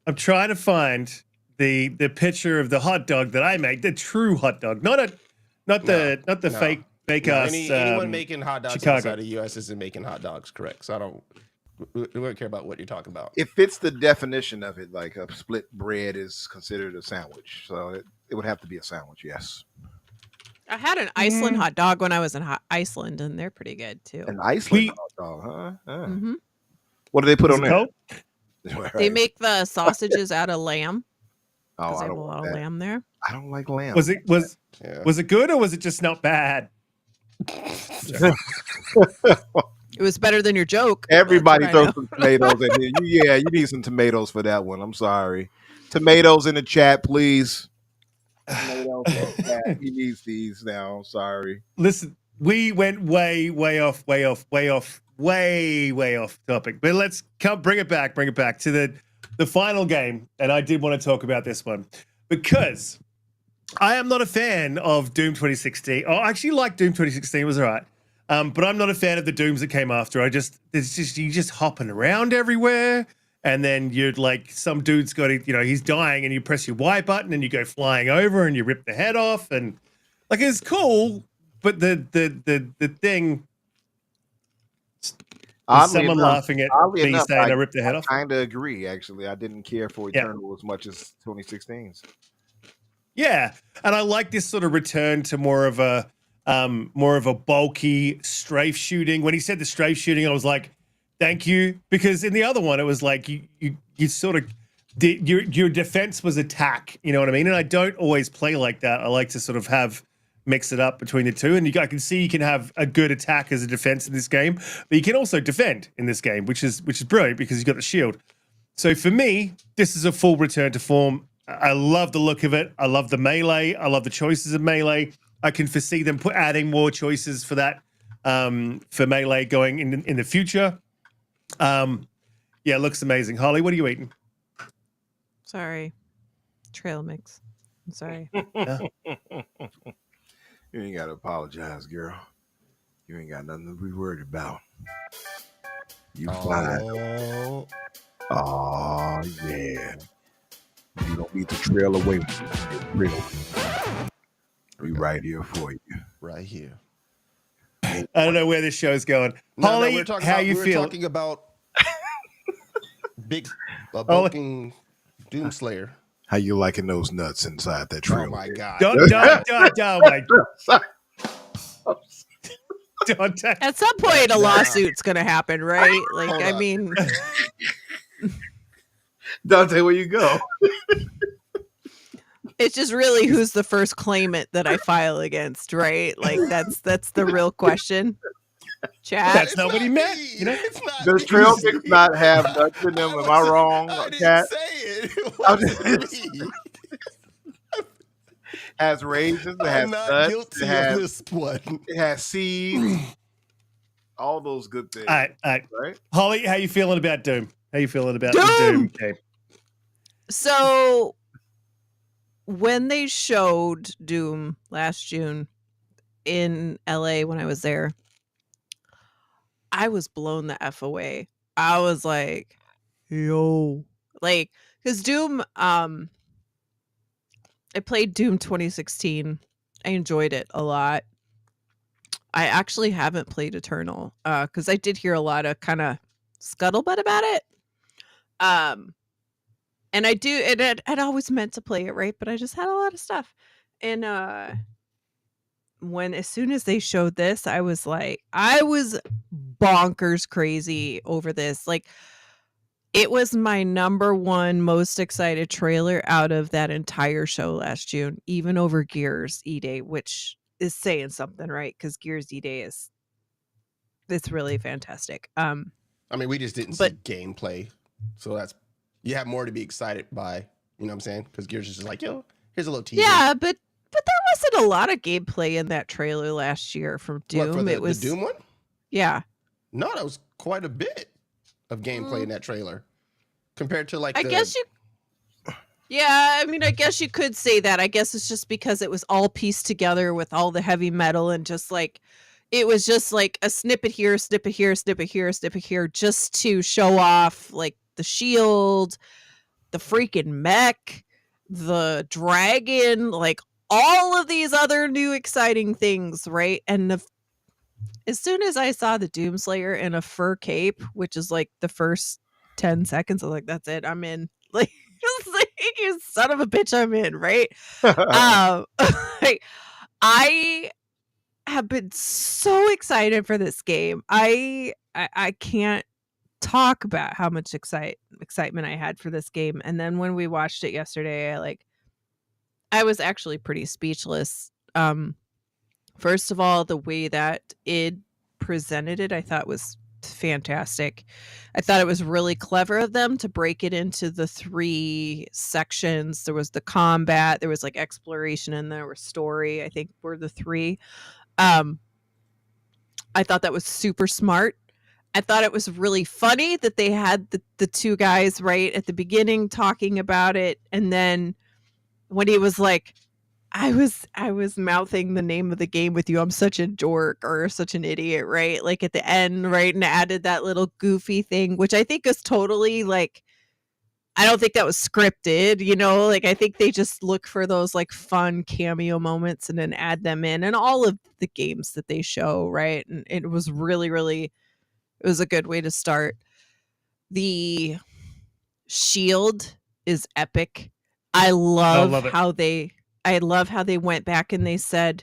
I'm trying to find the picture of the hot dog that I make, the true hot dog, not the fake ass. Anyone making hot dogs Chicago. outside of the U.S. isn't making hot dogs, correct? So we don't care about what you're talking about. It fits the definition of it, like a split bread is considered a sandwich. So it would have to be a sandwich, yes. I had an Iceland hot dog when I was in Iceland, and they're pretty good too. An Iceland hot dog, huh? Mm-hmm. What do they put on there? They make the sausages out of lamb. Oh, I they have don't a lot want of that. lam there. I don't like lamb. Was it good or was it just not bad? It was better than your joke. Everybody throw some tomatoes in here. Yeah, you need some tomatoes for that one. I'm sorry. Tomatoes in the chat, please. Tomatoes in the chat. He needs these now. I'm sorry. Listen, we went way off topic. But let's bring it back to the final game. And I did want to talk about this one because I am not a fan of Doom 2016. I actually like Doom 2016. It was all right. But I'm not a fan of the Dooms that came after. You're just hopping around everywhere. And then you're like, some dude's got it, he's dying and you press your Y button and you go flying over and you rip the head off. And like, it's cool. But the thing, someone laughing at me saying I ripped the head off. I kind of agree, actually. I didn't care for Eternal as much as 2016's. Yeah. And I like this sort of return to more of a bulky strafe shooting. When he said the strafe shooting, I was like, thank you. Because in the other one, it was like you sort of did your defense was attack. You know what I mean? And I don't always play like that. I like to sort of mix it up between the two. And I can see you can have a good attack as a defense in this game, but you can also defend in this game, which is brilliant because you've got the shield. So for me, this is a full return to form. I love the look of it. I love the melee. I love the choices of melee. I can foresee them adding more choices for that, for melee going in the future. Yeah, it looks amazing. Holly, what are you eating? Sorry. Trail mix. I'm sorry. You ain't got to apologize, girl. You ain't got nothing to be worried about. You fine. Oh, yeah. You don't need to trail away from you. We right here for you. Right here. I don't know where this show's going. Holly, how you feel? We're talking about big bulking Doomslayer. How you liking those nuts inside that trail? Oh my God! Don't. At some point, a lawsuit's gonna happen, right? Like, I mean, Donte, where you go? It's just really who's the first claimant that I file against, right? Like that's the real question. Chad, that's not what he meant. Does trail mix not have nuts in them? Am I wrong? I didn't say it. Has raisins. It has nuts. Guilty of this one. It has seeds. All those good things. All right. Right? Holly, how you feeling about Doom? How you feeling about the Doom game? So when they showed Doom last June in LA when I was there, I was blown the F away. I was like, yo. Like, because Doom, I played Doom 2016. I enjoyed it a lot. I actually haven't played Eternal, because I did hear a lot of kind of scuttlebutt about it. And I do, and I'd always meant to play it, right? But I just had a lot of stuff. And as soon as they showed this, I was bonkers crazy over this. Like, it was my number one most excited trailer out of that entire show last June, even over Gears E-Day, which is saying something, right? Because Gears E-Day it's really fantastic. I mean, we just didn't see gameplay, so you have more to be excited by. You know what I'm saying? Because Gears is just like, yo, here's a little teaser. Yeah, but there wasn't a lot of gameplay in that trailer last year from Doom. What, for it was the Doom one? Yeah. No, that was quite a bit of gameplay in that trailer compared to like. Yeah, I mean, I guess you could say that. I guess it's just because it was all pieced together with all the heavy metal and just like. It was just like a snippet here, snippet here, snippet here, snippet here, just to show off like the shield, the freaking mech, the dragon, like all of these other new exciting things, right? And as soon as I saw the Doomslayer in a fur cape, which is like the first 10 seconds, I was like, that's it, I'm in. Like, just like, you son of a bitch, I'm in, right? Like, I have been so excited for this game. I can't talk about how much excitement I had for this game. And then when we watched it yesterday, I was actually pretty speechless. First of all, the way that it presented it, I thought was fantastic. I thought it was really clever of them to break it into the 3 sections. There was the combat, there was like exploration, and there was story, I think were the 3. I thought that was super smart. I thought it was really funny that they had the 2 guys right at the beginning talking about it, and then when he was like, I was mouthing the name of the game with you, I'm such a dork or such an idiot, right? Like at the end, right? And added that little goofy thing, which I think is totally like, I don't think that was scripted, you know, like I think they just look for those like fun cameo moments and then add them in all of the games that they show, right? And it was really, really, it was a good way to start. The shield is epic. I love how they went back and they said,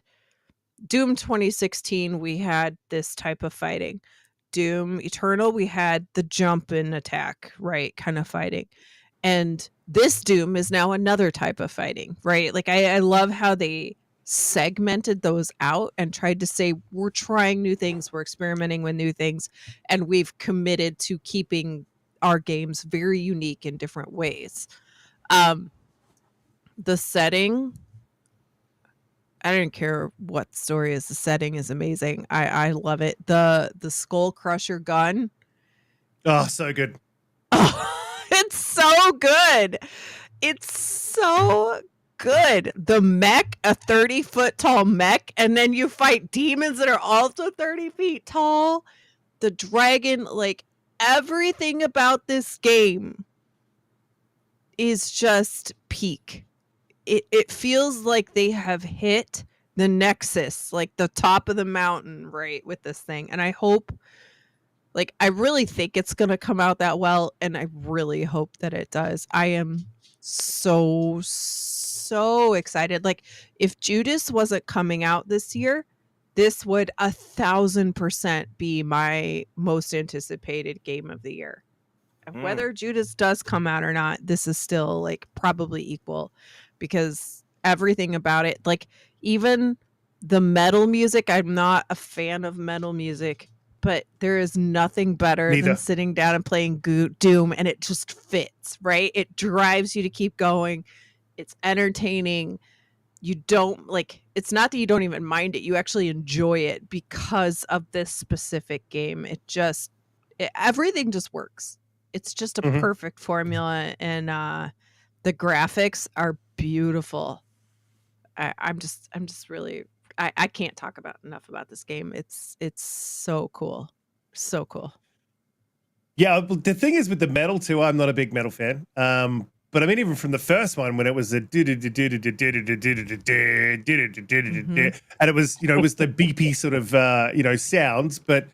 Doom 2016, we had this type of fighting. Doom Eternal, we had the jump and attack, right? Kind of fighting. And this Doom is now another type of fighting, right? Like I love how they segmented those out and tried to say, we're trying new things, we're experimenting with new things, and we've committed to keeping our games very unique in different ways. The setting, I don't care what story is, the setting is amazing. I love it. The Skull Crusher gun. Oh, so good. It's so good. It's so good. The mech, a 30-foot tall mech, and then you fight demons that are also 30 feet tall. The dragon, like everything about this game is just peak. It feels like they have hit the nexus, like the top of the mountain, right, with this thing. And I hope, like, I really think it's going to come out that well, and I really hope that it does. I am so excited. Like, if Judas wasn't coming out this year, this would 1,000% be my most anticipated game of the year. Whether Judas does come out or not, this is still, like, probably equal, because everything about it, like, even the metal music, I'm not a fan of metal music, but there is nothing better than sitting down and playing Doom, and it just fits, right? It drives you to keep going. It's entertaining. You don't, like, it's not that you don't even mind it. You actually enjoy it because of this specific game. Everything just works. It's just a Mhm. perfect formula, and the graphics are beautiful. I'm just really, I can't talk about enough about this game. It's so cool, so cool. Yeah, the thing is with the metal too, I'm not a big metal fan. But I mean, even from the first one, when it was and it was, it was the beepy sort of, sounds. But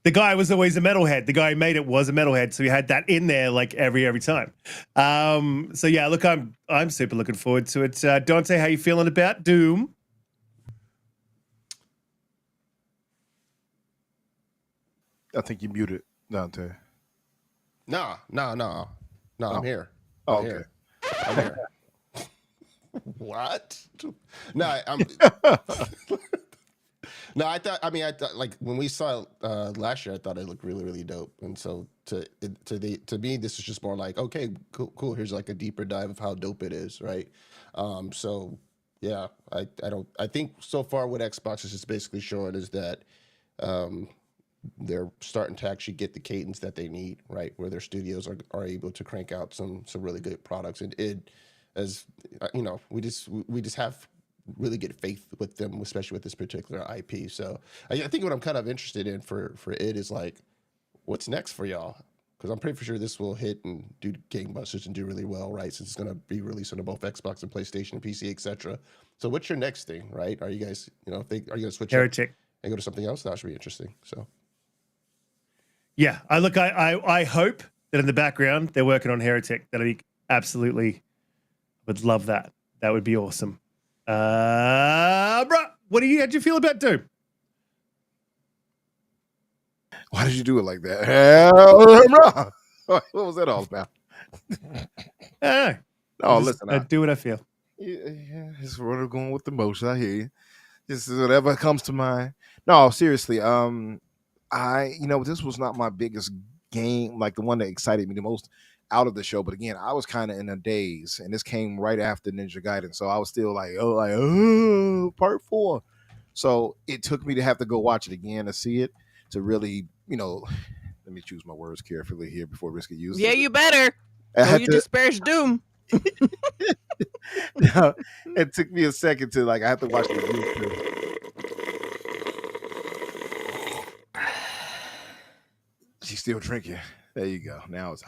the guy was always a metalhead. The guy who made it was a metalhead, so he had that in there like every time. So yeah, look, I'm super looking forward to it. Donte, how you feeling about Doom? I think you muted, Donte. No, I'm here. Oh, I'm okay. here. I'm here. What? No, I'm. No, I thought like when we saw it last year, I thought it looked really, really dope. And so to me, this is just more like, okay, cool. Here's like a deeper dive of how dope it is, right? So yeah, I think so far what Xbox is just basically showing is that they're starting to actually get the cadence that they need, right? Where their studios are able to crank out some really good products. And it, as we just have really good faith with them, especially with this particular IP. So I think what I'm kind of interested in for it is like, what's next for y'all? Because I'm pretty sure this will hit and do gangbusters and do really well, right? Since it's going to be released on both Xbox and PlayStation, PC, etc. So what's your next thing, right? Are you guys, are you going to switch Heretic. and go to something else? That should be interesting. So. Yeah, I hope that in the background they're working on Heretic. That'd be absolutely, would love that. That would be awesome. Bro, how'd you feel about Doom? Why did you do it like that? What was that all about? No, listen. I do what I feel. Yeah, just sort of going with the motion. I hear you. Just whatever comes to mind. No, seriously. This was not my biggest game, like the one that excited me the most out of the show. But again, I was kind of in a daze, and this came right after Ninja Gaiden, so I was still like, oh, part 4. So it took me to have to go watch it again to see it, to really, let me choose my words carefully here before Riskit uses it. Yeah, you better. You disparage Doom. No, it took me a second to I have to watch the video too. She's still drinking. There you go. Now it's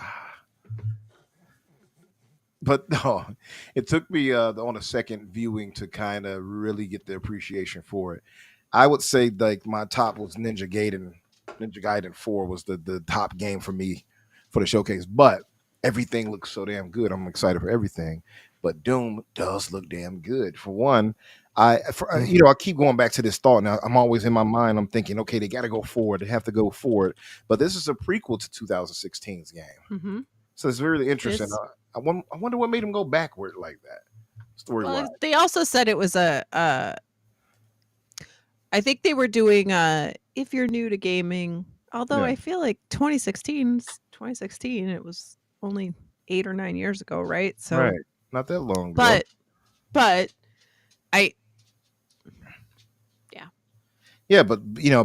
But no, it took me on a second viewing to kind of really get the appreciation for it. I would say my top was Ninja Gaiden. Ninja Gaiden 4 was the top game for me for the showcase. But everything looks so damn good. I'm excited for everything. But Doom does look damn good. For one, I keep going back to this thought. Now I'm always in my mind. I'm thinking, okay, they got to go forward. They have to go forward. But this is a prequel to 2016's game, so it's really interesting. I wonder what made him go backward like that. Story-wise. Well, they also said it was I think they were doing if you're new to gaming. Although I feel like 2016, it was only 8 or 9 years ago, right? So right, not that long ago. But but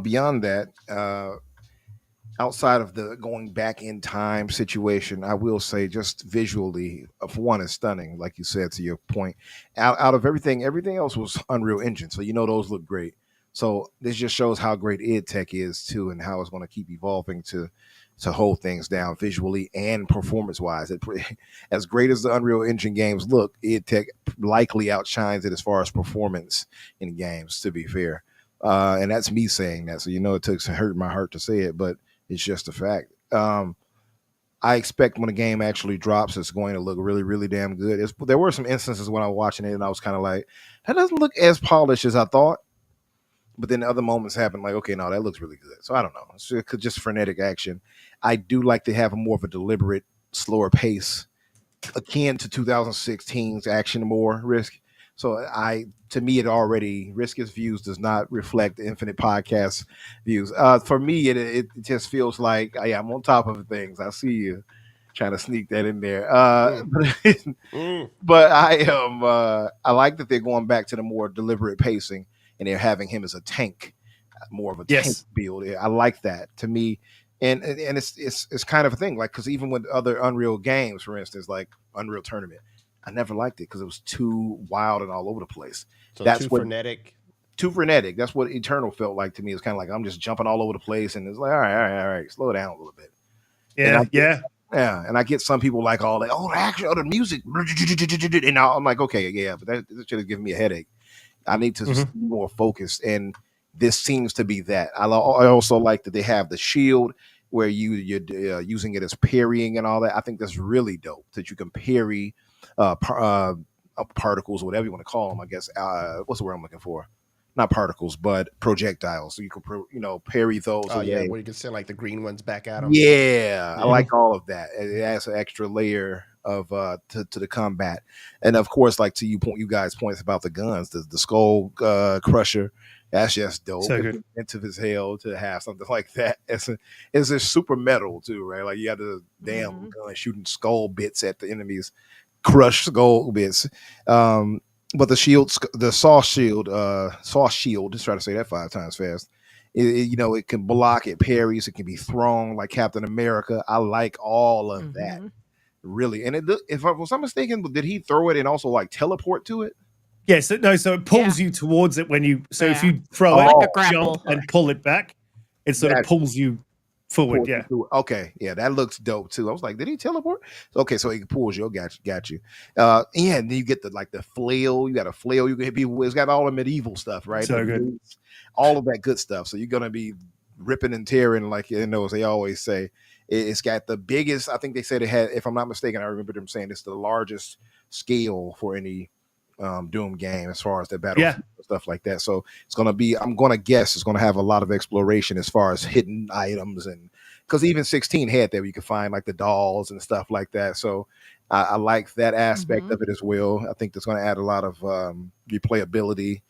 beyond that, outside of the going back in time situation, I will say just visually, for one, is stunning. Like you said, to your point, out of everything else was Unreal Engine, so those look great. So this just shows how great id Tech is too, and how it's going to keep evolving to hold things down visually and performance wise. As great as the Unreal Engine games look, id Tech likely outshines it as far as performance in games, to be fair. And that's me saying that, so it took hurt my heart to say it, but it's just a fact. I expect when a game actually drops, it's going to look really, really damn good. There were some instances when I was watching it and I was kind of like, that doesn't look as polished as I thought. But then other moments happen like, okay, no, that looks really good. So I don't know. It's just frenetic action. I do like to have a more of a deliberate, slower pace, akin to 2016's action more Risk. So to me, Riskit's views does not reflect the Infinite Podcast views. For me, it just feels like I'm on top of things. I see you trying to sneak that in there. But I am. I like that they're going back to the more deliberate pacing, and they're having him as a tank, more of a tank build. I like that. To me, and it's kind of a thing, like, because even with other Unreal games, for instance, like Unreal Tournament, I never liked it because it was too wild and all over the place. So That's too what frenetic. too frenetic. That's what Eternal felt like to me. It's kind of like I'm just jumping all over the place, and it's like, all right, slow down a little bit. Yeah, Yeah, and I get some people like all like, oh, the action, oh, the music, and I'm like, okay, yeah, but that should have given me a headache. I need to be more focused, and this seems to be that. I also like that they have the shield where you're using it as parrying and all that. I think that's really dope that you can parry particles, whatever you want to call them. I guess what's the word I'm looking for? Not particles, but projectiles. So you can parry those. Oh away. yeah, where you can send like the green ones back at them. Yeah, I like all of that. It adds an extra layer of to the combat, and of course, like you guys points about the guns, the skull crusher. That's just dope. So good. Inventive as hell to have something like that. It's just super metal too, right? Like you have the damn gun shooting skull bits at the enemies, crush skull bits. But the shield, the saw shield, just try to say that 5 times fast. It can block, it parries, it can be thrown like Captain America. I like all of that, really. And if I was not mistaken, did he throw it and also like teleport to it? Yeah, so it pulls you towards it when you. So if you throw like it, a grapple, jump and pull it back, it sort of pulls you forward. Yeah. Okay. Yeah, that looks dope too. I was like, did he teleport? Okay, so he pulls you. Got you. And then you get the flail. You got a flail. You can hit people with. It's got all the medieval stuff, right? So good. All of that good stuff. So you're gonna be ripping and tearing, like as they always say. It's got the biggest. I think they said it had. If I'm not mistaken, I remember them saying it's the largest scale for any Doom game as far as the battle stuff like that. So it's gonna be. I'm gonna guess it's gonna have a lot of exploration as far as hidden items, and because even 16 had that where you could find like the dolls and stuff like that. So I like that aspect of it as well. I think that's gonna add a lot of replayability.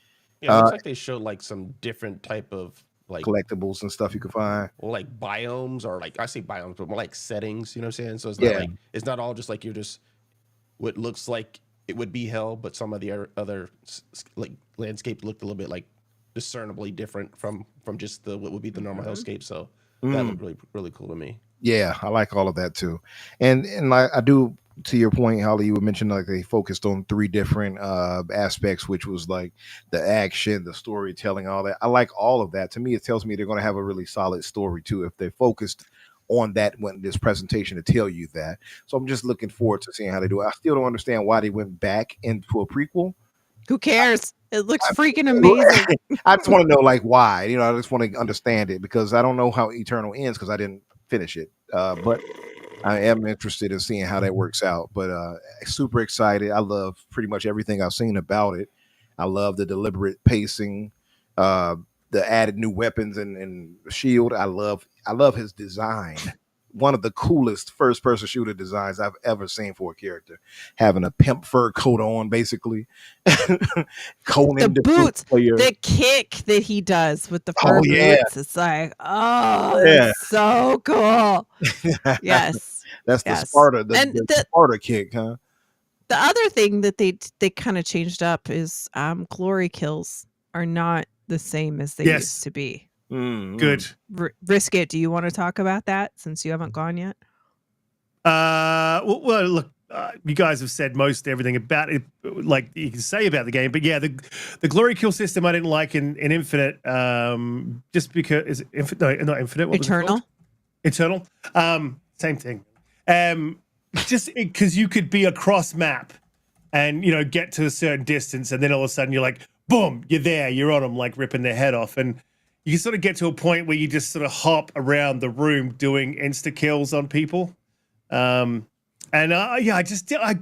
Yeah, it looks like they showed like some different type of like collectibles and stuff you can find. Well, like biomes, or like I say biomes, but more like settings. You know what I'm saying? So it's not like it's not all just like you're just what looks like it would be hell, but some of the other like landscape looked a little bit like discernibly different from just what would be the normal hellscape. So that looked really, really cool to me. Yeah, I like all of that too. And I do, to your point, Holly, you mentioned like they focused on 3 different aspects, which was like the action, the storytelling, all that. I like all of that. To me, it tells me they're going to have a really solid story too if they focused on that when this presentation to tell you that. So I'm just looking forward to seeing how they do it. I still don't understand why they went back into a prequel. Who cares? It looks freaking amazing. I just want to know like why. I just want to understand it because I don't know how Eternal ends because I didn't finish it. But I am interested in seeing how that works out. But super excited. I love pretty much everything I've seen about it. I love the deliberate pacing, the added new weapons and shield. I love his design. One of the coolest first-person shooter designs I've ever seen for a character. Having a pimp fur coat on, basically. The boots, the kick that he does with the fur boots. It's like, that's so cool. Yes. That's the Sparta, the Sparta kick, huh? The other thing that they kind of changed up is glory kills are not the same as they used to be. Good. Riskit, do you want to talk about that since you haven't gone yet? Well, look, you guys have said most everything about it, like you can say about the game. But yeah, the glory kill system I didn't like in Infinite, just because is Infinite, not Infinite, what Eternal. Eternal, same thing. Just because you could be across map, and get to a certain distance, and then all of a sudden you're like, boom, you're there, you're on them, like ripping their head off, and you sort of get to a point where you just sort of hop around the room doing insta kills on people. I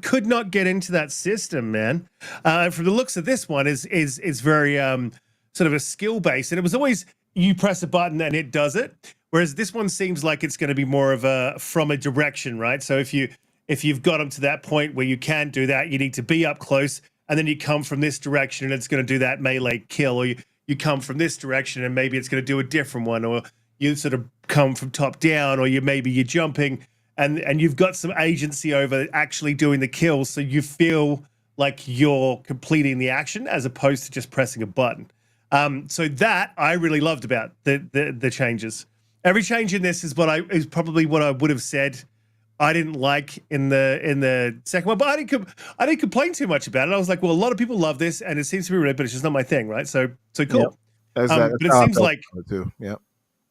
could not get into that system, man. From the looks of this one is very sort of a skill based, and it was always you press a button and it does it. Whereas this one seems like it's going to be more of from a direction, right? So if you've got them to that point where you can do that, you need to be up close, and then you come from this direction and it's going to do that melee kill, or you come from this direction and maybe it's going to do a different one, or you sort of come from top down, or you're jumping and you've got some agency over actually doing the kill, so you feel like you're completing the action as opposed to just pressing a button. So that I really loved about the changes. Every change in this is probably what I would have said I didn't like in the second one, but I didn't complain too much about it. I was like, well, a lot of people love this, and it seems to be really, but it's just not my thing, right? So cool. Yep. But it seems like too. Yeah.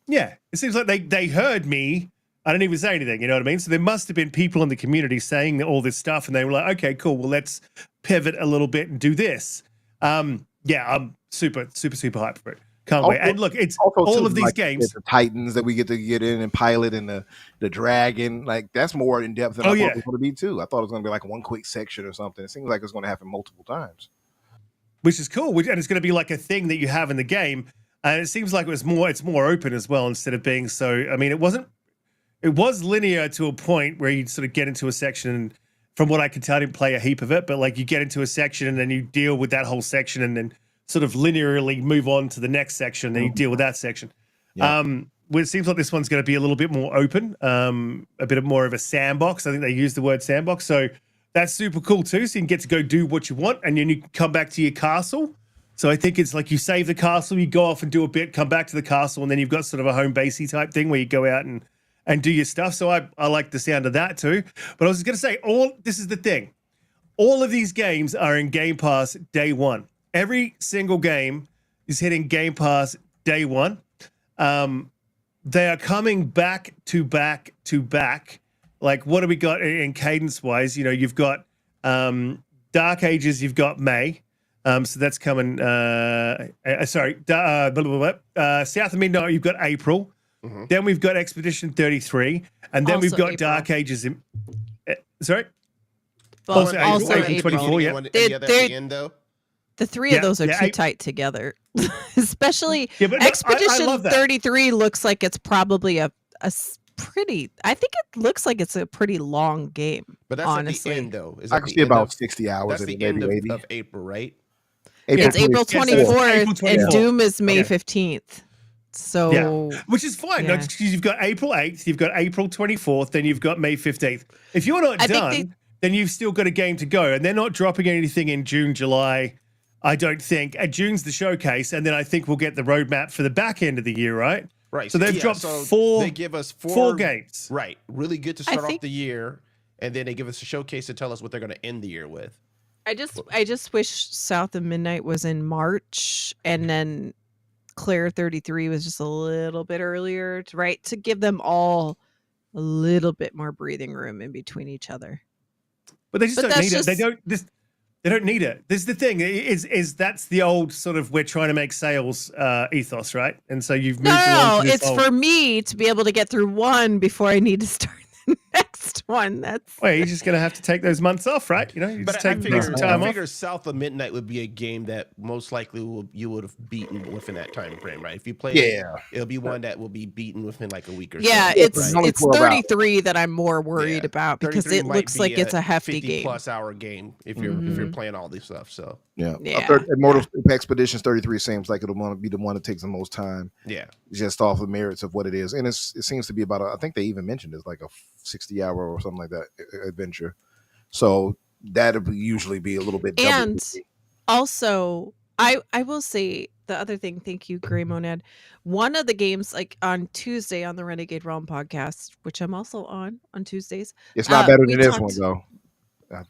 Yeah, it seems like they heard me. I didn't even say anything. You know what I mean? So there must have been people in the community saying all this stuff, and they were like, okay, cool. Well, let's pivot a little bit and do this. Yeah, I'm super hyped for it. Can't wait. And look, it's all of these games. The Titans that we get to get in and pilot, and the Dragon, like that's more in depth than I thought it was going to be too. I thought it was going to be like one quick section or something. It seems like it's going to happen multiple times, which is cool. And it's going to be like a thing that you have in the game. And it seems like it's more open as well, instead of being so. I mean, it was linear to a point where you'd sort of get into a section, and from what I can tell, I didn't play a heap of it, but like you get into a section and then you deal with that whole section, and then sort of linearly move on to the next section, and you deal with that section. Yeah. Well, it seems like this one's going to be a little bit more open, a bit more of a sandbox. I think they use the word sandbox, so that's super cool too. So you can get to go do what you want, and then you can come back to your castle. So I think it's like you save the castle, you go off and do a bit, come back to the castle, and then you've got sort of a home basey type thing where you go out and do your stuff. So I like the sound of that too. But I was going to say, this is the thing. All of these games are in Game Pass day one. Every single game is hitting Game Pass day one. They are coming back to back to back. Like, what do we got in cadence wise? You know, you've got Dark Ages, you've got May. So that's coming. South of Midnight, you've got April. Mm-hmm. Then we've got Expedition 33, and then we've got April. Dark Ages. Sorry. Also April 24. Yeah. The three of those are too tight together, especially Expedition 33 looks like it's probably a pretty. I think it looks like it's a pretty long game. But that's honestly. At the end, though. I can see about 60 hours. That's the end of April, right? It's April 24th, and Doom is May 15th. So, which is fine. No, you've got April 8th, you've got April 24th, then you've got May 15th. If you're not done, then you've still got a game to go, and they're not dropping anything in June, July. I don't think. June's the showcase, and then I think we'll get the roadmap for the back end of the year, right? Right. So they've dropped four. They give us four games. Right. Really good to start off the year, and then they give us a showcase to tell us what they're going to end the year with. I just wish South of Midnight was in March, and then Claire 33 was just a little bit earlier, right? To give them all a little bit more breathing room in between each other. But they just don't need it. They don't need it. This is the thing. Is that's the old sort of we're trying to make sales ethos, right? And so you've moved along. No, it's for me to be able to get through one before I need to start the next one. Well, you're just gonna have to take those months off, right? You know, you just take some time off. I figure South of Midnight would be a game that most likely you would have beaten within that time frame, right? If you play it'll be one that will be beaten within like a week or so. Yeah, it's 33 that I'm more worried about, because it looks like it's a hefty 50 plus hour game if you're playing all this stuff. So Mortal Expeditions 33 seems like it'll want to be the one that takes the most time. Yeah, just off the merits of what it is, and it seems to be about I think they even mentioned it's like a 60-hour or something like that adventure. So that'll usually be a little bit double. And also, I will say the other thing. Thank you, Gray Monad. One of the games, like on Tuesday on the Renegade Realm podcast, which I'm also on Tuesdays. It's not better than this one though.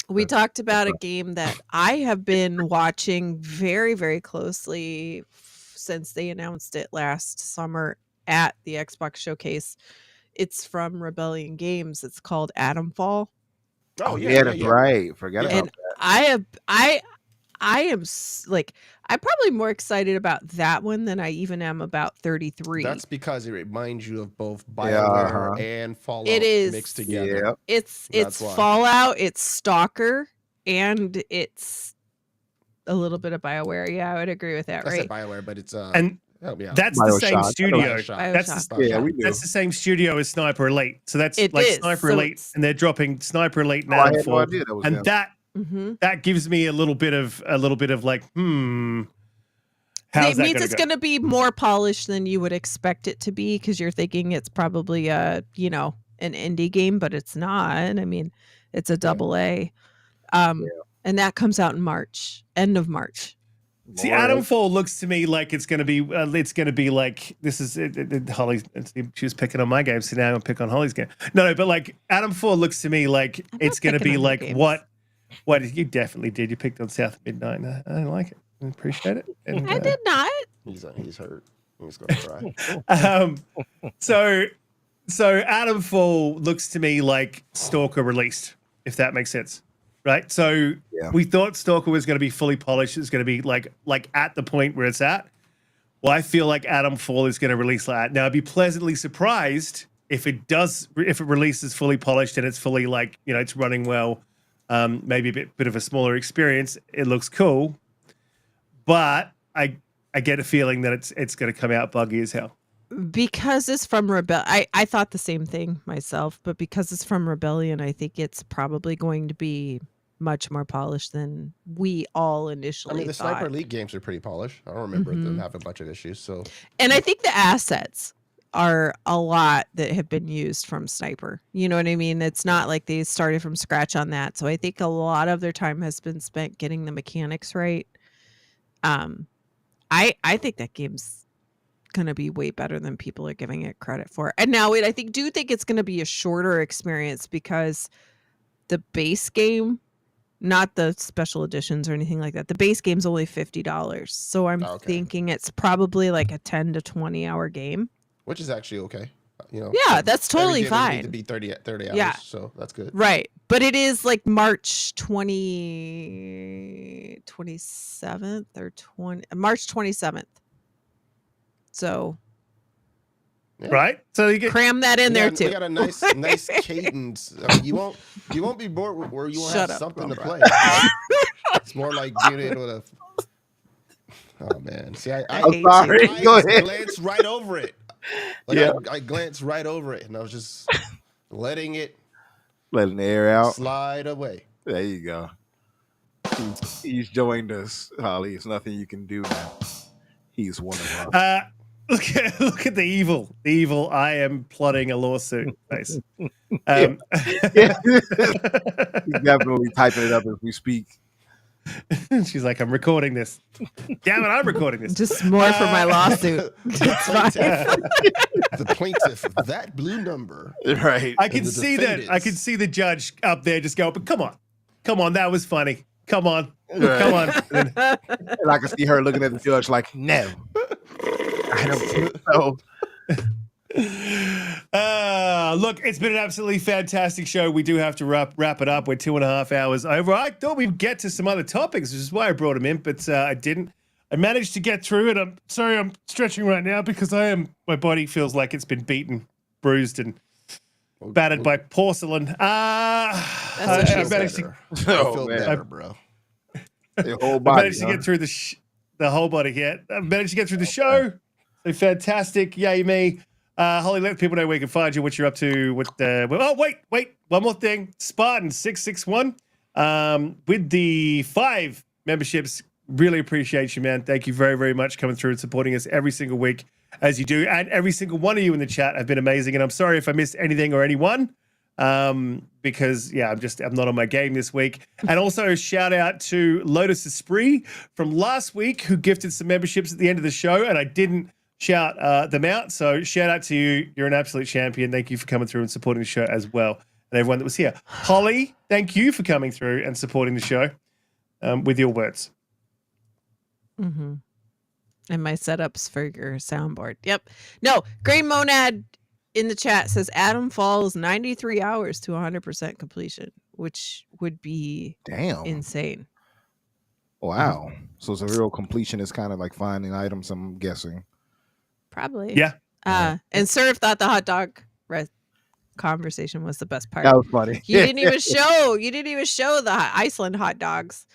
We talked about a game that I have been watching very, very closely since they announced it last summer at the Xbox Showcase. It's from Rebellion Games. It's called Atomfall. Oh yeah, that's right. Forget about that. I'm probably more excited about that one than I even am about 33. That's because it reminds you of both BioWare and Fallout mixed together. Yeah. It's Fallout, it's Stalker, and it's a little bit of BioWare. Yeah, I would agree with that. I right? said BioWare, but it's that's the same studio. That's the same studio as Sniper Elite. So that's Sniper Elite, and they're dropping Sniper Elite now. I had no idea that was and them. That gives me a little bit of like, how's it means it's going to be more polished than you would expect it to be, because you're thinking it's probably an indie game, but it's not. I mean, it's a AA. And that comes out in March, end of March. See, Adamfall looks to me like it's going to be like this is Holly. She was picking on my game, so now I'm gonna pick on Holly's game. No, but like Adamfall looks to me like it's going to be like what you definitely did. You picked on South Midnight. I don't like it. I appreciate it. And, I did not. He's hurt. He's gonna cry. So Adamfall looks to me like Stalker released, if that makes sense. Right, so we thought Stalker was going to be fully polished. It's going to be like at the point where it's at. Well, I feel like Adamfall is going to release like that. Now, I'd be pleasantly surprised if it releases fully polished and it's fully like it's running well. Maybe a bit of a smaller experience. It looks cool, but I get a feeling that it's going to come out buggy as hell. Because it's from Rebellion. I thought the same thing myself, but because it's from Rebellion, I think it's probably going to be much more polished than we all initially I mean, the thought. Sniper Elite games are pretty polished. I don't remember them having a bunch of issues. So, and I think the assets are a lot that have been used from Sniper. You know what I mean? It's not like they started from scratch on that. So I think a lot of their time has been spent getting the mechanics right. I think that game's gonna be way better than people are giving it credit for. And now I do think it's gonna be a shorter experience because the base game, not the special editions or anything like that, the base game's only $50. So I'm thinking it's probably like a 10 to 20 hour game. Which is actually okay. Yeah, that's totally fine. Need to be 30 hours, yeah. So that's good. Right. But it is like March 27th or March 27th. So, right. So you get cram that in there too. We got a nice cadence. I mean, you won't be bored where you won't have something to play. It's more like being able to. Oh man! See, I'm sorry. Go ahead. Glanced right over it. I glanced right over it, and I was just letting the air out, slide away. There you go. He's joined us, Holly. It's nothing you can do now. He's one of us. Look at the evil. The evil. I am plotting a lawsuit face. He's definitely typing it up as we speak. She's like, I'm recording this. Damn it, I'm recording this. Just more for my lawsuit. It's fine. The plaintiff, that blue number. Right. I can see that. I can see the judge up there just go, but come on, that was funny. Come on, come on. And I can see her looking at the judge like, no, I don't think so. Look, it's been an absolutely fantastic show. We do have to wrap it up. We're 2.5 hours over. I thought we'd get to some other topics, which is why I brought him in, but I didn't. I managed to get through it. I'm sorry I'm stretching right now because my body feels like it's been beaten, bruised, and battered by porcelain. I feel better, bro. The whole body. I managed to get through the whole body here. I managed to get through the show. So fantastic. Yay me. Holly, let people know where you can find you, what you're up to. Wait. One more thing. Spartan661 with the 5 memberships. Really appreciate you, man. Thank you very, very much coming through and supporting us every single week as you do. And every single one of you in the chat have been amazing. And I'm sorry if I missed anything or anyone because, I'm not on my game this week. And also shout out to Lotus Esprit from last week who gifted some memberships at the end of the show. And I didn't shout them out. So shout out to you. You're an absolute champion. Thank you for coming through and supporting the show as well. And everyone that was here. Holly, thank you for coming through and supporting the show with your words. Mm-hmm. And my setups for your soundboard. Yep. No, Grey Monad in the chat says Adam falls 93 hours to 100% completion, which would be insane. Wow. So it's a real completion is kind of like finding items, I'm guessing. Probably. Yeah. And Surf thought the hot dog conversation was the best part. That was funny. You didn't even show the Iceland hot dogs.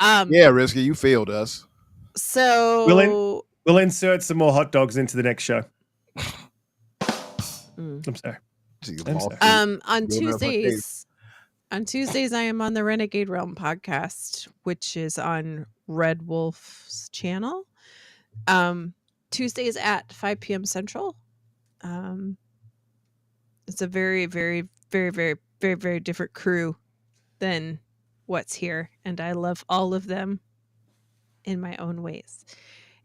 Yeah, Riskit, you failed us. So we'll insert some more hot dogs into the next show. I'm sorry. On Tuesdays, I am on the Renegade Realm podcast, which is on Red Wolf's channel. Tuesdays at 5 p.m. Central. It's a very, very, very, very, very, very different crew than what's here, and I love all of them. in my own ways.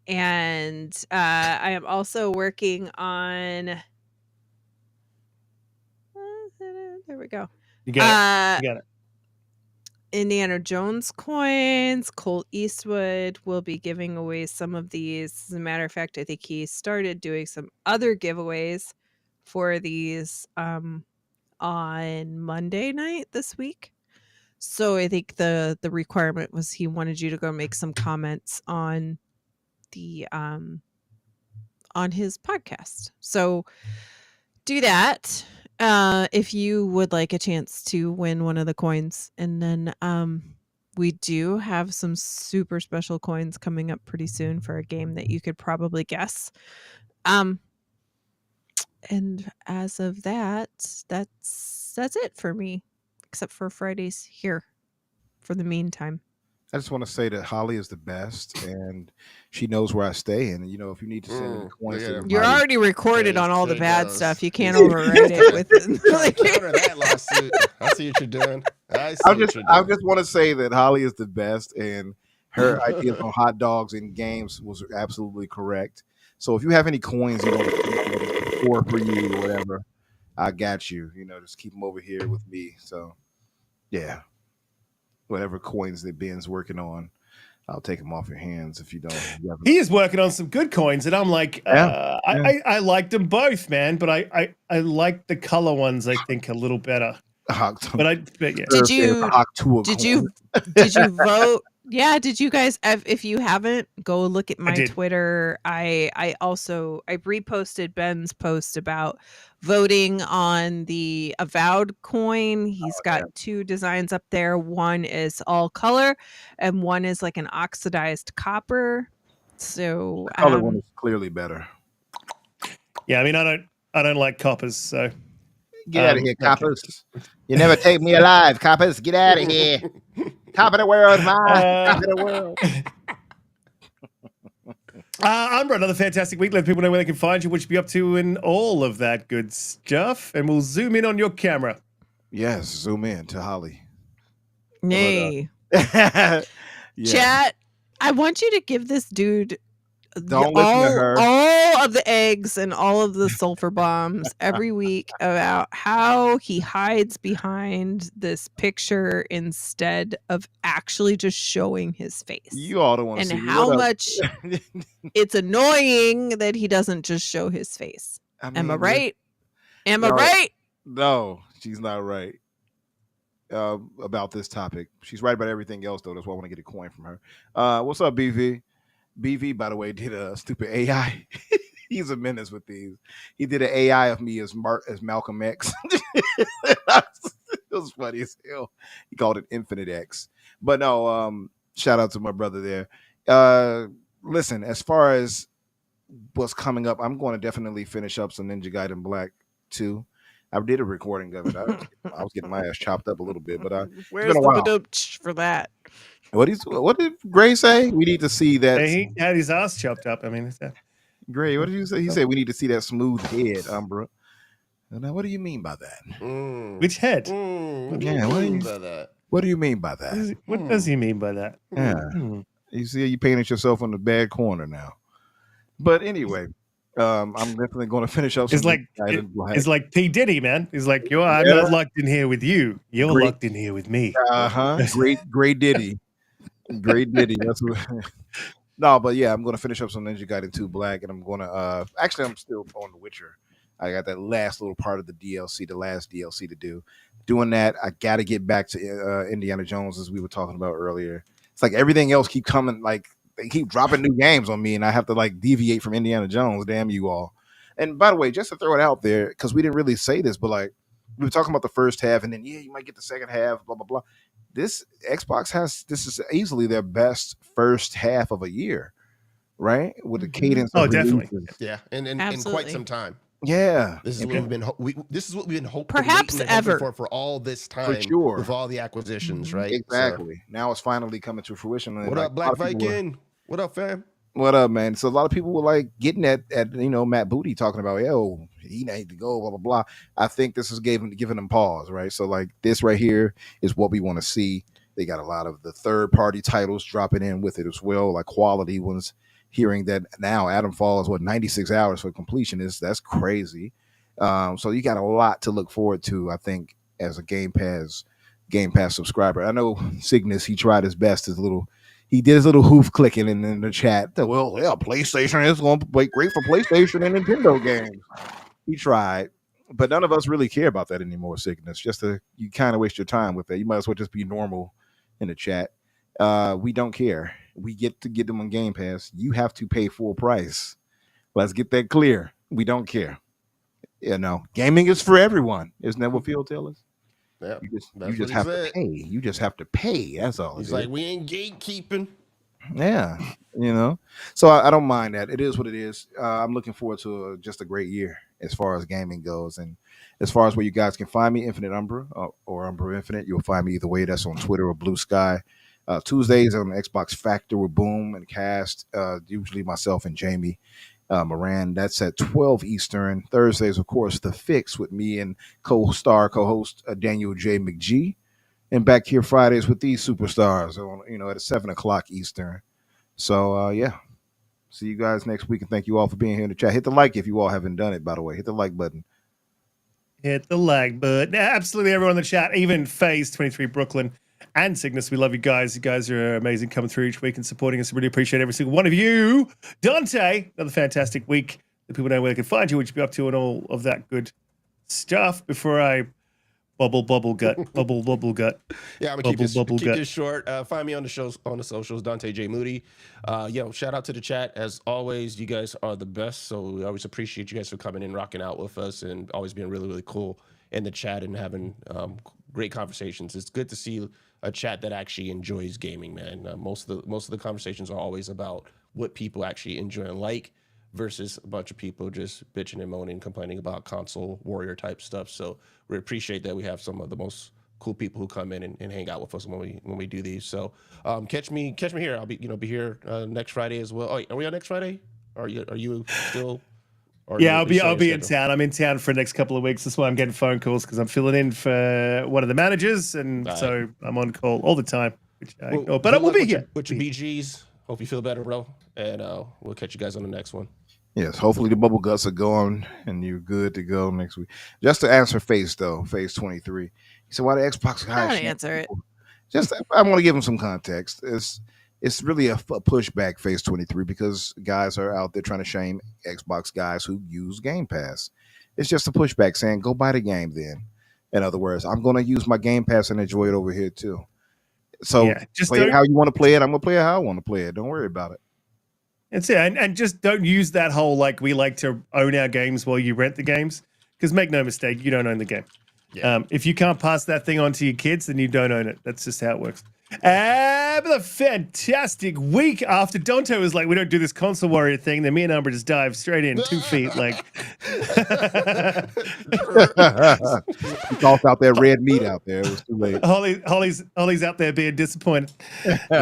And I am also working on. There we go. You got it. You got it. Indiana Jones coins. Colt Eastwood will be giving away some of these. As a matter of fact, I think he started doing some other giveaways for these on Monday night this week. So I think the requirement was he wanted you to go make some comments on the on his podcast. So do that if you would like a chance to win one of the coins. And then we do have some super special coins coming up pretty soon for a game that you could probably guess. And as of that, that's it for me, except for Fridays here for the meantime. I just want to say that Holly is the best, and she knows where I stay. And you know, if you need to send any coins, you're already recorded Yeah, on all the it bad does. stuff. You can't overwrite it with Counter that lawsuit. I see what you're doing. I just want to say that Holly is the best, and her ideas on hot dogs and games was absolutely correct. So if you have any coins you want to store for you or whatever, I got you. You know, just keep them over here with me. So yeah, whatever coins that Ben's working on, I'll take them off your hands if you don't. He is working on some good coins, and I'm like, Yeah. I liked them both, man. But I like the color ones. I think a little better. But yeah. Did you vote? Yeah, did you guys, if you haven't, go look at my Twitter. I reposted Ben's post about voting on the Avowed coin. He's got two designs up there. One is all color and one is like an oxidized copper. So the color one is clearly better. Yeah, I mean, I don't like coppers, so get out of here, coppers. You never take me alive, coppers. Get out of here. Top of the world, man. Top of the world. Umbra, another fantastic week. Let people know where they can find you, what you be up to, and all of that good stuff. And we'll zoom in on your camera. Yes, zoom in to Holly. Nay. Chat, I want you to give this dude listen to her. All of the eggs and all of the sulfur bombs every week about how he hides behind this picture instead of actually just showing his face. You all don't want to see how much it's annoying that he doesn't just show his face. I mean, am I right? Am I right? No, she's not right about this topic. She's right about everything else, though. That's why I want to get a coin from her. What's up, BV? BV, by the way, did a stupid AI. He's a menace with these. He did an AI of me as Malcolm X. It was funny as hell. He called it Infinite X. But no, shout out to my brother there. Listen, as far as what's coming up, I'm going to definitely finish up some Ninja Gaiden Black 2. I did a recording of it. I was getting my ass chopped up a little bit, but where's the for that? What did Gray say? We need to see that. He had his ass chopped up. I mean, Gray, what did you say? He said we need to see that smooth head, Umbra. Now, what do you mean by that? Which head? What do you mean by that? What do you mean by that? What does he mean by that? Yeah. You see, you painted yourself on the bad corner now. But anyway, I'm definitely going to finish up. It's like P. Diddy, man. It's like I'm not locked in here with you. You're locked in here with me. Great Diddy. Great Diddy. That's what. No, but yeah, I'm going to finish up some Ninja Gaiden 2 Black, and I'm going to actually I'm still on The Witcher. I got that last little part of the DLC, the last DLC to do. Doing that, I got to get back to Indiana Jones, as we were talking about earlier. It's like everything else keep coming, like they keep dropping new games on me, and I have to like deviate from Indiana Jones. Damn you all! And by the way, just to throw it out there, because we didn't really say this, but like we were talking about the first half, and then you might get the second half, blah blah blah. This is easily their best first half of a year, right? With the cadence. Oh, definitely. Yeah, and in quite some time. Yeah, this is what we've been. This is what we've been hoping, perhaps ever, for all this time, for sure, with all the acquisitions, right? Exactly. So, now it's finally coming to fruition. What up, Black Viking? What up, fam? What up, man? So a lot of people were like getting at Matt Booty talking about, yo, he need to go, blah blah blah. I think this is giving them pause, right? So like this right here is what we want to see. They got a lot of the third-party titles dropping in with it as well, like quality ones. Hearing that now Adam Falls, 96 hours for completion that's crazy. So you got a lot to look forward to, I think, as a Game Pass subscriber. I know Cygnus, he tried his best. He did his little hoof clicking in the chat. Well, yeah, PlayStation is going to be great for PlayStation and Nintendo games. He tried, but none of us really care about that anymore, Cygnus. You kind of waste your time with that. You might as well just be normal in the chat. We don't care. We get to get them on Game Pass. You have to pay full price. Let's get that clear. We don't care. Gaming is for everyone. Isn't that what Phil tells us? Yeah, you just have to pay. You just have to pay. That's all. He's like, we ain't gatekeeping. Yeah, So I don't mind that. It is what it is. I'm looking forward to just a great year as far as gaming goes, and as far as where you guys can find me, Infinite Umbra or Umbra Infinite. You'll find me either way. That's on Twitter or Blue Sky. Tuesdays on Xbox Factor with Boom and Cast. Usually myself and Jamie Moran. That's at 12 Eastern. Thursdays, of course, The Fix with me and co-host Daniel J. McGee. And back here Fridays with these superstars on, at 7 o'clock Eastern. So, see you guys next week. And thank you all for being here in the chat. Hit the like if you all haven't done it, by the way. Hit the like button. Hit the like button. Absolutely everyone in the chat, even Phase 23 Brooklyn and Cygnus. We love you guys. You guys are amazing coming through each week and supporting us. Really appreciate every single one of you. Donte, another fantastic week. The people know where they can find you, what you be up to, and all of that good stuff. Before I bubble gut. Yeah, I'm gonna keep this short. Find me on the socials, Donte J Moody. Shout out to the chat as always. You guys are the best, so we always appreciate you guys for coming and rocking out with us and always being really, really cool in the chat and having great conversations. It's good to see a chat that actually enjoys gaming, man. Most of the conversations are always about what people actually enjoy and like, versus a bunch of people just bitching and moaning, complaining about console warrior type stuff. So we appreciate that we have some of the most cool people who come in and hang out with us when we do these. So catch me here. I'll be here next Friday as well. Oh, are we on next Friday? Are you still? I'll be in town. I'm in town for the next couple of weeks. That's why I'm getting phone calls, because I'm filling in for one of the managers, and so I'm on call all the time. But I will be here with your BGs. Hope you feel better, bro. And we'll catch you guys on the next one. Yes, hopefully the bubble guts are going and you're good to go next week. Just to answer Phase 23. He said, "Why the Xbox guys?" I want to answer it. I want to give him some context. It's really a pushback, Phase 23, because guys are out there trying to shame Xbox guys who use Game Pass. It's just a pushback saying, "Go buy the game then." In other words, I'm going to use my Game Pass and enjoy it over here too. So just play it how you want to play it. I'm going to play it how I want to play it. Don't worry about it. That's it. And just don't use that whole, like, we like to own our games while you rent the games. Because make no mistake, you don't own the game. Yeah. If you can't pass that thing on to your kids, then you don't own it. That's just how it works. But a fantastic week after Donte was like, we don't do this console warrior thing. Then me and Umbra just dive straight in 2 feet. Like, he tossed out that red meat out there. It was too late. Holly's out there being disappointed.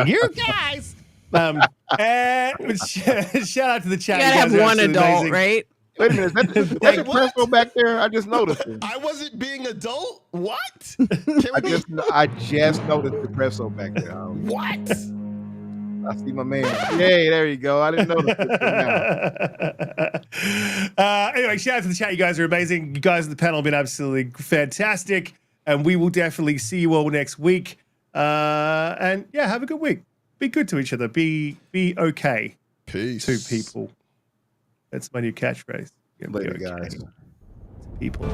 You guys. Shout out to the chat. You gotta have one adult, amazing. Right? Wait a minute, that's the Presto back there. I just noticed it. I wasn't being adult. What? I just noticed the Presto back there. What? I see my man. Yay, there you go. I didn't notice it. Anyway, shout out to the chat. You guys are amazing. You guys in the panel have been absolutely fantastic, and we will definitely see you all next week. And yeah, have a good week. Be good to each other. Be okay. Peace. To people. That's my new catchphrase. Later, guys. People.